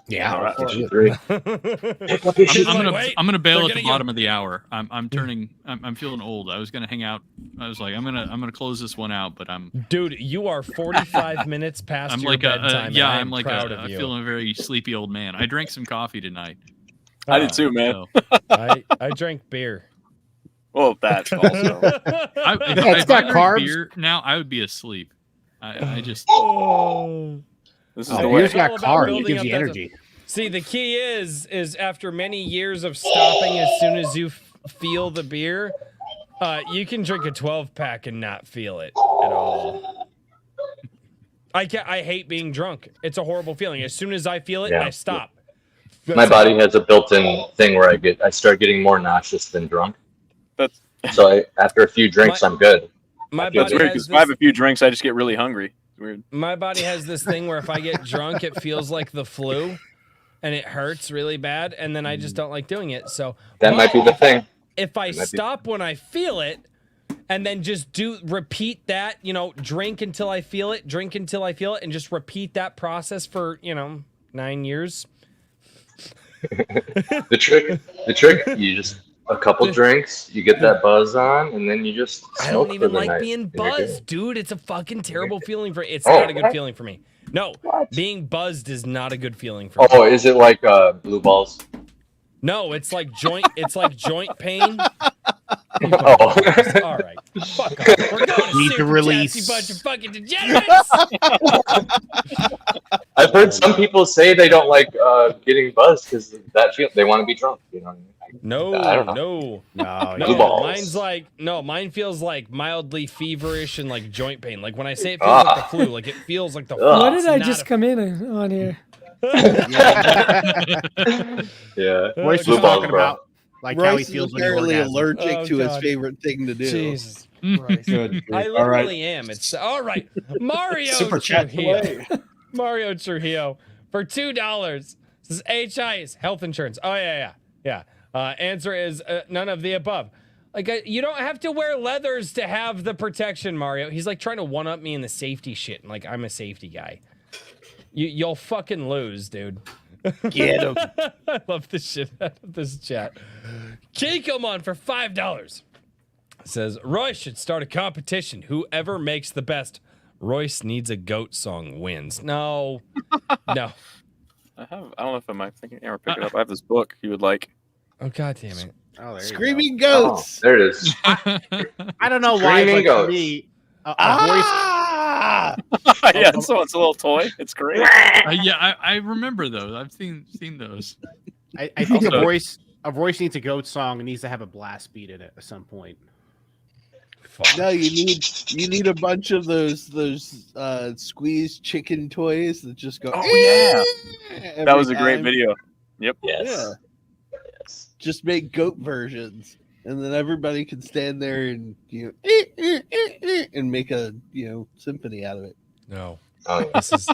Yeah. All right, issue 3. I'm gonna bail at the bottom of the hour. I'm feeling old. I was gonna hang out. I was like, I'm gonna close this one out, but I'm Dude, you are 45 minutes past your like bedtime. yeah, and I'm like proud I of you. feel a very sleepy old man. I drank some coffee tonight. I did too, man. So, I drank beer. Well, that also. if it's got I drank carbs. beer now, I would be asleep. I just Oh. This is Oh, the beer's way. got all about carbs. It building gives up you that- energy. See, the key is after many years of stopping, as soon as you feel the beer, you can drink a 12-pack and not feel it at all. I hate being drunk. It's a horrible feeling. As soon as I feel it, Yeah. I stop. My body has a built-in thing where I start getting more nauseous than drunk. That's So after a few drinks, I'm good. My it's body weird has because if I have this, a few drinks, I just get really hungry. It's weird. my body has this thing where if I get drunk, it feels like the flu, and it hurts really bad, and then I just don't like doing it. So That might be the thing. if I might be- stop when I feel it, and then just repeat that, drink until I feel it, and just repeat that process for 9 years. The trick, you just a couple drinks, you get that buzz on, and then you just I smoke don't even for the like night, being and you're good. buzzed, dude. It's a fucking terrible feeling for. It's Oh. not a good feeling for me. No, being buzzed is not a good feeling for me. Oh, is it like blue balls? No, it's like joint. It's like joint pain. Oh. All right, fuck off. We're going to Need to super release. chats, you bunch of fucking degenerates. I've heard some people say they don't like getting buzzed because they want to be drunk. You know what I mean? No, I don't know. no. No, No, Blue balls. mine feels like mildly feverish and like joint pain. Like when I say it feels like the flu, like it feels like the flu. Ugh. What did It's I not just a- come in on here? Yeah. Royce Blue was balls, talking bro. about like how he Royce is feels when he apparently orgasms. allergic Oh, to his God. favorite thing to do. Jesus Christ. Good. I All right. literally am. It's all right. Mario Super chat Trujillo. away. Mario Trujillo for $2. This is HI's health insurance. Oh yeah. Answer is none of the above. Like you don't have to wear leathers to have the protection, Mario. He's like trying to one up me in the safety shit, and like I'm a safety guy. You'll fucking lose, dude. Get him. I love this shit out of this chat. Kikomon for $5 says Roy should start a competition. Whoever makes the best Royce needs a goat song wins. No. No. I don't know if I might ever pick it up. I have this book you would like. Oh, God damn it. Oh, there Screaming Oh, goats. there it is. I don't know why, Screaming but to goats. me, a voice. Ah! Yeah, so it's a little toy. It's great. Yeah, I remember those. I've seen those. I think Also- a voice needs a goat song and needs to have a blast beat in it at some point. No, you need a bunch of those squeezed chicken toys that just go. Oh, yeah, That was a great video. Yep. Yes. Yeah. Yes. Just make goat versions, and then everybody can stand there and and make a symphony out of it. No. Oh, yeah. This is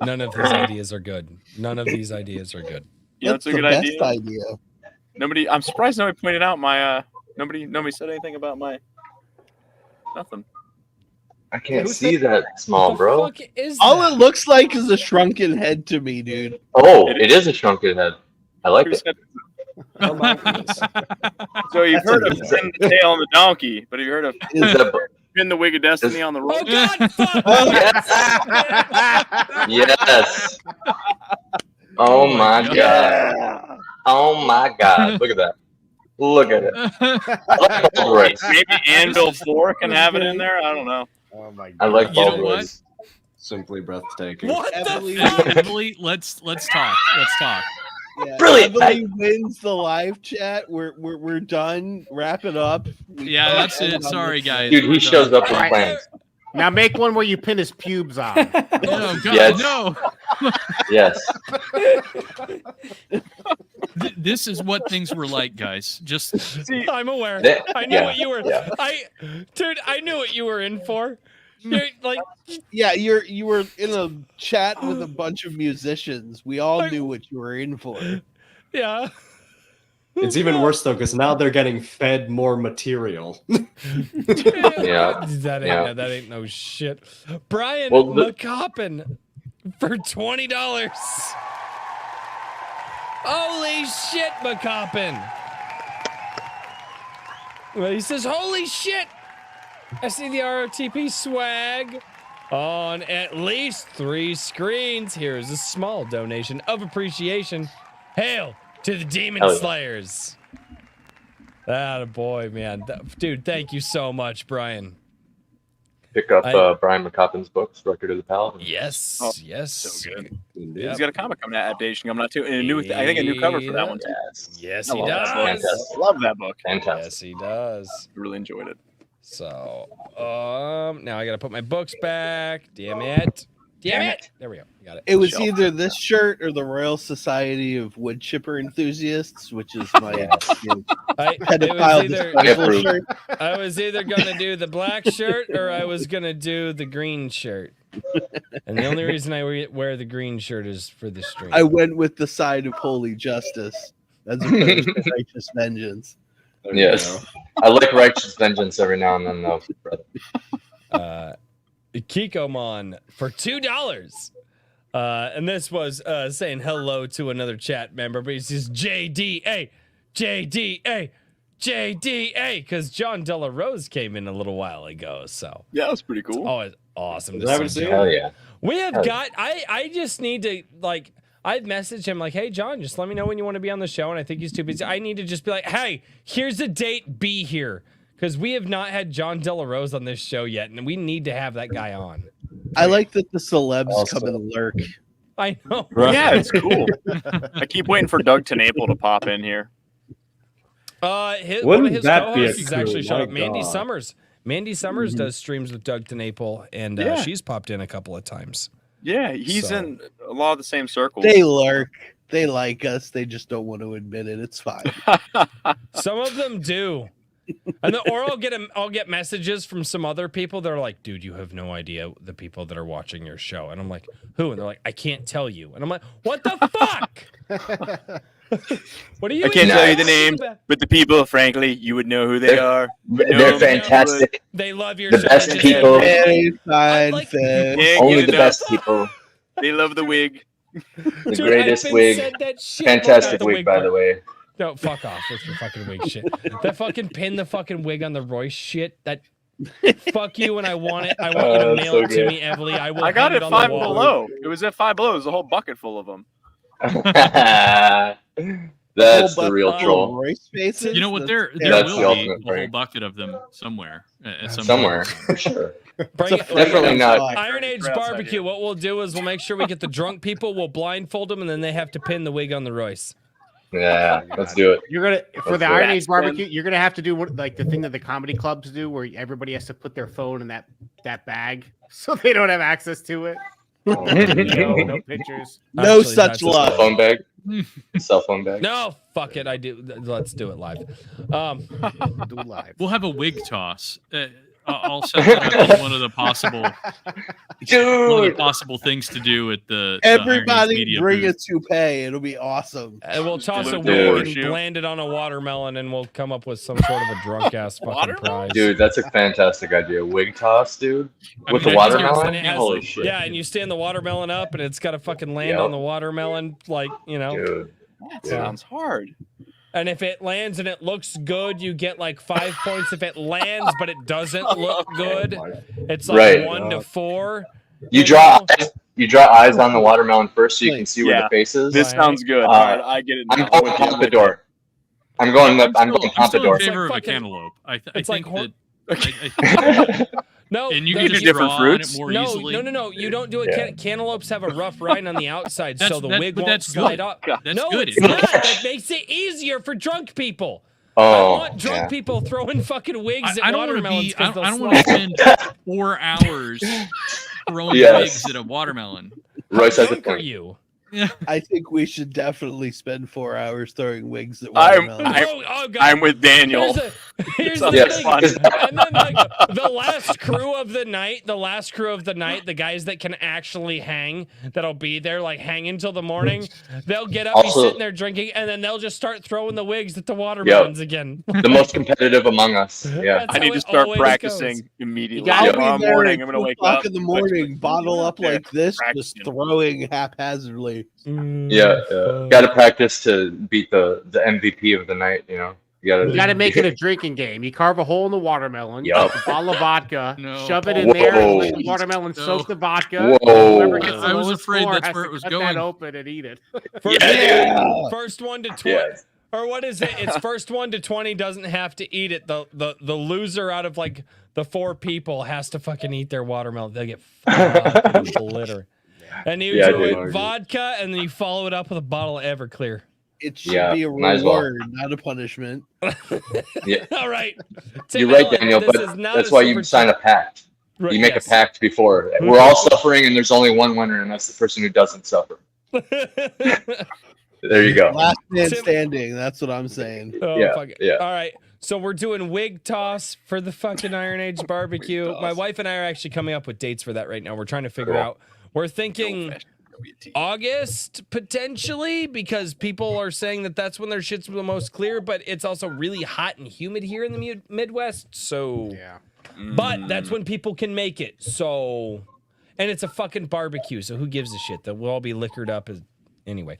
none of these ideas are good. None of these ideas are good. Yeah, That's that's a the good best idea. idea. I'm surprised nobody pointed out my nobody said anything about my nothing. I can't Who see said- that small, What the bro. fuck is All that? it looks like is a shrunken head to me, dude. Oh, it is a shrunken head. I like Who it. said- Oh my goodness. So you've That's heard of amazing. pin the tail on the donkey, but have you heard of Is that? pin the wig of destiny on the Oh, rope? God. Fuck. Yes. Oh my god. Yeah. Oh my god. Look at that. Look at it. I like bald rice. Maybe Anvil 4 can have it in there. I don't know. Oh my god. I like You bald know what? rice. Simply breathtaking. What the Emily- fuck? Emily, let's talk. Let's talk. Yeah. Brilliant. Emily wins the live chat. We're done. Wrap it up. Yeah, that's it. Sorry, guys. Dude, he shows up with Alright. plans. Now make one where you pin his pubes on. Oh God, Yes. no! Yes. This is what things were like, guys. Just See, I'm aware. That- I knew yeah, what you were. yeah. Dude, I knew what you were in for. You're, like, Yeah, you were in a chat with a bunch of musicians. We all knew what you were in for. yeah. It's even worse though, because now they're getting fed more material. Yeah. That ain't no shit. Brian Well, the- McCoppin for $20. Holy shit, McCoppin. Well, he says, holy shit. I see the ROTP swag on at least 3 screens. Here's a small donation of appreciation. Hail to the Demon Hell yeah. Slayers. That boy, man. Dude, thank you so much, Brian. Pick up I- Brian McCoppin's books, Record of the Paladin. Yes, Oh, yes. so good. Indeed. He's got a comic coming out, adaptation coming out too, and a new. I think a new cover for that one too. Yes. Yes, I he love that book. does. Fantastic. Love that book. Fantastic. Yes, he does. I really enjoyed it. So, now I gotta put my books back. Damn it. Damn it. There we go. Got it. It was Shelf. either this shirt or the Royal Society of Wood Chipper Enthusiasts, which is my It pedophile was either, disposal shirt. I was either gonna do the black shirt or I was gonna do the green shirt. And the only reason I wear the green shirt is for the stream. I went with the side of holy justice as opposed to righteous vengeance. There you Yes. go. I like Righteous Vengeance every now and then, though. brother. Kikomon for $2. And this was saying hello to another chat member, but he says JDA, JDA, JDA, because John Della Rose came in a little while ago. So Yeah, that was pretty cool. always awesome to I haven't see seen John. Hell yeah. We have Hell yeah. got. I just need to like. I'd message him like, "Hey John, just let me know when you want to be on the show." And I think he's too busy. I need to just be like, "Hey, here's a date. Be here." Because we have not had John Della Rose on this show yet, and we need to have that guy on. I like that the celebs Also- come and lurk. I know. Yeah, it's cool. I keep waiting for Doug Tenaple to pop in here. One of Wouldn't his that be a co-hosts has actually coup? showed My up. Mandy God. Summers. Mandy Summers does streams with Doug Tenaple, and Yeah. she's popped in a couple of times. Yeah, he's So- in a lot of the same circles. They lurk. They like us. They just don't want to admit it. It's fine. Some of them do. And or I'll get messages from some other people that are like, dude, you have no idea the people that are watching your show. And I'm like, who? And they're like, I can't tell you. And I'm like, what the fuck? What are you? I can't tell you the idiots name, about? but the people, frankly, you would know who they are. They're No, fantastic. They love your The show. best just people. like- Very fine, like- Finn. Yeah, Only get the it best up. people. They love the wig. The Dude, greatest I've been wig. said that shit Fantastic about wig, by part. the way. No, fuck off with your fucking wig shit. That fucking pin the fucking wig on the Royce shit. That Fuck you, and I want it. I want you to mail so it to good. me, Evely. I will. I got hang it on the 5 wall. Below. It was at 5 Below. It was a whole bucket full of them. That's the real troll. Royce faces. You know what? There That's the will be ultimate a whole prank. bucket of them somewhere. At some Somewhere, point. for sure. Bring it. Definitely not. Iron Age Grass barbecue. idea. What we'll do is we'll make sure we get the drunk people. We'll blindfold them, and then they have to pin the wig on the Royce. Yeah, let's do it. You're gonna for Let's the do Iron it. Age barbecue. You're gonna have to do like the thing that the comedy clubs do, where everybody has to put their phone in that bag, so they don't have access to it. No pictures. No Actually, such that's- Cell luck. phone bag. Cell phone bag. No, fuck it. I do. Let's do it live. Do live. We'll have a wig toss. I'll set that up as one of the possible things to do at the Iron Age Everybody Media bring booth. a toupee. It'll be awesome. And we'll toss a Dude. wig and Shoot. land it on a watermelon, and we'll come up with some sort of a drunk ass fucking Watermelon? prize. Dude, that's a fantastic idea. Wig toss, dude. I With mean, the I think watermelon? And it has- Holy shit. Yeah, and you stand the watermelon up, and it's got to fucking land Yep. on the watermelon, like, you know. Dude. That sounds hard. And if it lands and it looks good, you get like 5 points. If it lands but it doesn't look good, it's like Right. 1 to 4. You draw eyes on the watermelon first so you can see where Yeah. the face is. This sounds good. Uh, All right, I get it. I'm now. going with you. pompadour. I'm going I'm still in pompadour. favor of a fucking- cantaloupe. I it's think like hor- that. I No, and you no, can just different draw fruits? on it more no, easily. no. You don't do it. Yeah. Cantaloupes have a rough rind on the outside, so the That's- wig but won't that's slide good. up. That's no, good. it's not. That makes it easier for drunk people. I Oh, want drunk people throwing fucking wigs I at don't want to watermelons be. I because don't they'll want to slide. spend 4 hours throwing Yes. wigs at a watermelon. Royce has a drunk are point. you? I think we should definitely spend 4 hours throwing wigs at I'm- watermelons. Oh, God. I'm with Daniel. Here's Sounds the Yes. thing. fun. And then like the last crew of the night, the guys that can actually hang, that'll be there like hanging till the morning, they'll get up, be Also- sitting there drinking, and then they'll just start throwing the wigs at the watermelons again. The most competitive among us. Yeah. That's I need how to it start always practicing goes. immediately. I'll Tomorrow be there morning, at I'm gonna 2 wake o'clock up in the morning, bottle up Yeah. like this, just Practicing. throwing haphazardly. Yeah. Got to practice to beat the MVP of the night, you know? You got to make it a drinking game. You carve a hole in the watermelon, Yup. a bottle of vodka, No. shove it in there, and let the Whoa. watermelon No. soak the vodka. Whoa. Whoever gets the I was lowest afraid score that's has where to it was cut going. that open and eat it. First, Yeah. first one to 20. Yes. Or what is it? It's first 1 to 20 doesn't have to eat it. The loser out of like the 4 people has to fucking eat their watermelon. They'll get fucking glitter. And you Yeah, do it dude. vodka, and then you follow it up with a bottle of Everclear. It should Yeah, be a might as well. reward, not a punishment. Yeah. All right. Tim You're right, Allen, Daniel, this but is not that's a why you super sign a chat. pact. Right, You make yes. a pact before. We're all suffering, and there's only one winner, and that's the person who doesn't suffer. There you go. Last man Tim- standing. That's what I'm saying. Oh, Yeah, fuck it. yeah. All right. So we're doing wig toss for the fucking Iron Age barbecue. My wife and I are actually coming up with dates for that right now. We're trying to figure Cool. out. We're thinking August potentially because people are saying that that's when their shit's the most clear, but it's also really hot and humid here in the Midwest. So, Yeah. but that's when people can make it. So, and it's a fucking barbecue. So who gives a shit? That we'll all be liquored up as anyway.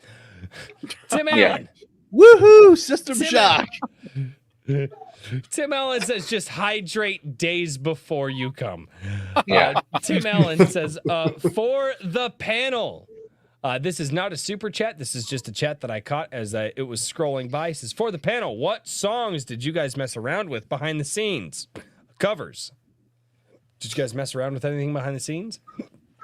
Tim Yeah. Allen. Woohoo! System Tim shock. Tim Allen says just hydrate days before you come. Yeah. Tim Allen says for the panel. This is not a super chat. This is just a chat that I caught as it was scrolling by. He says, for the panel, what songs did you guys mess around with behind the scenes? Covers. Did you guys mess around with anything behind the scenes?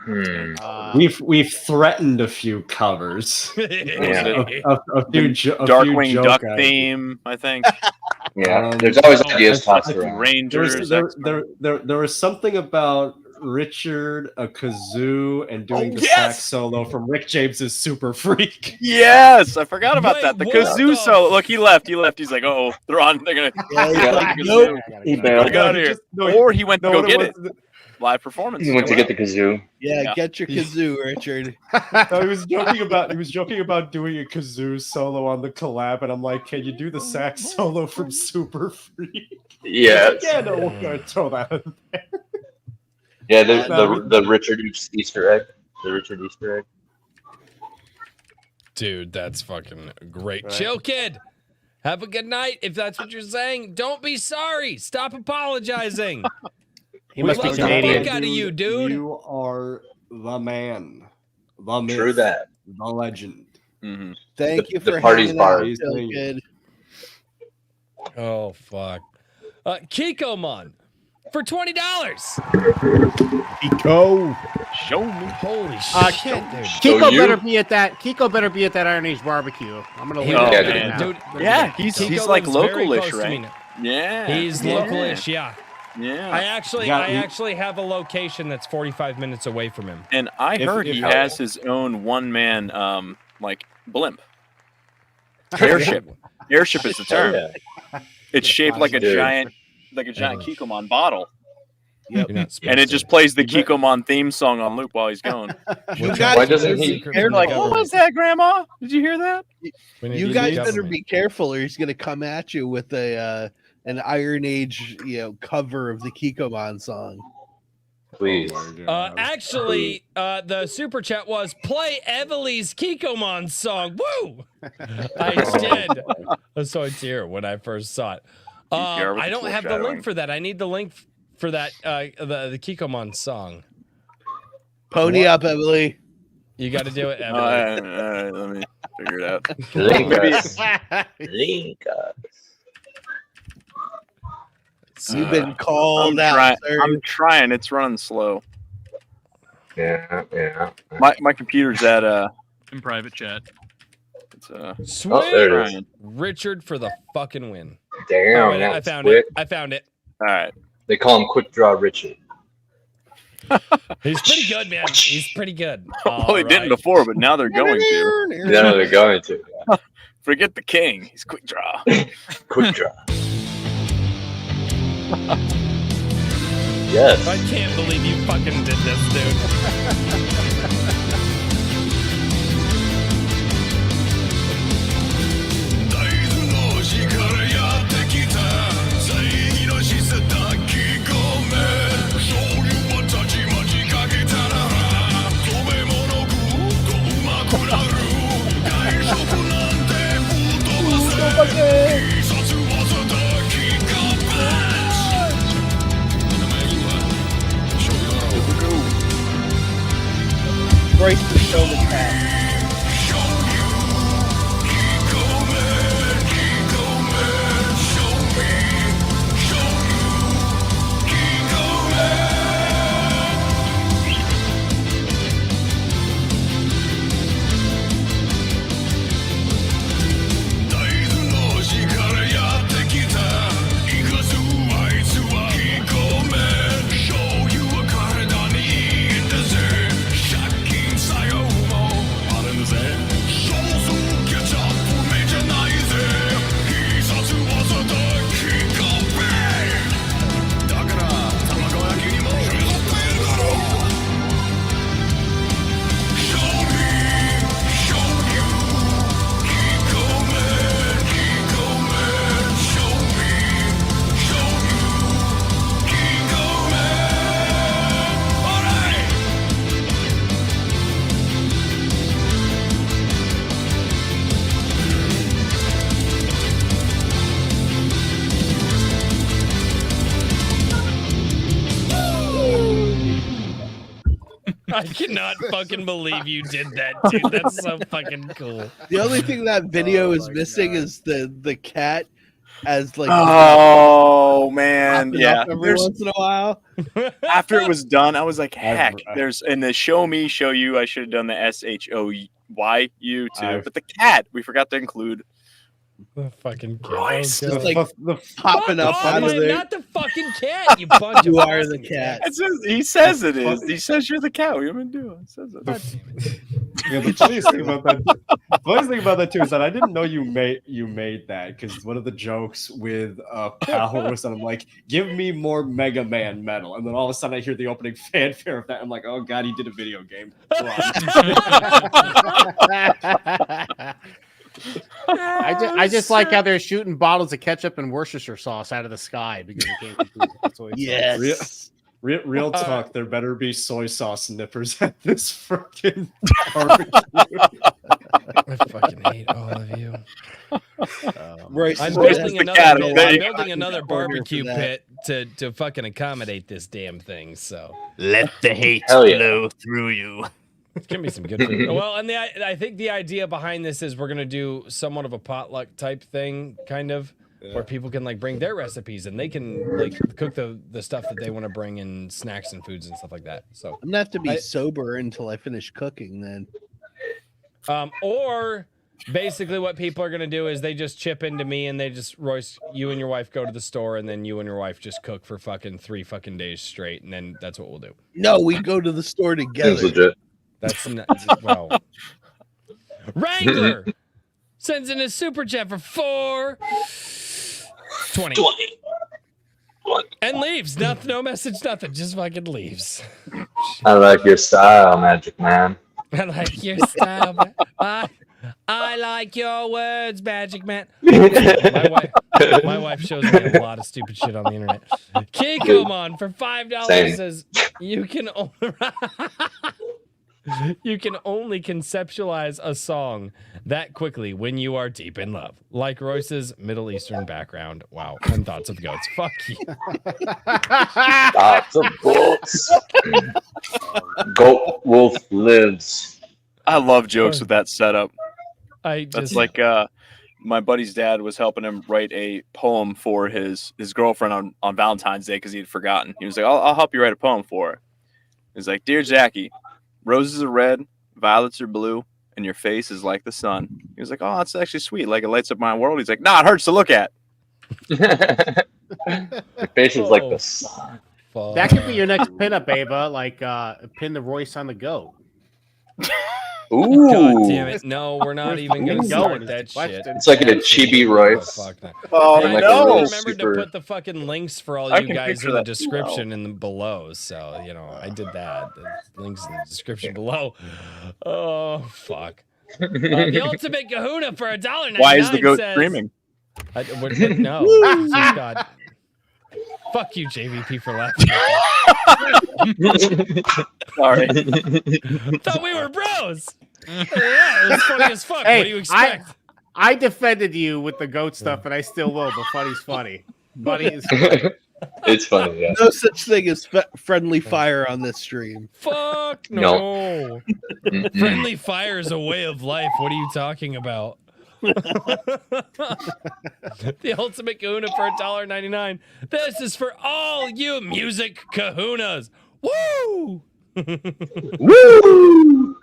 We've threatened a few covers. Was it A few Darkwing joke Duck ideas. theme, I think. Yeah. Um, There's always oh, ideas tossed I- around. Rangers. There was something about Richard, a kazoo, and doing Oh, the yes! sax solo from Rick James's Super Freak. Yes, I forgot about Wait, that. The what kazoo the- solo. Look, he left. He's like, oh, they're on. They're gonna. Yeah, he's Yeah, like, the nope. kazoo. He Get bailed. out of here. Or he went to go get it. Live performance. He went to get the kazoo. Yeah, Yeah. get your kazoo, Richard. No, he was joking about doing a kazoo solo on the collab, and I'm like, can you do the sax solo from Super Freak? Yeah. Yeah, no, we're gonna throw that in. Yeah, the Richard Easter egg. The Richard Easter egg. Dude, that's fucking great. Right. Chillkid, have a good night. If that's what you're saying, don't be sorry. Stop apologizing. He must be love the Canadian. fuck out of you, dude. You are the man, the myth, True that. the legend. Mhm. Thank you The for party's hanging out, bar. Chillkid. Oh fuck. Kikomon for $20. Kiko. Show me. Holy shit, dude. Kiko you- better be at that. Kiko better be at that Iron Age barbecue. I'm gonna leave Oh, it man. now. Dude, Yeah, he's Kiko like lives very localish, close to me right? now. Yeah. He's yeah. localish, yeah. Yeah. I actually have a location that's 45 minutes away from him. And I heard he if- has his own one-man like blimp. Airship. Airship is the term. Yeah. It's shaped like a Dude. giant Kikomon bottle. You're not supposed And it to. just plays the Kikomon theme song on loop while he's going. You Why doesn't he? Secretly You're like, discovered. what was that, Grandma? Did you hear that? We need You to guys use better government. be careful, or he's gonna come at you with an Iron Age, cover of the Kikomon song. Please. Actually, the super chat was play Emily's Kikomon song. Woo! I did. I was so sincere when I first saw it. PPR with I the don't have the foreshadowing. link for that. I need the link for that. The Kikomon song. Pony up, Emily. You got to do it, Emily. Let me figure it out. Link Maybe- us. Link us. You've been called out, trying. sir. I'm trying. It's running slow. Yeah. My computer's at In private chat. it's Sweet. Oh, there it is. trying. Richard for the fucking win. Damn. Oh, wait, I that's found quick. it. I found it. All right. They call him Quick Draw Richard. He's pretty good, man. He's pretty good. Well, they didn't before, but now they're going to. Yeah, they're going to. Forget the king. He's quick draw. Quick Draw. Yes. I can't believe you fucking did this, dude. Brace the shoulder pad. I cannot fucking believe you did that, dude. That's so fucking cool. The only thing that video is missing is the cat as like Oh man, popping yeah. up every There's, once in a while. after it was done, I was like, heck. I've- There's in the show me, show you. I should have done the SHOYU too, I've- but the cat we forgot to include. The fucking cat. Royce. Oh, God. Like the popping Fuck up off, out of I'm there. not the fucking cat, you bunch You of are the fucking cat. It says, he says it is. He says you're the cat. What are you gonna do? It says it. the funniest thing about that too is that I didn't know you made that because one of the jokes with Power was that I'm like, give me more Mega Man metal, and then all of a sudden I hear the opening fanfare of that. I'm like, oh god, he did a video game. I just like how they're shooting bottles of ketchup and Worcestershire sauce out of the sky because it can't compete. That's what he said. Yes. Real talk, there better be soy sauce nippers at this freaking barbecue. I fucking hate all of you. Royce I'm is building just- another Corner barbecue for that. pit to fucking accommodate this damn thing. So Let the hate Hell yeah. flow through you. it's gonna be some good food. Well, and I think the idea behind this is we're gonna do somewhat of a potluck type thing, kind of, where people can like bring their recipes and they can like cook the stuff that they want to bring in snacks and foods and stuff like that. So I'm gonna have to be sober until I finish cooking. Then or basically what people are going to do is they just chip into me and they just, Royce, you and your wife go to the store and then you and your wife just cook for fucking 3 fucking days straight. And then that's what we'll do. no, we go to the store Seems together. legit. That's not, well, Wrangler sends in a super chat for 420 and leaves. No message, nothing. Just fucking leaves. I like your style, Magic Man. I like your style. I like your words, Magic Man. My wife shows me a lot of stupid shit on the internet. Kikomon for $5 Same. says you can only conceptualize a song that quickly when you are deep in love, like Royce's Middle Eastern background. Wow, and thoughts of goats. Fuck you. Lots of goats. Goat Wolf lives. I love jokes with that setup. That's That's like my buddy's dad was helping him write a poem for his girlfriend on Valentine's Day because he had forgotten. He was like, I'll help you write a poem for her. He's like, Dear Jackie, roses are red, violets are blue, and your face is like the sun. He was like, oh, that's actually sweet. Like it lights up my world. He's like, nah, it hurts to look at. Your face is like the sun. That could be your next pinup, Ava. Like pin the Royce on the goat. Ooh. God damn it. No, we're not even going to start that shit. It's like a chibi Royce. Fuck that. Oh, Yeah, I like know. a really Remember super- to put the fucking links for all I you can guys picture in the that. description and below. So, you know, I did that. The links in the description below. Oh, fuck. The ultimate kahuna for $1.99 Why is the goat says, screaming? No. It's just God. Fuck you, JVP, for laughing. Sorry. Thought we were bros. Yeah, it was funny as fuck. Hey, what do you expect? I defended you with the goat stuff, and I still will. But funny's funny. Funny is funny. It's funny, yeah. No such thing as friendly fire on this stream. Fuck no. Friendly fire is a way of life. What are you talking about? The ultimate kahuna for $1.99. This is for all you music kahunas. Woo! Woo!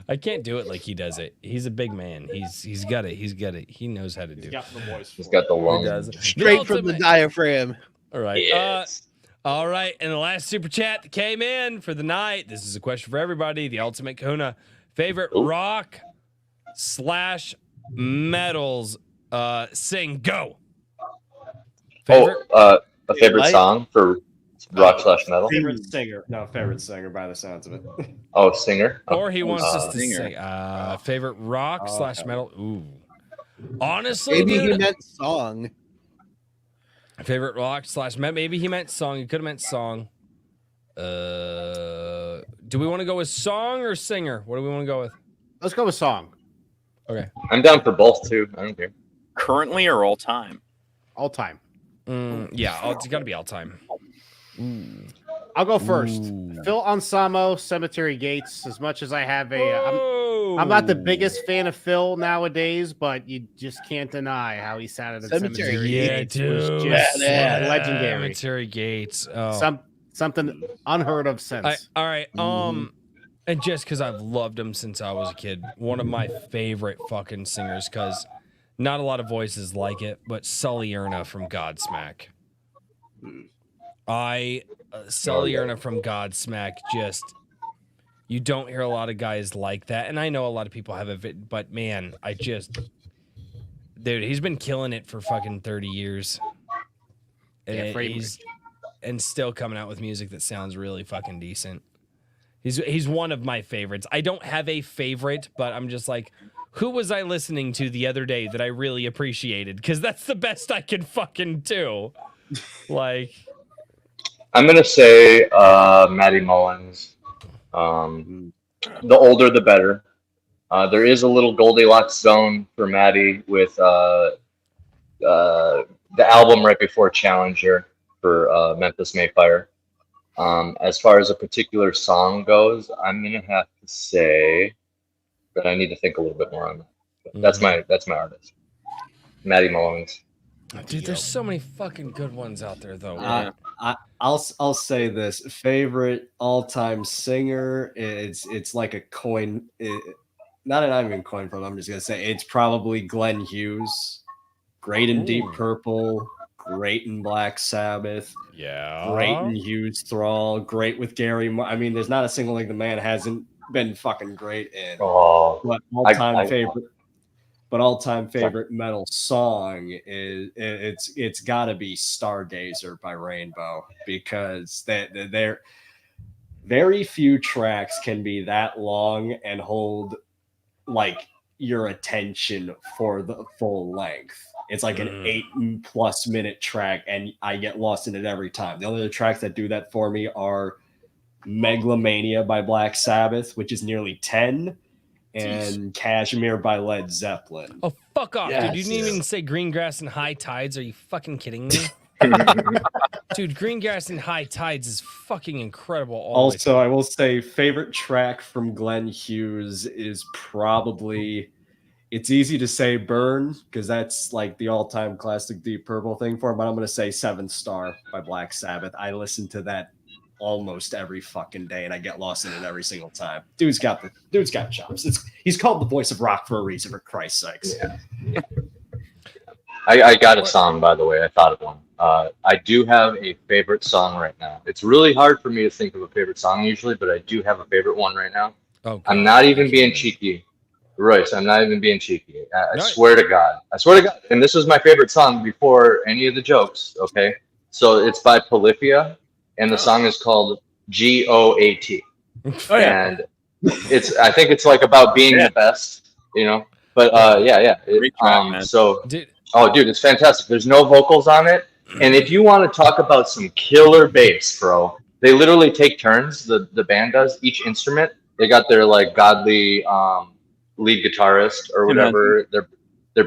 I can't do it like he does it. He's a big man. He's got it. He knows how to do it. Got the voice. He's got the He lung. does. Straight from the diaphragm. All right. Yes. All right. And the last super chat that came in for the night. This is a question for everybody. The ultimate kahuna. Favorite rock / metals sing. Go. Favorite? A favorite Light? song for rock / metal? Favorite singer? No, favorite singer by the sounds of it. Oh, singer? Or he wants us to singer. sing. Favorite rock / metal. Ooh. Honestly, Maybe he dude, meant song. favorite rock / metal. Maybe he meant song. He could have meant song. Do we want to go with song or singer? What do we want to go with? Let's go with song. Okay. I'm down for both, too. I don't care. Currently or all time? All time. Yeah, it's got to be all time. I'll go first. Ooh. Phil Ansamo, Cemetery Gates. As much as I have I'm not the biggest fan of Phil nowadays, but you just can't deny how he sounded at Cemetery Cemetery Yeah, Gates. dude. Was just legendary. Cemetery Gates. Oh. Something unheard of since. All right. And just because I've loved him since I was a kid, one of my favorite fucking singers, because not a lot of voices like it, but Sully Erna from Godsmack. Sully Erna from Godsmack, just, you don't hear a lot of guys like that. And I know a lot of people have it, but man, dude, he's been killing it for fucking 30 years. Yeah, And still coming out with music that sounds really fucking decent. He's one of my favorites. I don't have a favorite, but I'm just like, who was I listening to the other day that I really appreciated? Because that's the best I can fucking do. Like, I'm going to say Maddie Mullins. The older, the better. There is a little Goldilocks zone for Maddie with the album right before Challenger for Memphis Mayfire. As far as a particular song goes, I'm gonna have to say that I need to think a little bit more on that. But that's my artist, Maddie Mullins. Dude, there's so many fucking good ones out there, though. I'll say this: favorite all-time singer. It's like a coin. Not even coin flip. I'm just gonna say it's probably Glenn Hughes. Great in Deep Purple. Great in Black Sabbath. Yeah. Great in Hughes Thrall. Great with Gary. I mean, there's not a single thing the man hasn't been fucking great in. Oh, but all-time favorite. But all-time favorite metal song is it's got to be Stargazer by Rainbow, because they're very few tracks can be that long and hold like your attention for the full length. It's like an 8+ minute track, and I get lost in it every time. The only other tracks that do that for me are Megalomania by Black Sabbath, which is nearly 10, and Kashmir by Led Zeppelin. Oh, fuck off, Yes. dude. You didn't even say Greengrass and High Tides. Are you fucking kidding me? Dude, Greengrass and High Tides is fucking incredible. Also, I will say favorite track from Glenn Hughes is probably, it's easy to say Burn, because that's like the all-time classic Deep Purple thing for him, but I'm going to say Seventh Star by Black Sabbath. I listen to that almost every fucking day, and I get lost in it every single time. Dude's got chops. He's called the voice of rock for a reason, for Christ's sakes. Yeah. I got a song, by the way. I thought of one. I do have a favorite song right now. It's really hard for me to think of a favorite song usually, but I do have a favorite one right now. Okay. I'm not even being cheeky. Royce, I'm not even being cheeky. I swear to God. I swear to God. And this was my favorite song before any of the jokes, okay? So it's by Polyphia, and the song is called GOAT. Oh, yeah. And I think it's like about being the best, you know? But Great track, man. So, Dude. oh, dude, it's fantastic. There's no vocals on it. And if you want to talk about some killer bass, bro, they literally take turns. The band does, each instrument. They got their like godly lead guitarist or whatever, their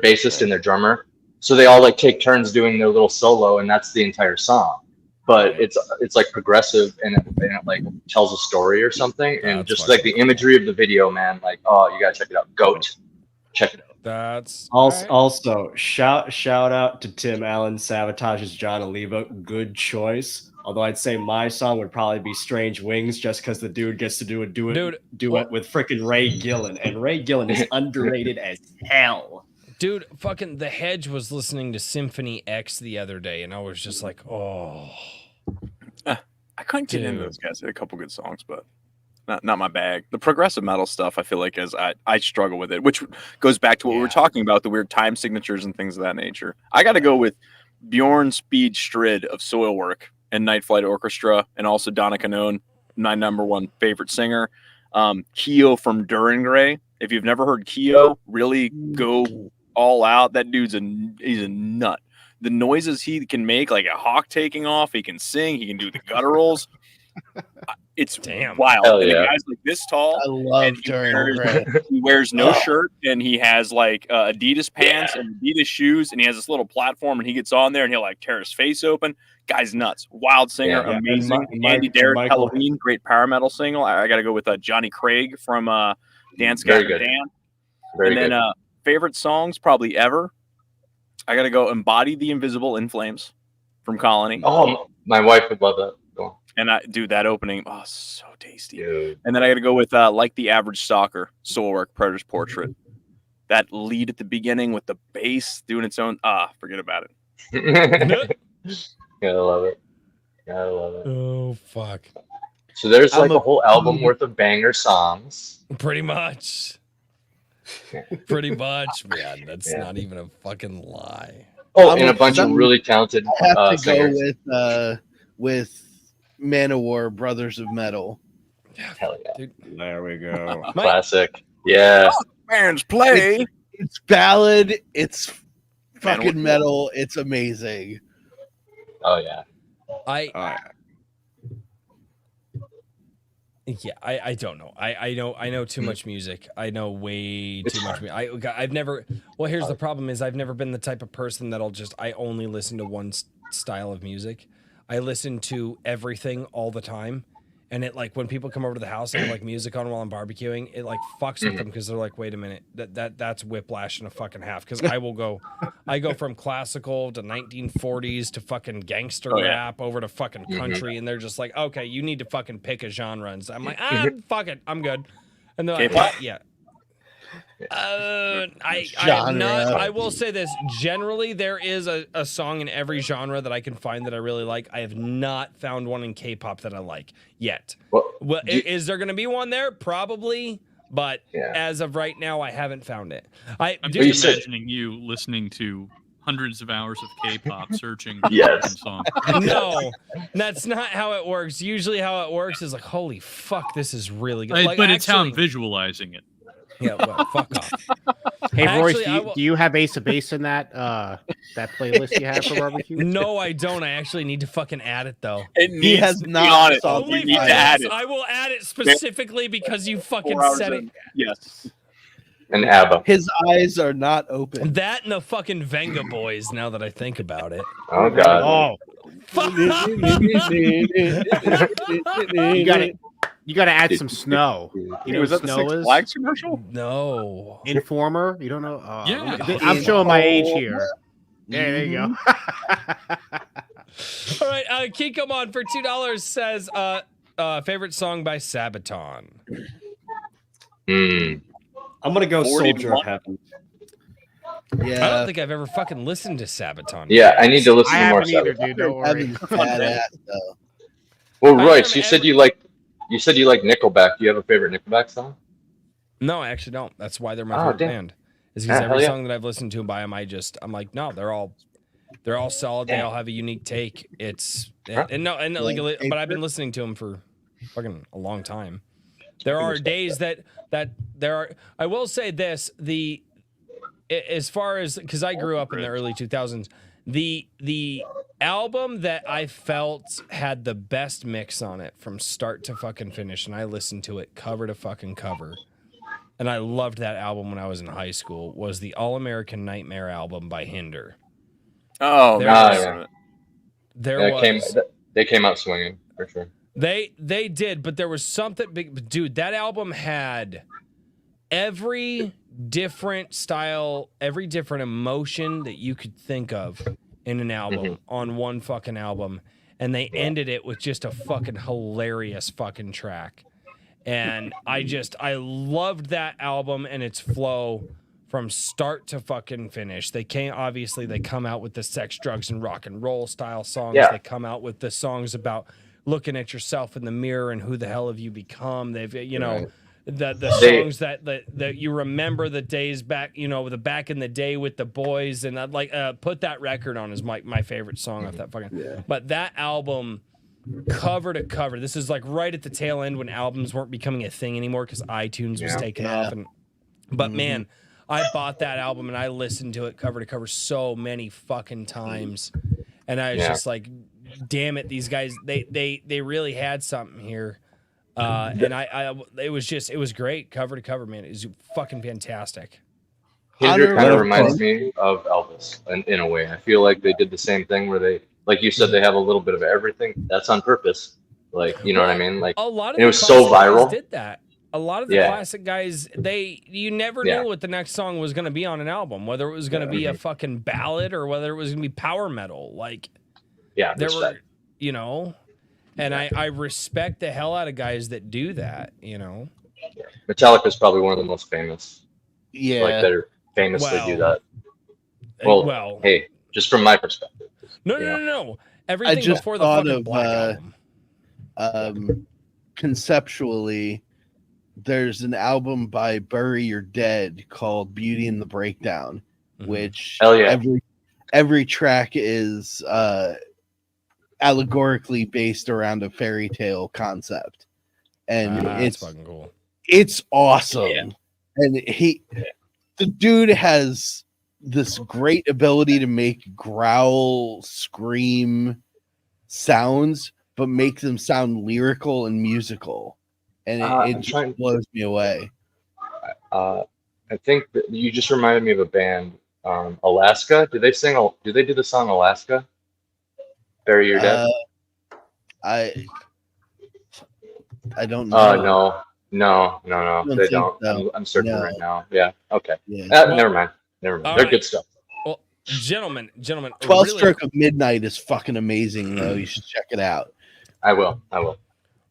bassist and their drummer. So they all like take turns doing their little solo, and that's the entire song. But it's like progressive, and it like tells a story or something. And That's just like the imagery of the video, man, like, oh, you gotta check it out. Goat. Check it out. That's also shout out to Tim Allen, Savage's John Oliva. Good choice. Although I'd say my song would probably be Strange Wings, just because the dude gets to do a duet with freaking Ray Gillen, and Ray Gillen is underrated as hell. Dude, fucking The Hedge was listening to Symphony X the other day, and I was just like, oh. I couldn't get into those guys. They had a couple good songs, but not my bag. The progressive metal stuff, I feel like I struggle with it, which goes back to what we were talking about, the weird time signatures and things of that nature. I got to go with Bjorn Speed Strid of Soilwork and Night Flight Orchestra, and also Donna Canone, my number one favorite singer. Keo from Durangray. If you've never heard Keo, really go all out. That dude's he's a nut. The noises he can make, like a hawk taking off, he can sing, he can do the gutturals. It's wild. Hell and yeah. the guy's like this tall. I love Durangray. He wears no shirt, and he has like Adidas pants and Adidas shoes, and he has this little platform, and he gets on there and he'll like tear his face open. Guy's nuts. Wild singer, amazing. Andy Derrick, Halloween, great power metal single. I got to go with Johnny Craig from Dan Scott and Dan. Very and then good. favorite songs probably ever. I got to go Embody the Invisible in Flames from Colony. Oh, my wife would love that. Go on. And I do that opening. Oh, so tasty. Dude. And then I got to go with Like the Average Stalker, Soilwork, Predator's Portrait. That lead at the beginning with the bass doing its own. Forget about it. Gotta love it. Gotta love it. Oh, fuck. So there's like a whole album worth of banger songs. Pretty much. Pretty much, man. That's not even a fucking lie. Oh, and a bunch of really talented I have to singers. go with Manowar, Brothers of Metal. Hell yeah. Dude. There we go. Classic. Yeah. Bands play. It's ballad. It's fucking Manowar. metal. It's amazing. Oh yeah. Yeah, I don't know. I know too much music. I know way too much. I've never. Well, here's the problem: is I've never been the type of person that'll just. I only listen to one style of music. I listen to everything all the time, and it like when people come over to the house and have like music on while I'm barbecuing, it like fucks with them because they're like, wait a minute, that's whiplash and a fucking half. Because I go from classical to 1940s to fucking gangster rap over to fucking country, and they're just like, okay, you need to fucking pick a genre. And so I'm like, fuck it, I'm good. And they're like, K-pop? yeah. I have not. I will say this. Generally, there is a song in every genre that I can find that I really like. I have not found one in K-pop that I like yet. Well, is there going to be one there? Probably. But as of right now, I haven't found it. I'm just imagining you listening to hundreds of hours of K-pop searching for Yes. song. No, that's not how it works. Usually how it works is like, holy fuck, this is really good. Like, But it's how I'm visualizing it. Yeah, well, fuck off. Hey, Royce, Actually, do you have Ace of Base in that playlist you have for barbecue? No, I don't. I actually need to fucking add it though. He has not. Only You need to add it. I will add it specifically because you fucking said it. Yes. And ABBA. His eyes are not open. That and the fucking Venga Boys. Now that I think about it. Oh god. Oh, you gotta add some snow. You know Was what that the snow Six is? Flags commercial? No. Informer? You don't know? Yeah. I'm showing my age here. Yeah, there you go. All right, Kiko on for $2 says favorite song by Sabaton. I'm gonna go 40 Soldier of Heaven. Yeah. I don't think I've ever fucking listened to Sabaton. Yeah, I need to listen I to more haven't either, Sabaton. dude. Don't worry. Heaven's badass, though. Well, I Royce, am you said you like Nickelback. Do you have a favorite Nickelback song? No, I actually don't. That's why they're my Oh, favorite damn. band. Is because Yeah, every hell yeah. song that I've listened to by them, I'm like, no, they're all solid. They all have a unique take. It's but I've been listening to them for fucking a long time. There are days that there are. I will say this: as far as because I grew up in the early 2000s, the album that I felt had the best mix on it from start to fucking finish, and I listened to it cover to fucking cover. And I loved that album when I was in high school, was the All American Nightmare album by Hinder. Oh, They came out swinging for sure. They did, but there was something big. Dude, that album had every different style, every different emotion that you could think of in an album on one fucking album. And they ended it with just a fucking hilarious fucking track. And I loved that album and its flow from start to fucking finish. They come out with the sex, drugs, and rock and roll style songs. Yeah. They come out with the songs about looking at yourself in the mirror and who the hell have you become. They've, the songs that you remember the days back, the back in the day with the boys. And I'd like, Put That Record On is my favorite song off that fucking, but that album, cover to cover. This is like right at the tail end when albums weren't becoming a thing anymore because iTunes was taking off. But man, I bought that album and I listened to it cover to cover so many fucking times, and I was just like, "Damn it, these guys! They really had something here." And it was great cover to cover, man. It was fucking fantastic. Hinder kind of reminds me of Elvis in a way. I feel like they did the same thing where they, like you said, they have a little bit of everything. That's on purpose. Like, you know what I mean? Like, a lot of it was so viral. did that. A lot of the classic guys, you never knew what the next song was going to be on an album, whether it was going to be a fucking ballad or whether it was going to be power metal. Like, there were, and I respect the hell out of guys that do that, Metallica is probably one of the most famous. Yeah. Like, they're famous to do that. Well, hey, just from my perspective. No. Everything I just before the thought fucking of Black album. Conceptually, there's an album by Bury Your Dead called Beauty and the Breakdown, which every track is allegorically based around a fairy tale concept, and it's fucking cool. It's awesome. And the dude has this great ability to make growl, scream sounds, but make them sound lyrical and musical. and it I'm just trying- blows me away. I think that you just reminded me of a band, Alaska. Do they do the song Alaska? Bury Your Dead? I don't know. No. don't They think don't. so. I'm searching No. right now. Yeah. Okay. Yeah. Never mind. All They're right. good stuff. Well, gentlemen, 12 really, Stroke of Midnight is fucking amazing, though. You should check it out. I will.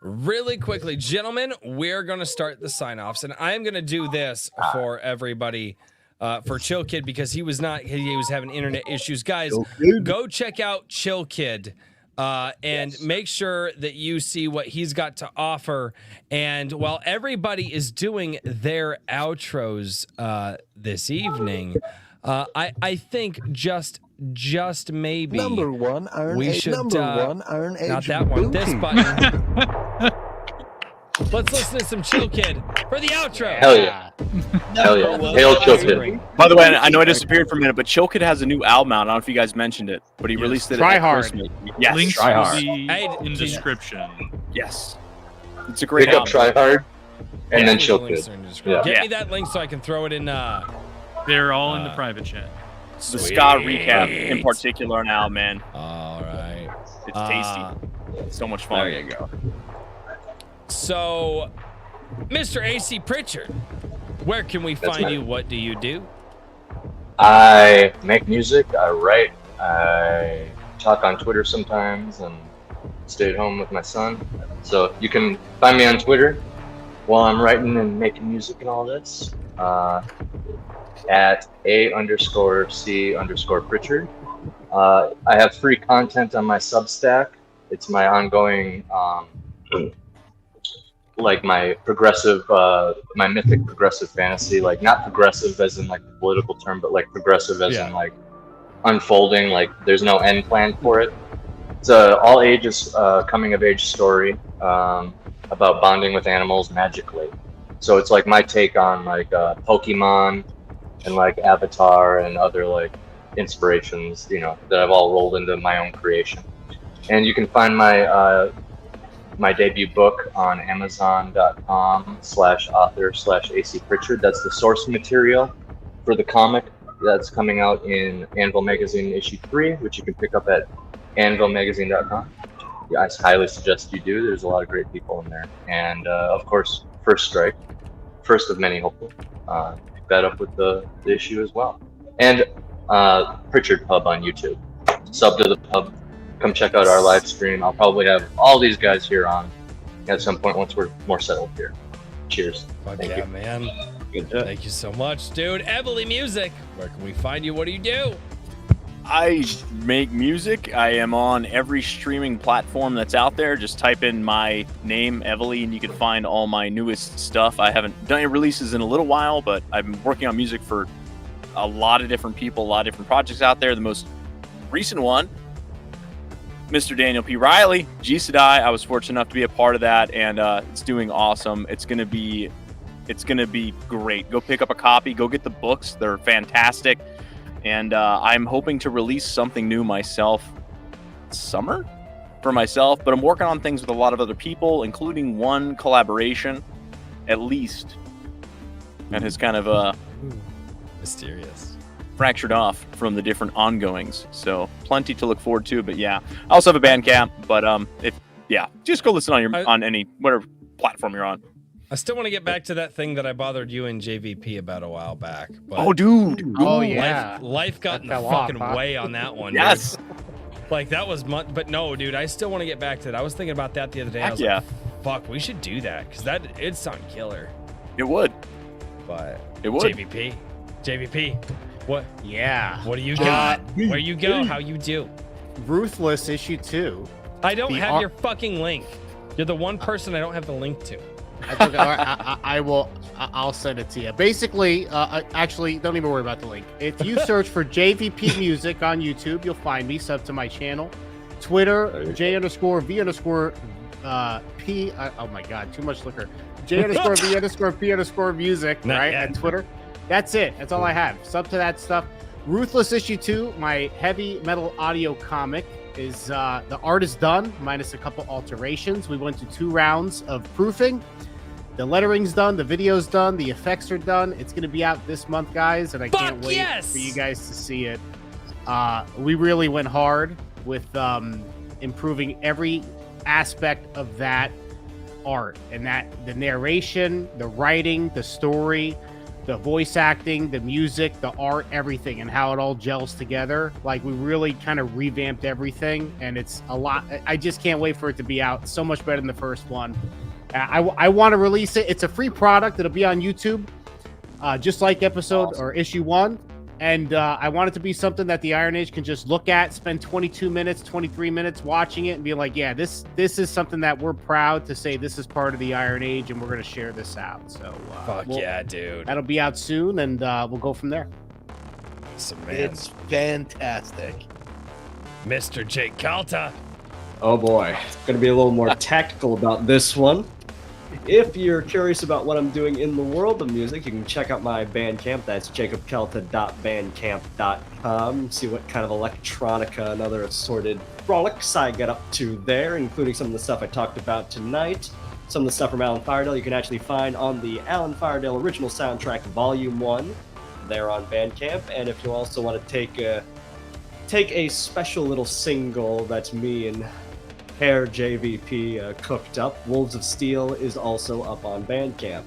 really quickly, gentlemen, we're going to start the sign-offs, and I am going to do this for everybody, for Chillkid, because he was having internet issues. Guys, go check out Chillkid. And make sure that you see what he's got to offer. And while everybody is doing their outros this evening, I think just maybe Number one, Iron we Age. should Number one, Iron Age. not that one, this booty. button. Let's listen to some Chillkid for the outro. Hell yeah. Hell yeah. Hail Chillkid. By the way, I know I disappeared for a minute, but Chillkid has a new album out. I don't know if you guys mentioned it, but he released it Try at Hard. Christmas. Yes, Links Try will Hard. be Hey, in description. Yes. It's a great Pick up album. Try Hard and then The links Chillkid. are in the description. Yeah. Get me that link so I can throw it in. They're all in the private chat. The ska recap in particular now, man. All right. It's tasty. So much fun. There you go. So, Mr. AC Pritchard, where can we find you? What do you do? I make music, I write, I talk on Twitter sometimes, and stay at home with my son. So you can find me on Twitter while I'm writing and making music and all this, at _C_Pritchard. I have free content on my Substack. It's my ongoing, like my progressive, my mythic progressive fantasy, like not progressive as in like the political term, but like progressive as in like unfolding, like there's no end plan for it. It's a all ages coming of age story about bonding with animals magically. So it's like my take on like Pokemon and like Avatar and other like inspirations, you know, that I've all rolled into my own creation. And you can find my my debut book on Amazon.com/author/AC Pritchard. That's the source material for the comic that's coming out in Anvil Magazine issue 3, which you can pick up at anvilmagazine.com. Yeah, I highly suggest you do. There's a lot of great people in there. And of course, First Strike, first of many, hopefully. Pick that up with the issue as well. And Pritchard Pub on YouTube. Sub to the pub. Come check out our live stream. I'll probably have all these guys here on at some point once we're more settled here. Cheers. Fuck Thank yeah, you. man. Thank you so much, dude. Emily Music, where can we find you? What do you do? I make music. I am on every streaming platform that's out there. Just type in my name, Evely, and you can find all my newest stuff. I haven't done any releases in a little while, but I've been working on music for a lot of different people, a lot of different projects out there. The most recent one, Mr. Daniel P. Riley, G Sedai. I was fortunate enough to be a part of that, and it's doing awesome. It's gonna be great. Go pick up a copy. Go get the books. They're fantastic. And I'm hoping to release something new myself summer for myself, but I'm working on things with a lot of other people, including one collaboration, at least, that has kind of Mysterious. fractured off from the different ongoings. So plenty to look forward to. But yeah, I also have a Bandcamp. But just go listen on on any whatever platform you're on. I still want to get back to that thing that I bothered you and JVP about a while back. But Oh, dude. Oh, yeah. Life got in the That fell off, fucking huh? way on that one. Yes. Dude. Like that was but no, dude, I still want to get back to that. I was thinking about that the other day. I Heck was yeah. like, fuck, we should do that because it'd sound killer. It would. But It would. JVP, what Yeah. do you got? Where you go? How you do? Ruthless issue 2. I don't The have ar- your fucking link. You're the one person I don't have the link to. I'll send it to you. Basically, actually, don't even worry about the link. If you search for JVP Music on YouTube, you'll find me. Sub to my channel. Twitter, J_V_P. Oh my God, too much liquor. J_V_P_Music. Not Right yet. at Twitter. That's it. That's all I have. Sub to that stuff. Ruthless issue 2, my heavy metal audio comic, is the art is done minus a couple alterations. We went to 2 rounds of proofing. The lettering's done, the video's done, the effects are done. It's going to be out this month, guys, and I can't wait for you guys to see it. We really went hard with improving every aspect of that art, and that the narration, the writing, the story, the voice acting, the music, the art, everything, and how it all gels together. Like, we really kind of revamped everything, and it's a lot. I just can't wait for it to be out. So much better than the first one. I want to release it. It's a free product. It'll be on YouTube, just like episode or issue 1. And I want it to be something that the Iron Age can just look at, spend 22 minutes, 23 minutes watching it, and be like, yeah, this is something that we're proud to say this is part of the Iron Age, and we're going to share this out. So, fuck yeah, dude. That'll be out soon, and we'll go from there. Awesome, man. It's fantastic. Mr. Jake Calta. Oh boy, going to be a little more tactical about this one. If you're curious about what I'm doing in the world of music, you can check out my Bandcamp. That's jacobkelta.bandcamp.com. See what kind of electronica and other assorted frolics I get up to there, including some of the stuff I talked about tonight. Some of the stuff from Alan Firedale you can actually find on the Alan Firedale Original Soundtrack Volume 1 there on Bandcamp. And if you also want to take a special little single that's me and Hair JVP cooked up, Wolves of Steel is also up on Bandcamp.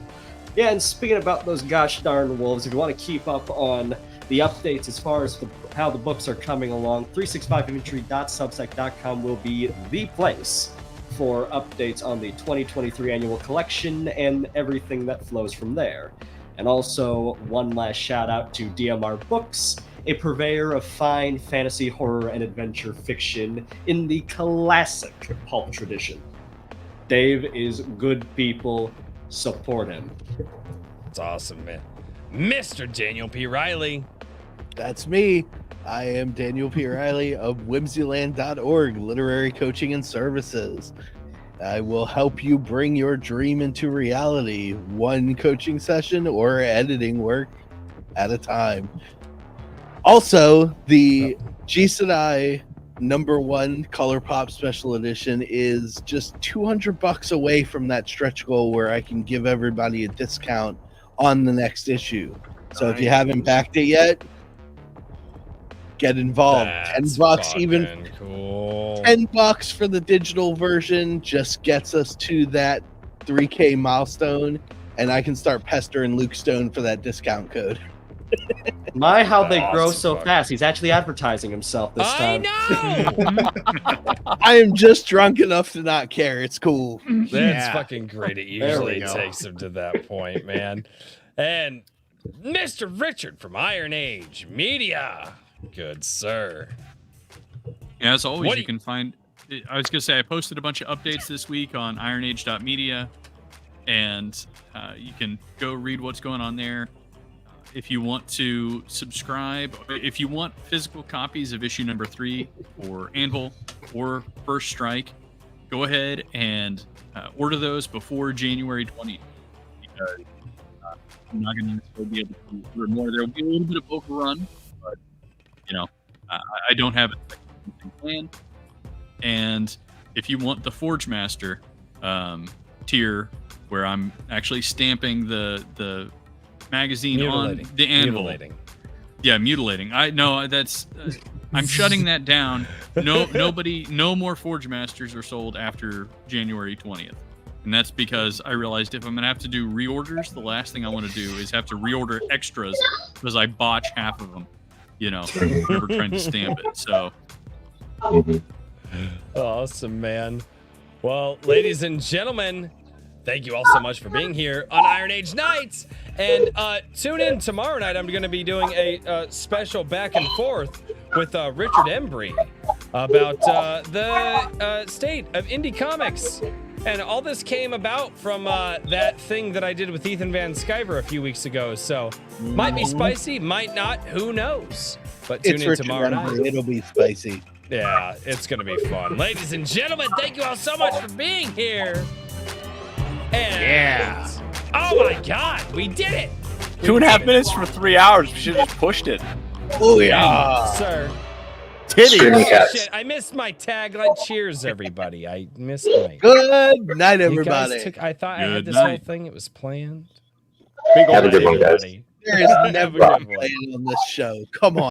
Yeah, and speaking about those gosh darn wolves, if you want to keep up on the updates as far as how the books are coming along, 365infantry.substack.com will be the place for updates on the 2023 annual collection and everything that flows from there. And also, one last shout out to DMR Books, a purveyor of fine fantasy, horror, and adventure fiction in the classic pulp tradition. Dave is good people. Support him. It's awesome, man. Mr. Daniel P. Riley. That's me. I am Daniel P. Riley of whimsyland.org, literary coaching and services. I will help you bring your dream into reality, one coaching session or editing work at a time. Also, the G-Sedai #1 Color Pop Special Edition is just $200 away from that stretch goal where I can give everybody a discount on the next issue. So if you haven't backed it yet, get involved. That's $10 even. Cool. $10 for the digital version just gets us to that 3K milestone, and I can start pestering Luke Stone for that discount code. How they grow so fast. He's actually advertising himself this time. I know! I am just drunk enough to not care. It's cool. That's fucking great. It There we usually go. takes him to that point, man. And Mr. Richard from Iron Age Media. Good sir. Yeah, as always, What do you can find. I was gonna say I posted a bunch of updates this week on ironage.media, and you can go read what's going on there. If you want to subscribe, if you want physical copies of issue number 3 or Anvil or First Strike, go ahead and order those before January 20th, because I'm not going to necessarily be able to order more. There will be a little bit of overrun, but I don't have anything planned. And if you want the Forge Master tier, where I'm actually stamping the magazine on the anvil. Yeah, mutilating. That's I'm shutting that down. No more Forge Masters are sold after January 20th. And that's because I realized if I'm gonna have to do reorders, the last thing I want to do is have to reorder extras because I botch half of them, whenever trying to stamp it. So Awesome, man. Well, ladies and gentlemen, thank you all so much for being here on Iron Age Nights. And tune in tomorrow night. I'm going to be doing a special back and forth with Richard Embry about the state of indie comics. And all this came about from that thing that I did with Ethan Van Sciver a few weeks ago. So might be spicy, might not, who knows? But tune in Richard tomorrow Embry. night. It'll be spicy. Yeah, it's going to be fun. Ladies and gentlemen, thank you all so much for being here. And oh my God, we did it! 2.5 minutes for 3 hours. We should have just pushed it. Oh yeah, Sir. Screaming Oh, cats. shit, I missed my tagline. Cheers, everybody. I missed my. Good night, You everybody. guys took, I thought I had Good this whole night. thing. It was planned. Big Have a old good one, guys. Everybody. There is Have a never good a one. plan on this show. Come on.